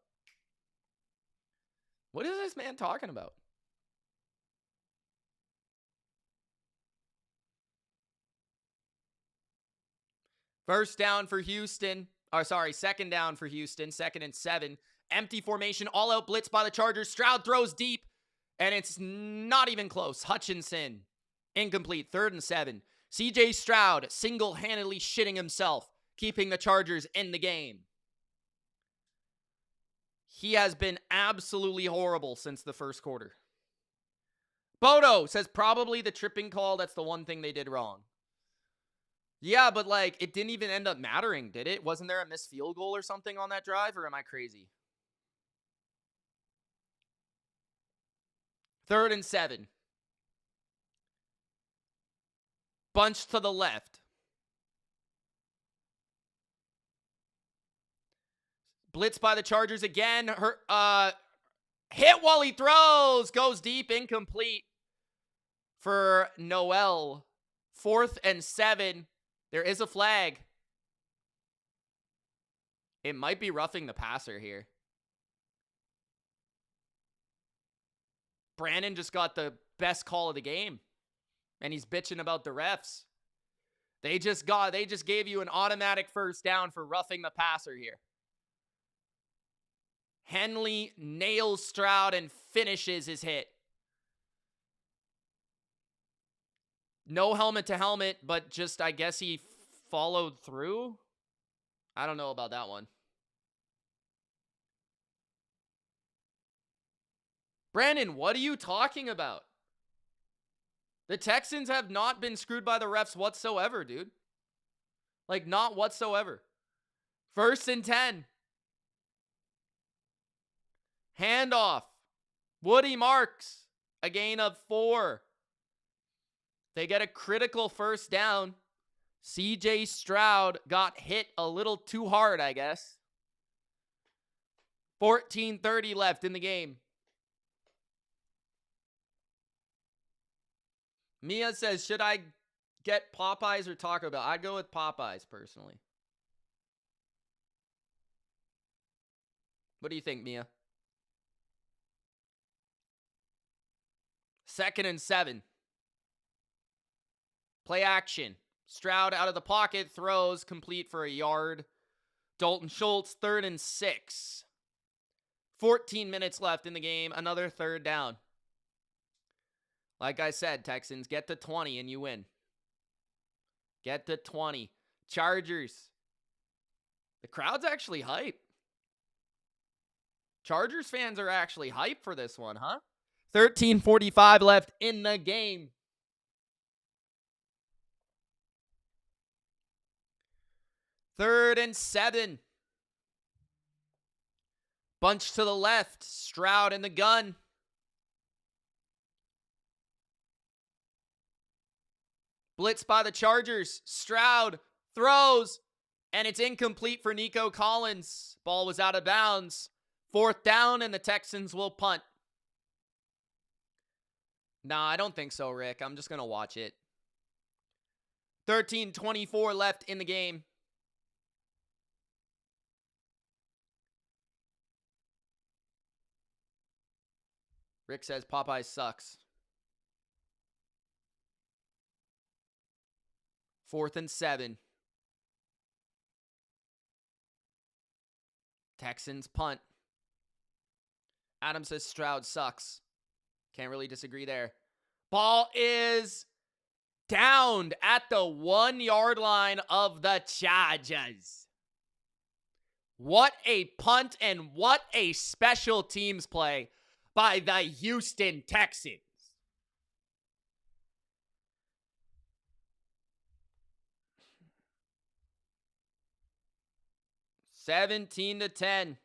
What is this man talking about? First down for Houston. Second down for Houston. 2nd and 7. Empty formation. All out blitz by the Chargers. Stroud throws deep. And it's not even close. Hutchinson. Incomplete. 3rd and 7. CJ Stroud single-handedly shitting himself keeping the Chargers in the game. He has been absolutely horrible since the first quarter. Bodo says probably the tripping call. That's the one thing they did wrong. Yeah, but like it didn't even end up mattering, did it? Wasn't there a missed field goal or something on that drive, or am I crazy? 3rd and 7. Bunch to the left. Blitz by the Chargers again. Hit while he throws. Goes deep, incomplete for Noel. 4th and 7. There is a flag. It might be roughing the passer here. Brandon just got the best call of the game. And he's bitching about the refs. They just gave you an automatic first down for roughing the passer here. Henley nails Stroud and finishes his hit. No helmet to helmet, but just, I guess he followed through. I don't know about that one. Brandon, what are you talking about? The Texans have not been screwed by the refs whatsoever, dude. Like, not whatsoever. 1st and 10. Handoff. Woody Marks. A gain of 4. They get a critical first down. CJ Stroud got hit a little too hard, I guess. 14:30 left in the game. Mia says, should I get Popeyes or Taco Bell? I'd go with Popeyes, personally. What do you think, Mia? 2nd and 7. Play action. Stroud out of the pocket, throws, complete for a yard. Dalton Schultz, 3rd and 6. 14 minutes left in the game, another 3rd down. Like I said, Texans, get to 20 and you win. Get to 20. Chargers. The crowd's actually hype. Chargers fans are actually hype for this one, huh? 13:45 left in the game. Third and 7. Bunch to the left. Stroud in the gun. Blitz by the Chargers. Stroud throws, and it's incomplete for Nico Collins. Ball was out of bounds. 4th down, and the Texans will punt. Nah, I don't think so, Rick. I'm just going to watch it. 13:24 left in the game. Rick says Popeyes sucks. 4th and 7. Texans punt. Adam says Stroud sucks. Can't really disagree there. Ball is downed at the 1-yard line of the Chargers. What a punt and what a special teams play by the Houston Texans. Seventeen to 10.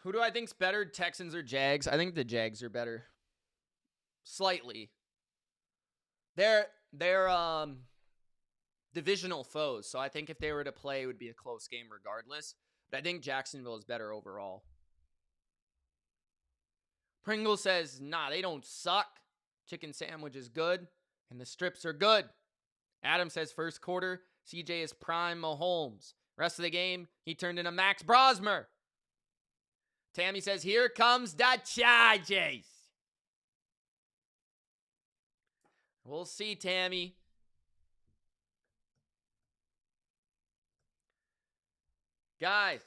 Who do I think's better, Texans or Jags? I think the Jags are better. Slightly. They're divisional foes, so I think if they were to play, it would be a close game regardless. But I think Jacksonville is better overall. Pringle says, nah, they don't suck. Chicken sandwich is good. And the strips are good. Adam says first quarter, CJ is prime Mahomes. Rest of the game, he turned into Max Brosmer. Tammy says, here comes the Chargers. We'll see, Tammy. Guys,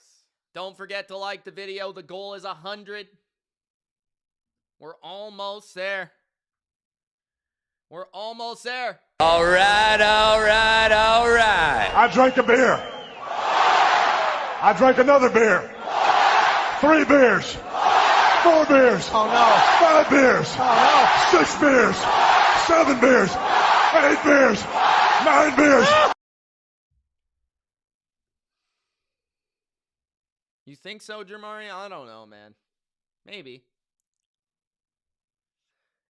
don't forget to like the video. The goal is 100. We're almost there. We're almost there. All right. I drank a beer. I drank another beer. 3 beers. 4 beers. Oh no. 5 beers. Oh 6 beers. 7 beers. 8 beers. 9 beers. You think so, Jamari? I don't know, man. Maybe.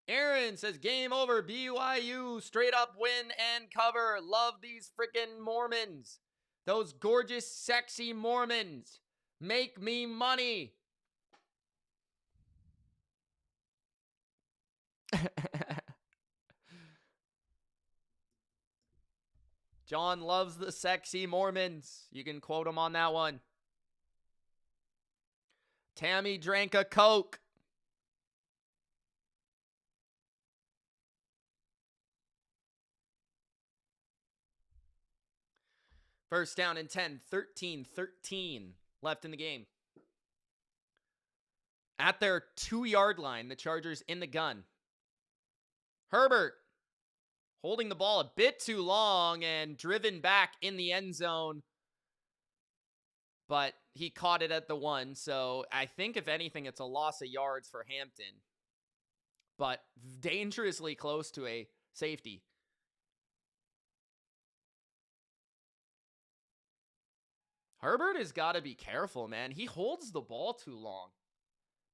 Aaron says, game over, BYU, straight up win and cover. Love these freaking Mormons. Those gorgeous, sexy Mormons. Make me money. John loves the sexy Mormons. You can quote him on that one. Tammy drank a Coke. First down and 10, 13 left in the game. At their 2-yard line, the Chargers in the gun. Herbert holding the ball a bit too long and driven back in the end zone. But he caught it at the 1, so I think if anything, it's a loss of yards for Hampton. But dangerously close to a safety. Herbert has got to be careful, man. He holds the ball too long.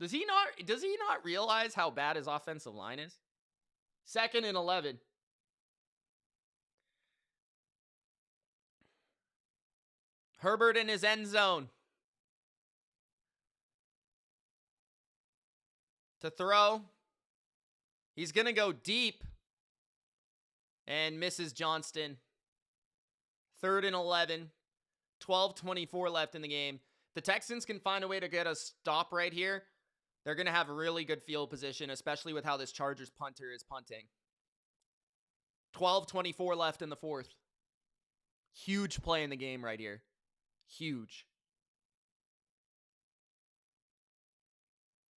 Does he not realize how bad his offensive line is? 2nd and 11. Herbert in his end zone. To throw. He's going to go deep. And misses Johnston. 3rd and 11. 12:24 left in the game. The Texans can find a way to get a stop right here. They're going to have a really good field position, especially with how this Chargers punter is punting. 12:24 left in the 4th. Huge play in the game right here. Huge.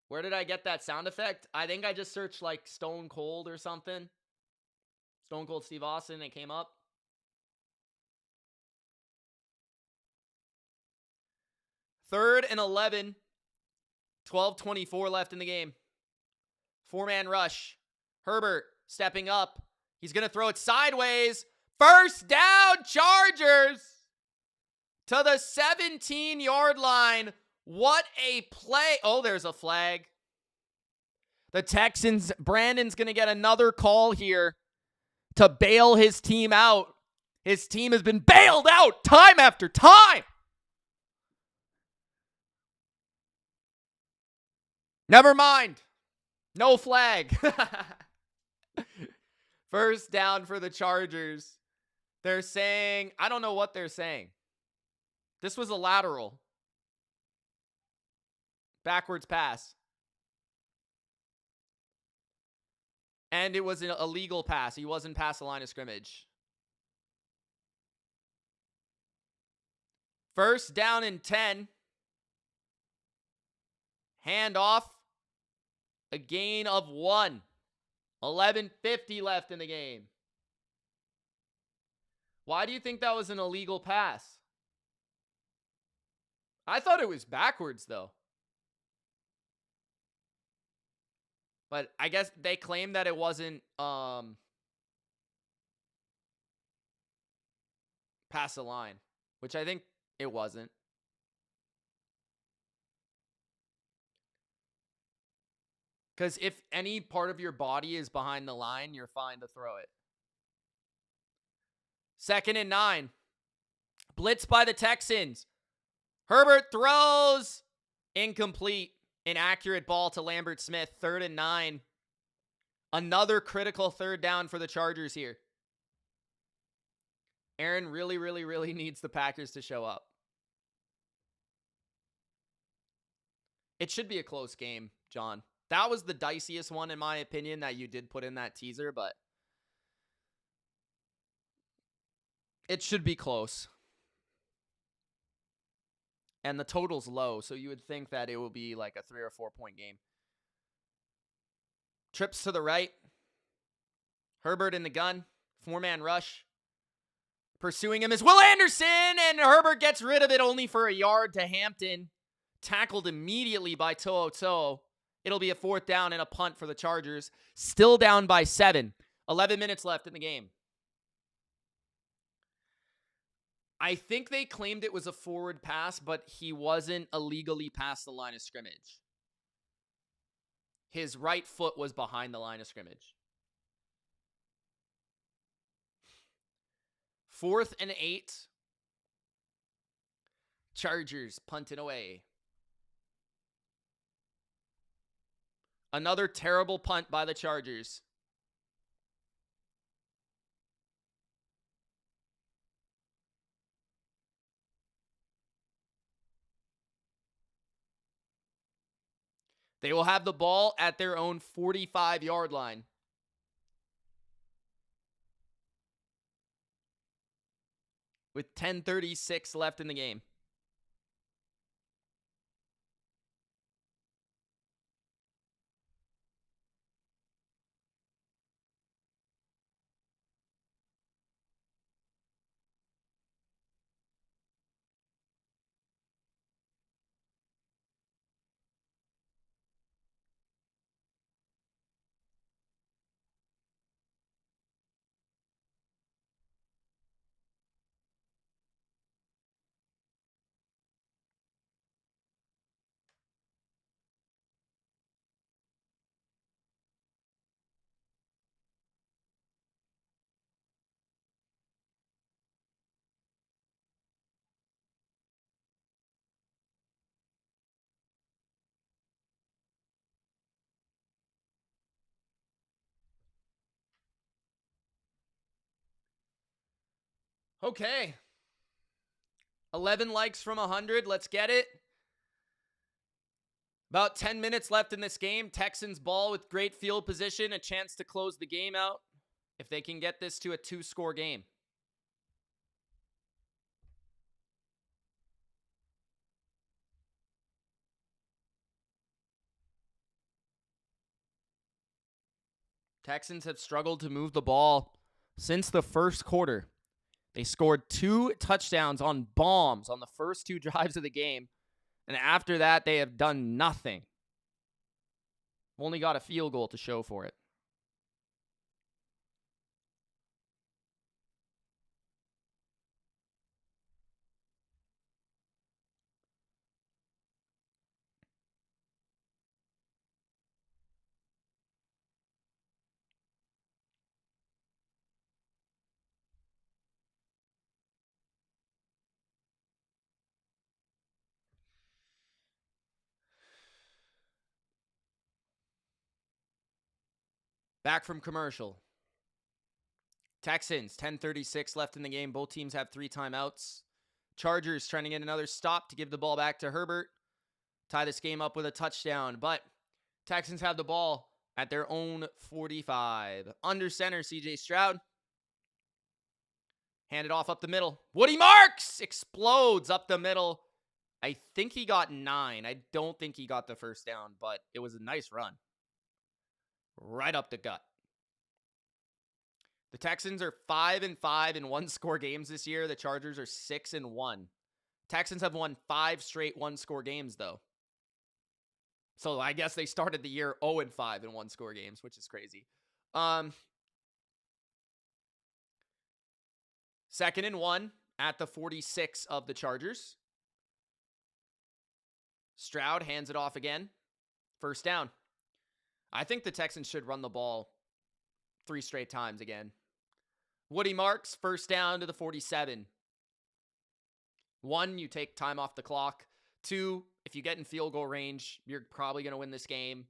Where did I get that sound effect? I think I just searched like Stone Cold or something. Stone Cold Steve Austin, it came up. Third and 11. 12:24 left in the game. 4-man rush. Herbert stepping up. He's going to throw it sideways. First down, Chargers. To the 17-yard line. What a play. Oh, there's a flag. The Texans, Brandon's going to get another call here to bail his team out. His team has been bailed out time after time. Never mind. No flag. First down for the Chargers. They're saying, I don't know what they're saying. This was a lateral. Backwards pass. And it was an illegal pass. He wasn't past the line of scrimmage. First down and 10. Hand off. A gain of 1. 11:50 left in the game. Why do you think that was an illegal pass? I thought it was backwards, though. But I guess they claim that it wasn't past the line, which I think it wasn't. Because if any part of your body is behind the line, you're fine to throw it. 2nd and 9. Blitz by the Texans. Herbert throws. Incomplete. Inaccurate ball to Lambert Smith. 3rd and 9. Another critical third down for the Chargers here. Aaron really needs the Packers to show up. It should be a close game, John. That was the diciest one, in my opinion, that you did put in that teaser, but it should be close. And the total's low, so you would think that it will be like a 3 or 4 point game. Trips to the right. Herbert in the gun. 4-man rush. Pursuing him is Will Anderson, and Herbert gets rid of it only for a yard to Hampton. Tackled immediately by To'o. It'll be a 4th down and a punt for the Chargers. Still down by 7. 11 minutes left in the game. I think they claimed it was a forward pass, but he wasn't illegally past the line of scrimmage. His right foot was behind the line of scrimmage. 4th and 8. Chargers punting away. Another terrible punt by the Chargers. They will have the ball at their own 45-yard line. With 10:36 left in the game. Okay. 11 likes from 100. Let's get it. About 10 minutes left in this game. Texans ball with great field position. A chance to close the game out if they can get this to a 2-score game. Texans have struggled to move the ball since the first quarter. They scored 2 touchdowns on bombs on the first 2 drives of the game. And after that, they have done nothing. Only got a field goal to show for it. Back from commercial. Texans, 10:36 left in the game. Both teams have 3 timeouts. Chargers trying to get another stop to give the ball back to Herbert. Tie this game up with a touchdown. But Texans have the ball at their own 45. Under center, CJ Stroud. Handed off up the middle. Woody Marks explodes up the middle. I think he got 9. I don't think he got the first down, but it was a nice run. Right up the gut. The Texans are 5-5 in 1-score games this year. The Chargers are 6-1. Texans have won 5 straight 1-score games, though. So I guess they started the year 0-5 in 1-score games, which is crazy. 2nd and 1 at the 46 of the Chargers. Stroud hands it off again. First down. I think the Texans should run the ball 3 straight times again. Woody Marks, first down to the 47. 1, you take time off the clock. 2, if you get in field goal range, you're probably going to win this game.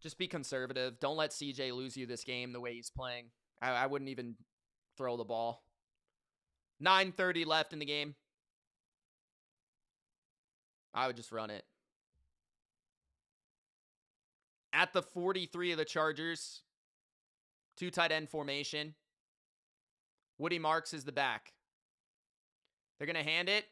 Just be conservative. Don't let CJ lose you this game the way he's playing. I wouldn't even throw the ball. 9:30 left in the game. I would just run it. At the 43 of the Chargers, 2 tight end formation. Woody Marks is the back. They're going to hand it.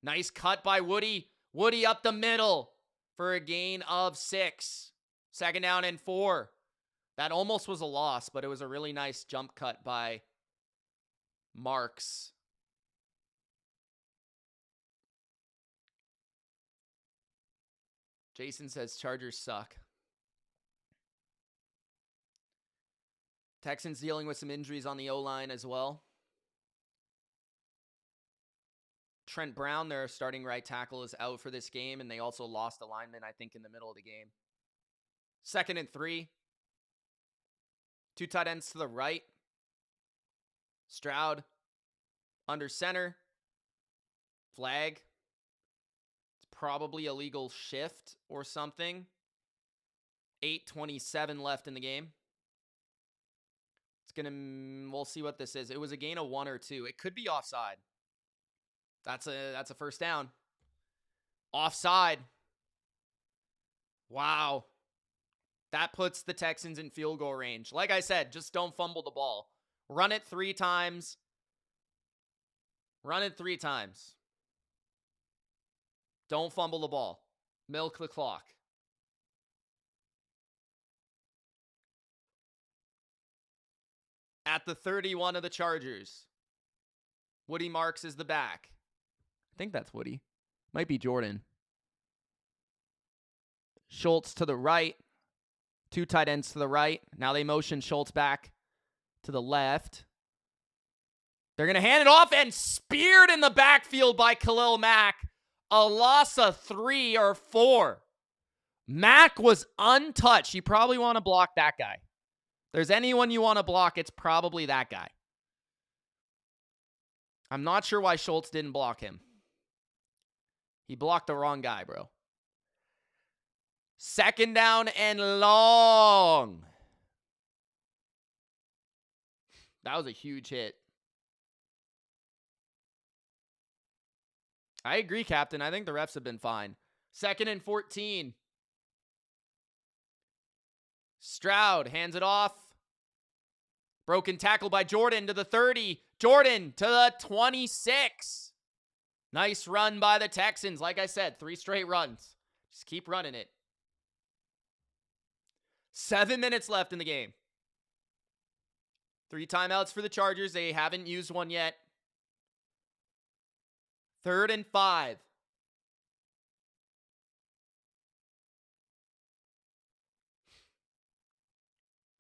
Nice cut by Woody. Woody up the middle for a gain of 6. 2nd down and 4. That almost was a loss, but it was a really nice jump cut by Marks. Jason says Chargers suck. Texans dealing with some injuries on the O-line as well. Trent Brown, their starting right tackle, is out for this game, and they also lost a lineman, I think, in the middle of the game. 2nd and 3. 2 tight ends to the right. Stroud under center. Flag. It's probably a legal shift or something. 8:27 left in the game. We'll see what this is. It was a gain of 1 or 2. It could be offside. That's a first down. Offside. Wow. That puts the Texans in field goal range. Like I said, just don't fumble the ball. Run it 3 times. Run it 3 times. Don't fumble the ball. Milk the clock. At the 31 of the Chargers, Woody Marks is the back. I think that's Woody. Might be Jordan. Schultz to the right. 2 tight ends to the right. Now they motion Schultz back to the left. They're going to hand it off and speared in the backfield by Khalil Mack. A loss of 3 or 4. Mack was untouched. You probably want to block that guy. If there's anyone you want to block, it's probably that guy. I'm not sure why Schultz didn't block him. He blocked the wrong guy, bro. 2nd down and long. That was a huge hit. I agree, Captain. I think the refs have been fine. 2nd and 14. Stroud hands it off. Broken tackle by Jordan to the 30. Jordan to the 26. Nice run by the Texans. Like I said, 3 straight runs. Just keep running it. 7 minutes left in the game. 3 timeouts for the Chargers. They haven't used one yet. 3rd and 5.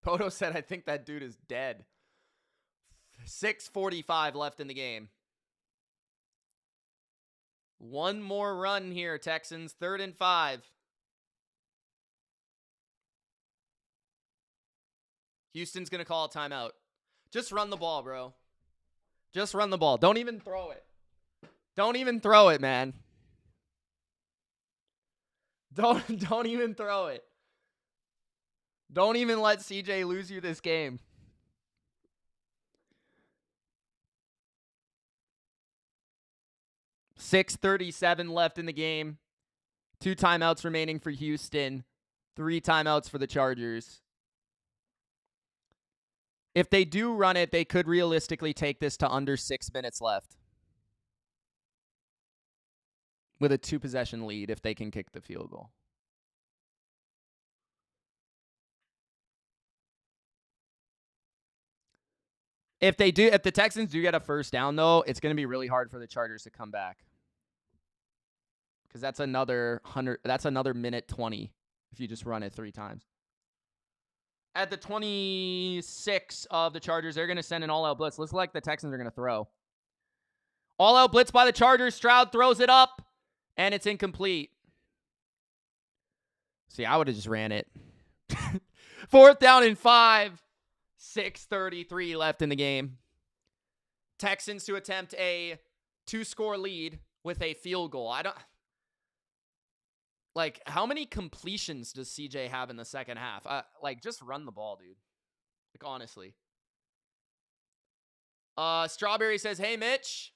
Poto said, I think that dude is dead. 6:45 left in the game. 1 more run here, Texans. 3rd and 5. Houston's going to call a timeout. Just run the ball, bro. Just run the ball. Don't even throw it. Don't even throw it, man. Don't even throw it. Don't even let CJ lose you this game. $6:37 left in the game. 2 timeouts remaining for Houston. 3 timeouts for the Chargers. If they do run it, they could realistically take this to under 6 minutes left. With a 2-possession lead if they can kick the field goal. If the Texans do get a first down, though, it's going to be really hard for the Chargers to come back. Because that's another minute 20 if you just run it 3 times. At the 26 of the Chargers, they're going to send an all-out blitz. Looks like the Texans are going to throw. All-out blitz by the Chargers. Stroud throws it up, and it's incomplete. See, I would have just ran it. 4th down and 5. 6:33 left in the game. Texans to attempt a 2-score lead with a field goal. Like, how many completions does CJ have in the second half? Like, just run the ball, dude. Like, honestly. Strawberry says, hey, Mitch.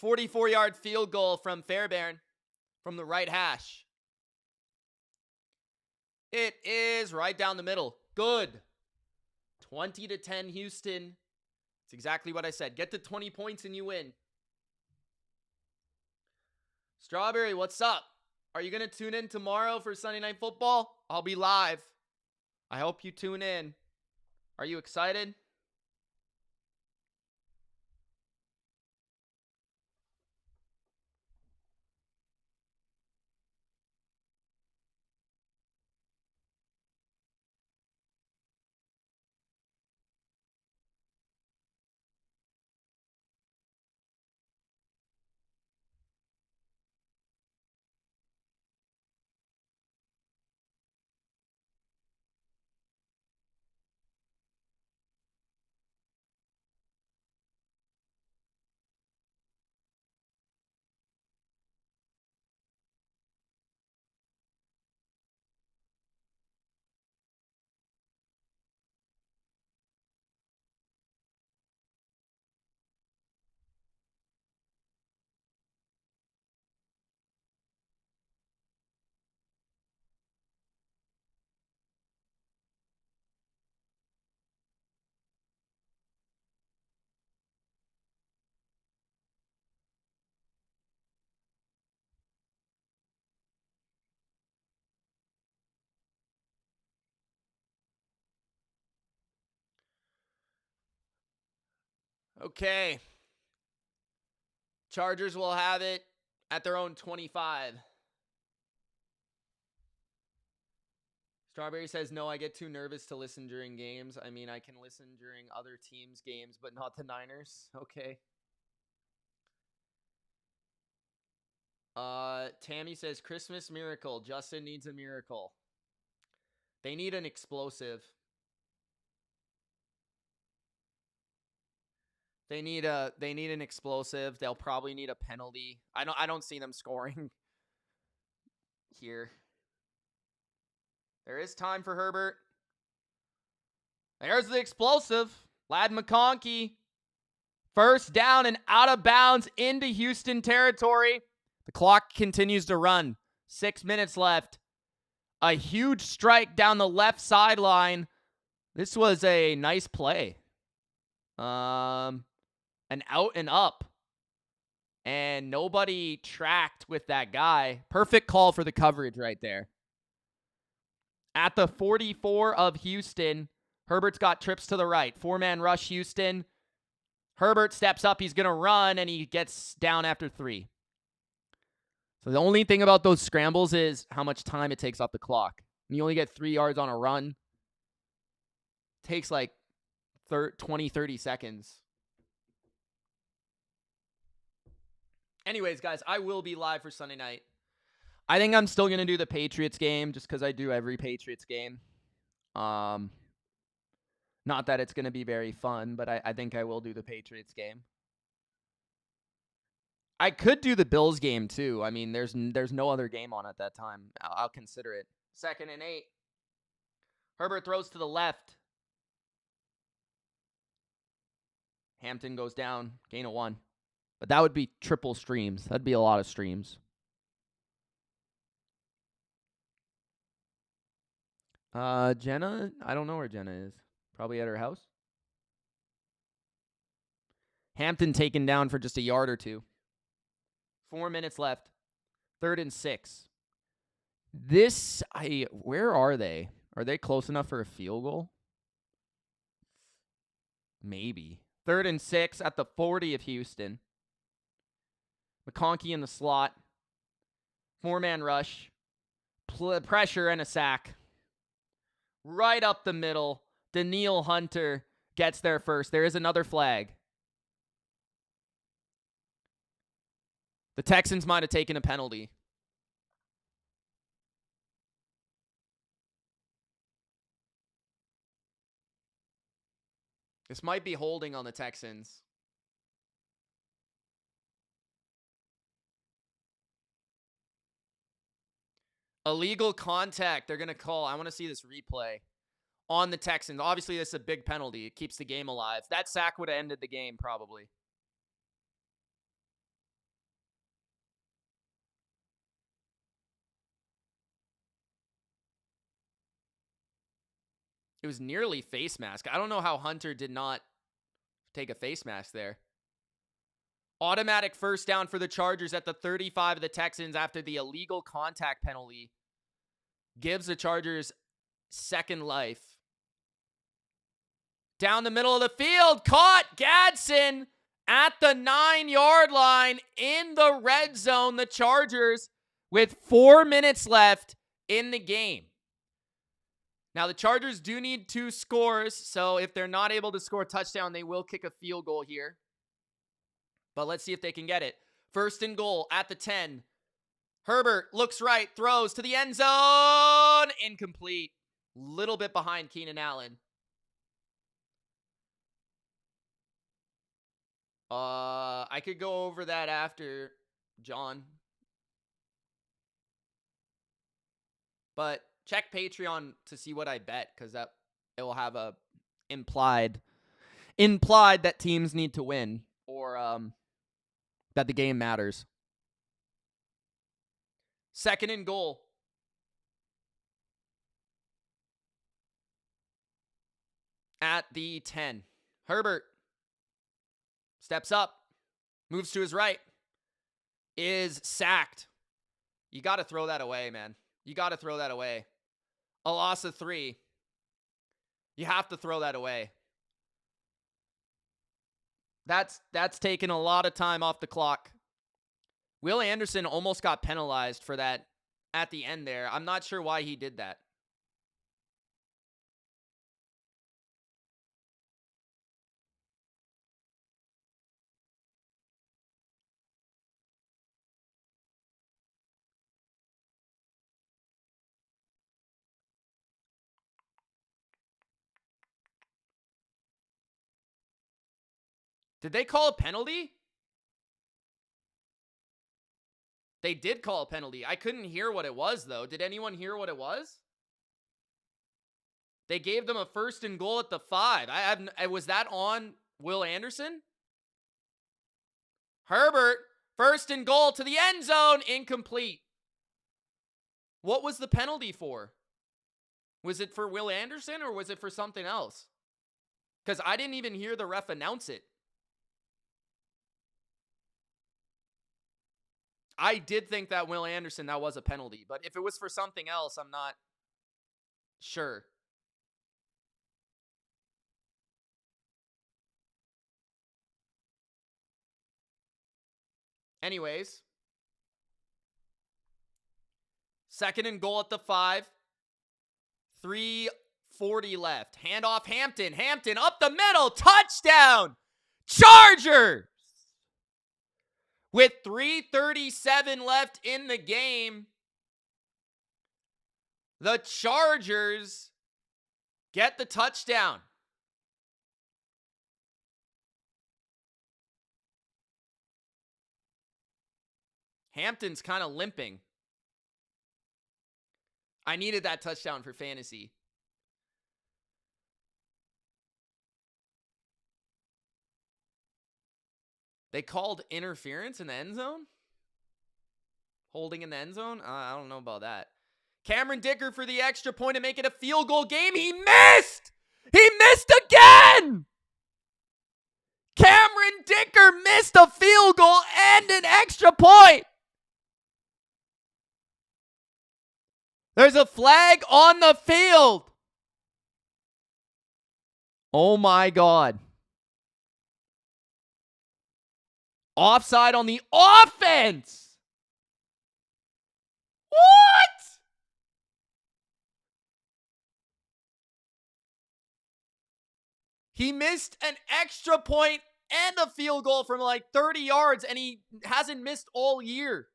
44-yard field goal from Fairbairn from the right hash. It is right down the middle. Good. 20-10 Houston. It's exactly what I said. Get to 20 points and you win. Strawberry, what's up? Are you going to tune in tomorrow for Sunday Night Football? I'll be live. I hope you tune in. Are you excited? Okay. Chargers will have it at their own 25. Strawberry says, no, I get too nervous to listen during games. I mean, I can listen during other teams' games, but not the Niners. Okay. Tammy says, Christmas miracle. Justin needs a miracle. They need an explosive. They need an explosive. They'll probably need a penalty. I don't see them scoring here. There is time for Herbert. There's the explosive. Lad McConkey. First down and out of bounds into Houston territory. The clock continues to run. 6 minutes left. A huge strike down the left sideline. This was a nice play. An out and up. And nobody tracked with that guy. Perfect call for the coverage right there. At the 44 of Houston, Herbert's got trips to the right. 4-man rush Houston. Herbert steps up. He's going to run, and he gets down after 3. So the only thing about those scrambles is how much time it takes off the clock. You only get 3 yards on a run. It takes like 20, 30 seconds. Anyways, guys, I will be live for Sunday night. I think I'm still going to do the Patriots game just because I do every Patriots game. Not that it's going to be very fun, but I think I will do the Patriots game. I could do the Bills game too. I mean, there's no other game on at that time. I'll consider it. 2nd and 8. Herbert throws to the left. Hampton goes down. Gain of 1. But that would be triple streams. That'd be a lot of streams. Jenna, I don't know where Jenna is. Probably at her house. Hampton taken down for just a yard or 2. 4 minutes left. 3rd and 6. Where are they? Are they close enough for a field goal? Maybe. 3rd and 6 at the 40 of Houston. McConkey in the slot. 4-man rush. Pressure and a sack. Right up the middle. Daniil Hunter gets there first. There is another flag. The Texans might have taken a penalty. This might be holding on the Texans. Illegal contact. They're going to call. I want to see this replay on the Texans. Obviously, this is a big penalty. It keeps the game alive. That sack would have ended the game probably. It was nearly face mask. I don't know how Hunter did not take a face mask there. Automatic first down for the Chargers at the 35 of the Texans after the illegal contact penalty gives the Chargers second life. Down the middle of the field, caught Gadsden at the 9-yard line in the red zone. The Chargers with 4 minutes left in the game. Now, the Chargers do need 2 scores, so if they're not able to score a touchdown, they will kick a field goal here. But let's see if they can get it. First and goal at the 10. Herbert looks right, throws to the end zone. Incomplete. Little bit behind Keenan Allen. I could go over that after, John. But check Patreon to see what I bet, because that it will have a implied that teams need to win, or that the game matters. Second and goal. At the 10. Herbert steps up, moves to his right, is sacked. You got to throw that away, man. You got to throw that away. A loss of 3. You have to throw that away. That's taken a lot of time off the clock. Will Anderson almost got penalized for that at the end there. I'm not sure why he did that. Did they call a penalty? They did call a penalty. I couldn't hear what it was, though. Did anyone hear what it was? They gave them a first and goal at the 5. Was that on Will Anderson? Herbert, first and goal to the end zone, incomplete. What was the penalty for? Was it for Will Anderson or was it for something else? Because I didn't even hear the ref announce it. I did think that Will Anderson, that was a penalty. But if it was for something else, I'm not sure. Anyways. Second and goal at the 5. 3:40 left. Handoff Hampton. Hampton up the middle. Touchdown. Chargers. With 3:37 left in the game, the Chargers get the touchdown. Hampton's kind of limping. I needed that touchdown for fantasy. They called interference in the end zone? Holding in the end zone? I don't know about that. Cameron Dicker for the extra point to make it a field goal game. He missed! He missed again! Cameron Dicker missed a field goal and an extra point! There's a flag on the field! Oh my God. Offside on the offense! What? He missed an extra point and a field goal from like 30 yards, and he hasn't missed all year.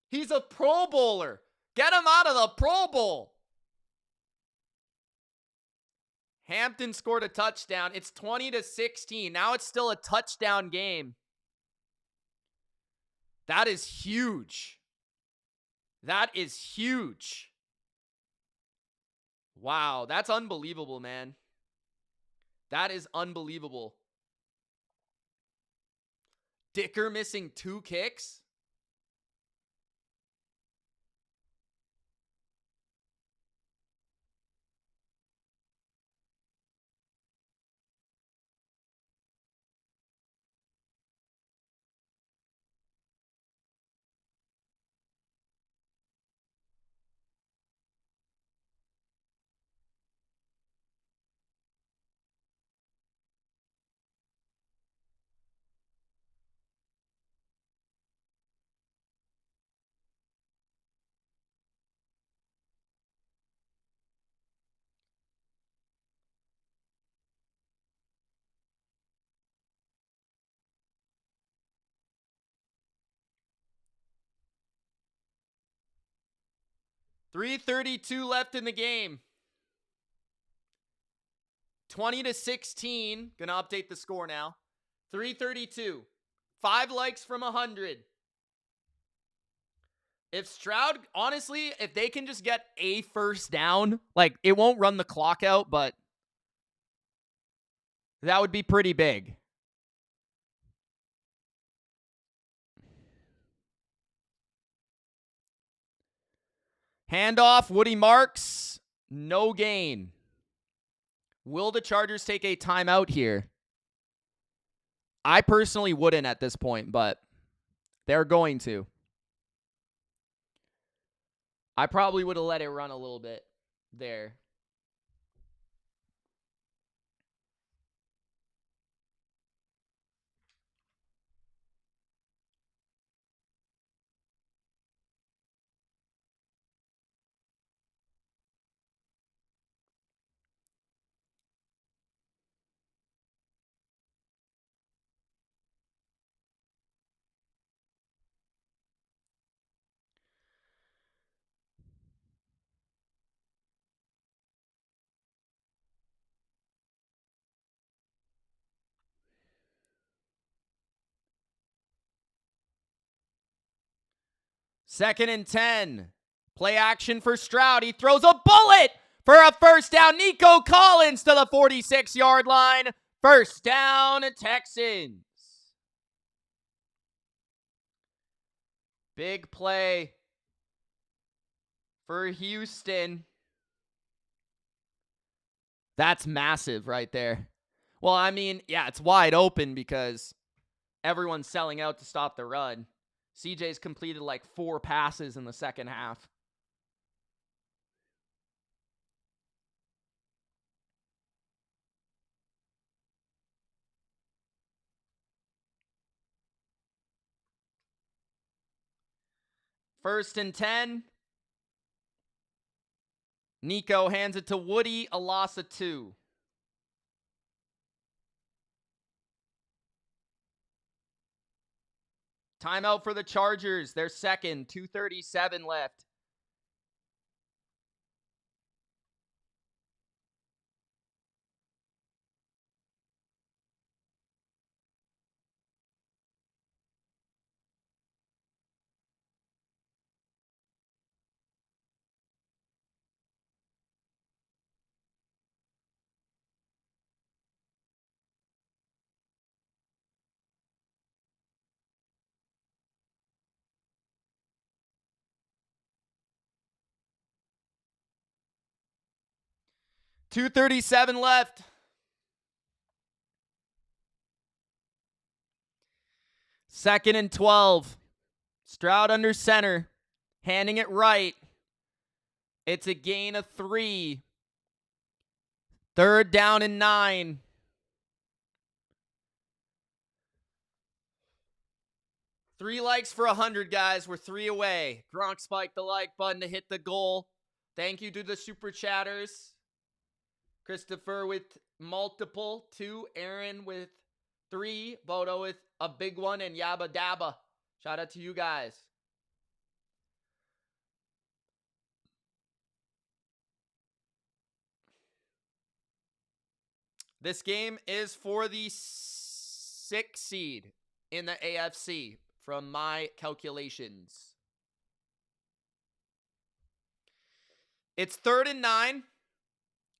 He's a Pro Bowler. Get him out of the Pro Bowl. Hampton scored a touchdown. It's 20-16. Now it's still a touchdown game. That is huge. That is huge. Wow, that's unbelievable, man. That is unbelievable. Dicker missing 2 kicks? .332 left in the game. 20-16. Gonna update the score now. 332. 5 likes from 100. If Stroud, honestly, if they can just get a first down, like it won't run the clock out, but that would be pretty big. Handoff, Woody Marks, no gain. Will the Chargers take a timeout here? I personally wouldn't at this point, but they're going to. I probably would have let it run a little bit there. Second and 10. Play action for Stroud. He throws a bullet for a first down. Nico Collins to the 46-yard line. First down, Texans. Big play for Houston. That's massive right there. Well, I mean, yeah, it's wide open because everyone's selling out to stop the run. CJ's completed like 4 passes in the second half. First and 10. Nico hands it to Woody, a loss of 2. Timeout for the Chargers. Their second, 2:37 left. .237 left. Second and 12. Stroud under center. Handing it right. It's a gain of 3. Third down and 9. Three likes for 100, guys. We're 3 away. Gronk spiked the like button to hit the goal. Thank you to the super chatters. Christopher with multiple, 2. Aaron with 3. Bodo with a big one. And Yabba Dabba. Shout out to you guys. This game is for the 6th seed in the AFC from my calculations. It's 3rd and 9.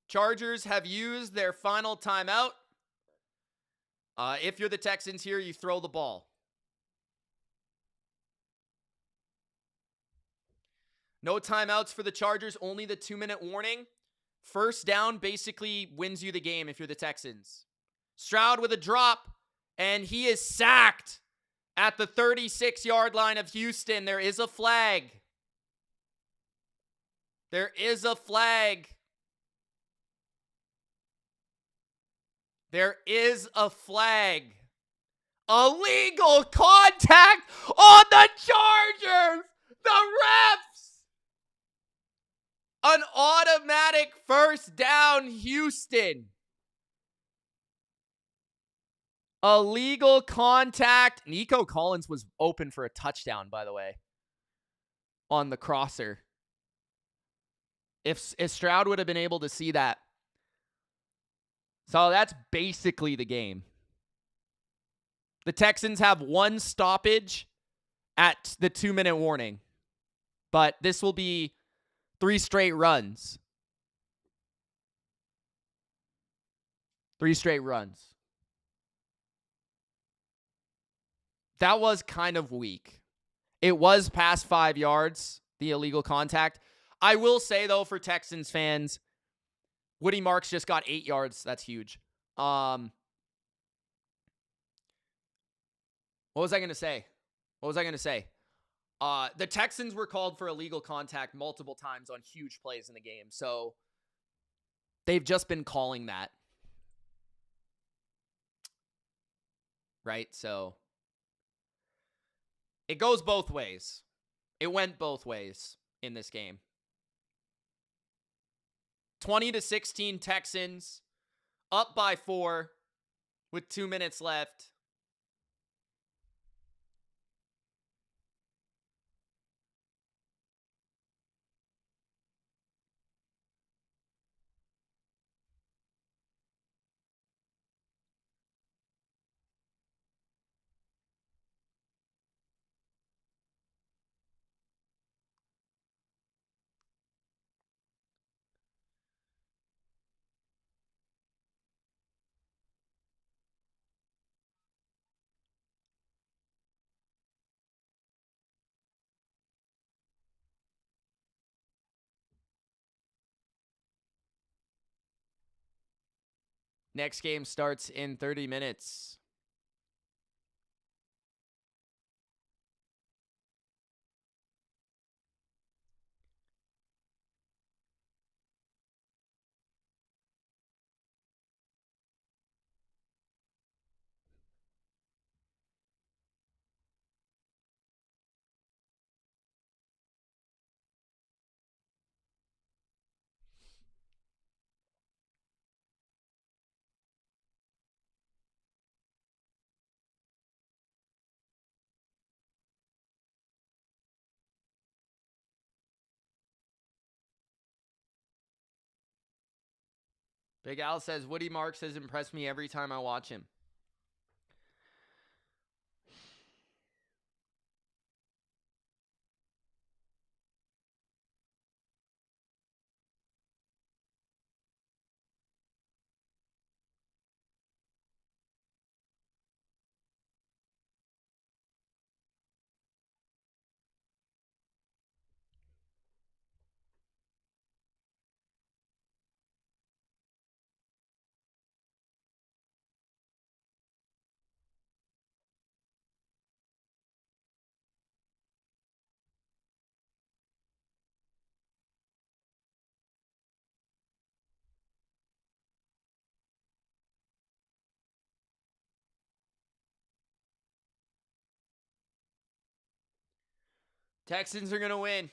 Chargers have used their final timeout. If you're the Texans here, you throw the ball. No timeouts for the Chargers, only the 2-minute warning. First down basically wins you the game if you're the Texans. Stroud with a drop, and he is sacked at the 36-yard line of Houston. There is a flag. There is a flag. There is a flag. Illegal contact on the Chargers. The refs. An automatic first down, Houston. Illegal contact. Nico Collins was open for a touchdown, by the way, on the crosser. If Stroud would have been able to see that. So that's basically the game. The Texans have one stoppage at the 2-minute warning, but this will be 3 straight runs. 3 straight runs. That was kind of weak. It was past 5 yards, the illegal contact. I will say, though, for Texans fans, Woody Marks just got 8 yards. That's huge. What was I going to say? The Texans were called for illegal contact multiple times on huge plays in the game. So they've just been calling that. Right? So it goes both ways. It went both ways in this game. 20-16 Texans, up by 4 with 2 minutes left. Next game starts in 30 minutes. Big Al says, Woody Marks has impressed me every time I watch him. Texans are going to win.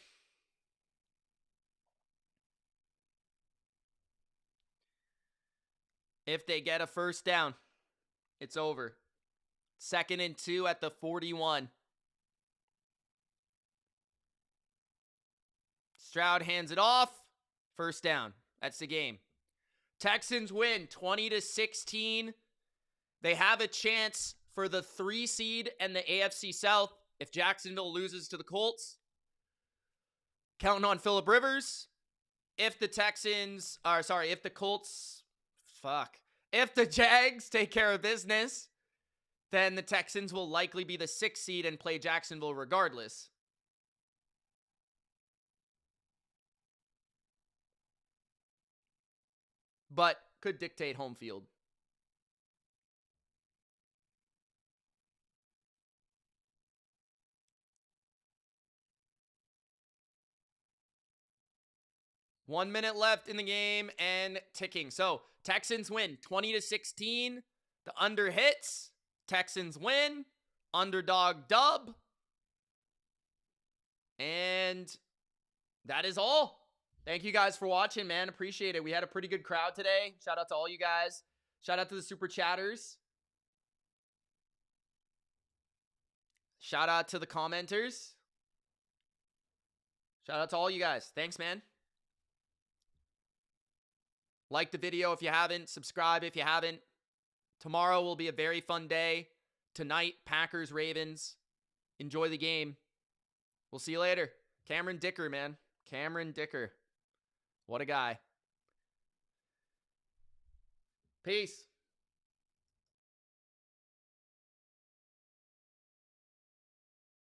If they get a first down, it's over. 2nd and 2 at the 41. Stroud hands it off. First down. That's the game. Texans win 20-16. They have a chance for the 3 seed and the AFC South if Jacksonville loses to the Colts. Counting on Phillip Rivers. if the Texans are sorry, if the Colts, if the Jags take care of business, then the Texans will likely be the 6th seed and play Jacksonville regardless. But could dictate home field. One minute left in the game and ticking. So Texans win 20-16. The under hits. Texans win. Underdog dub. And that is all. Thank you guys for watching, man. Appreciate it. We had a pretty good crowd today. Shout out to all you guys. Shout out to the super chatters. Shout out to the commenters. Shout out to all you guys. Thanks, man. Like the video if you haven't. Subscribe if you haven't. Tomorrow will be a very fun day. Tonight, Packers, Ravens. Enjoy the game. We'll see you later. Cameron Dicker, man. Cameron Dicker. What a guy. Peace.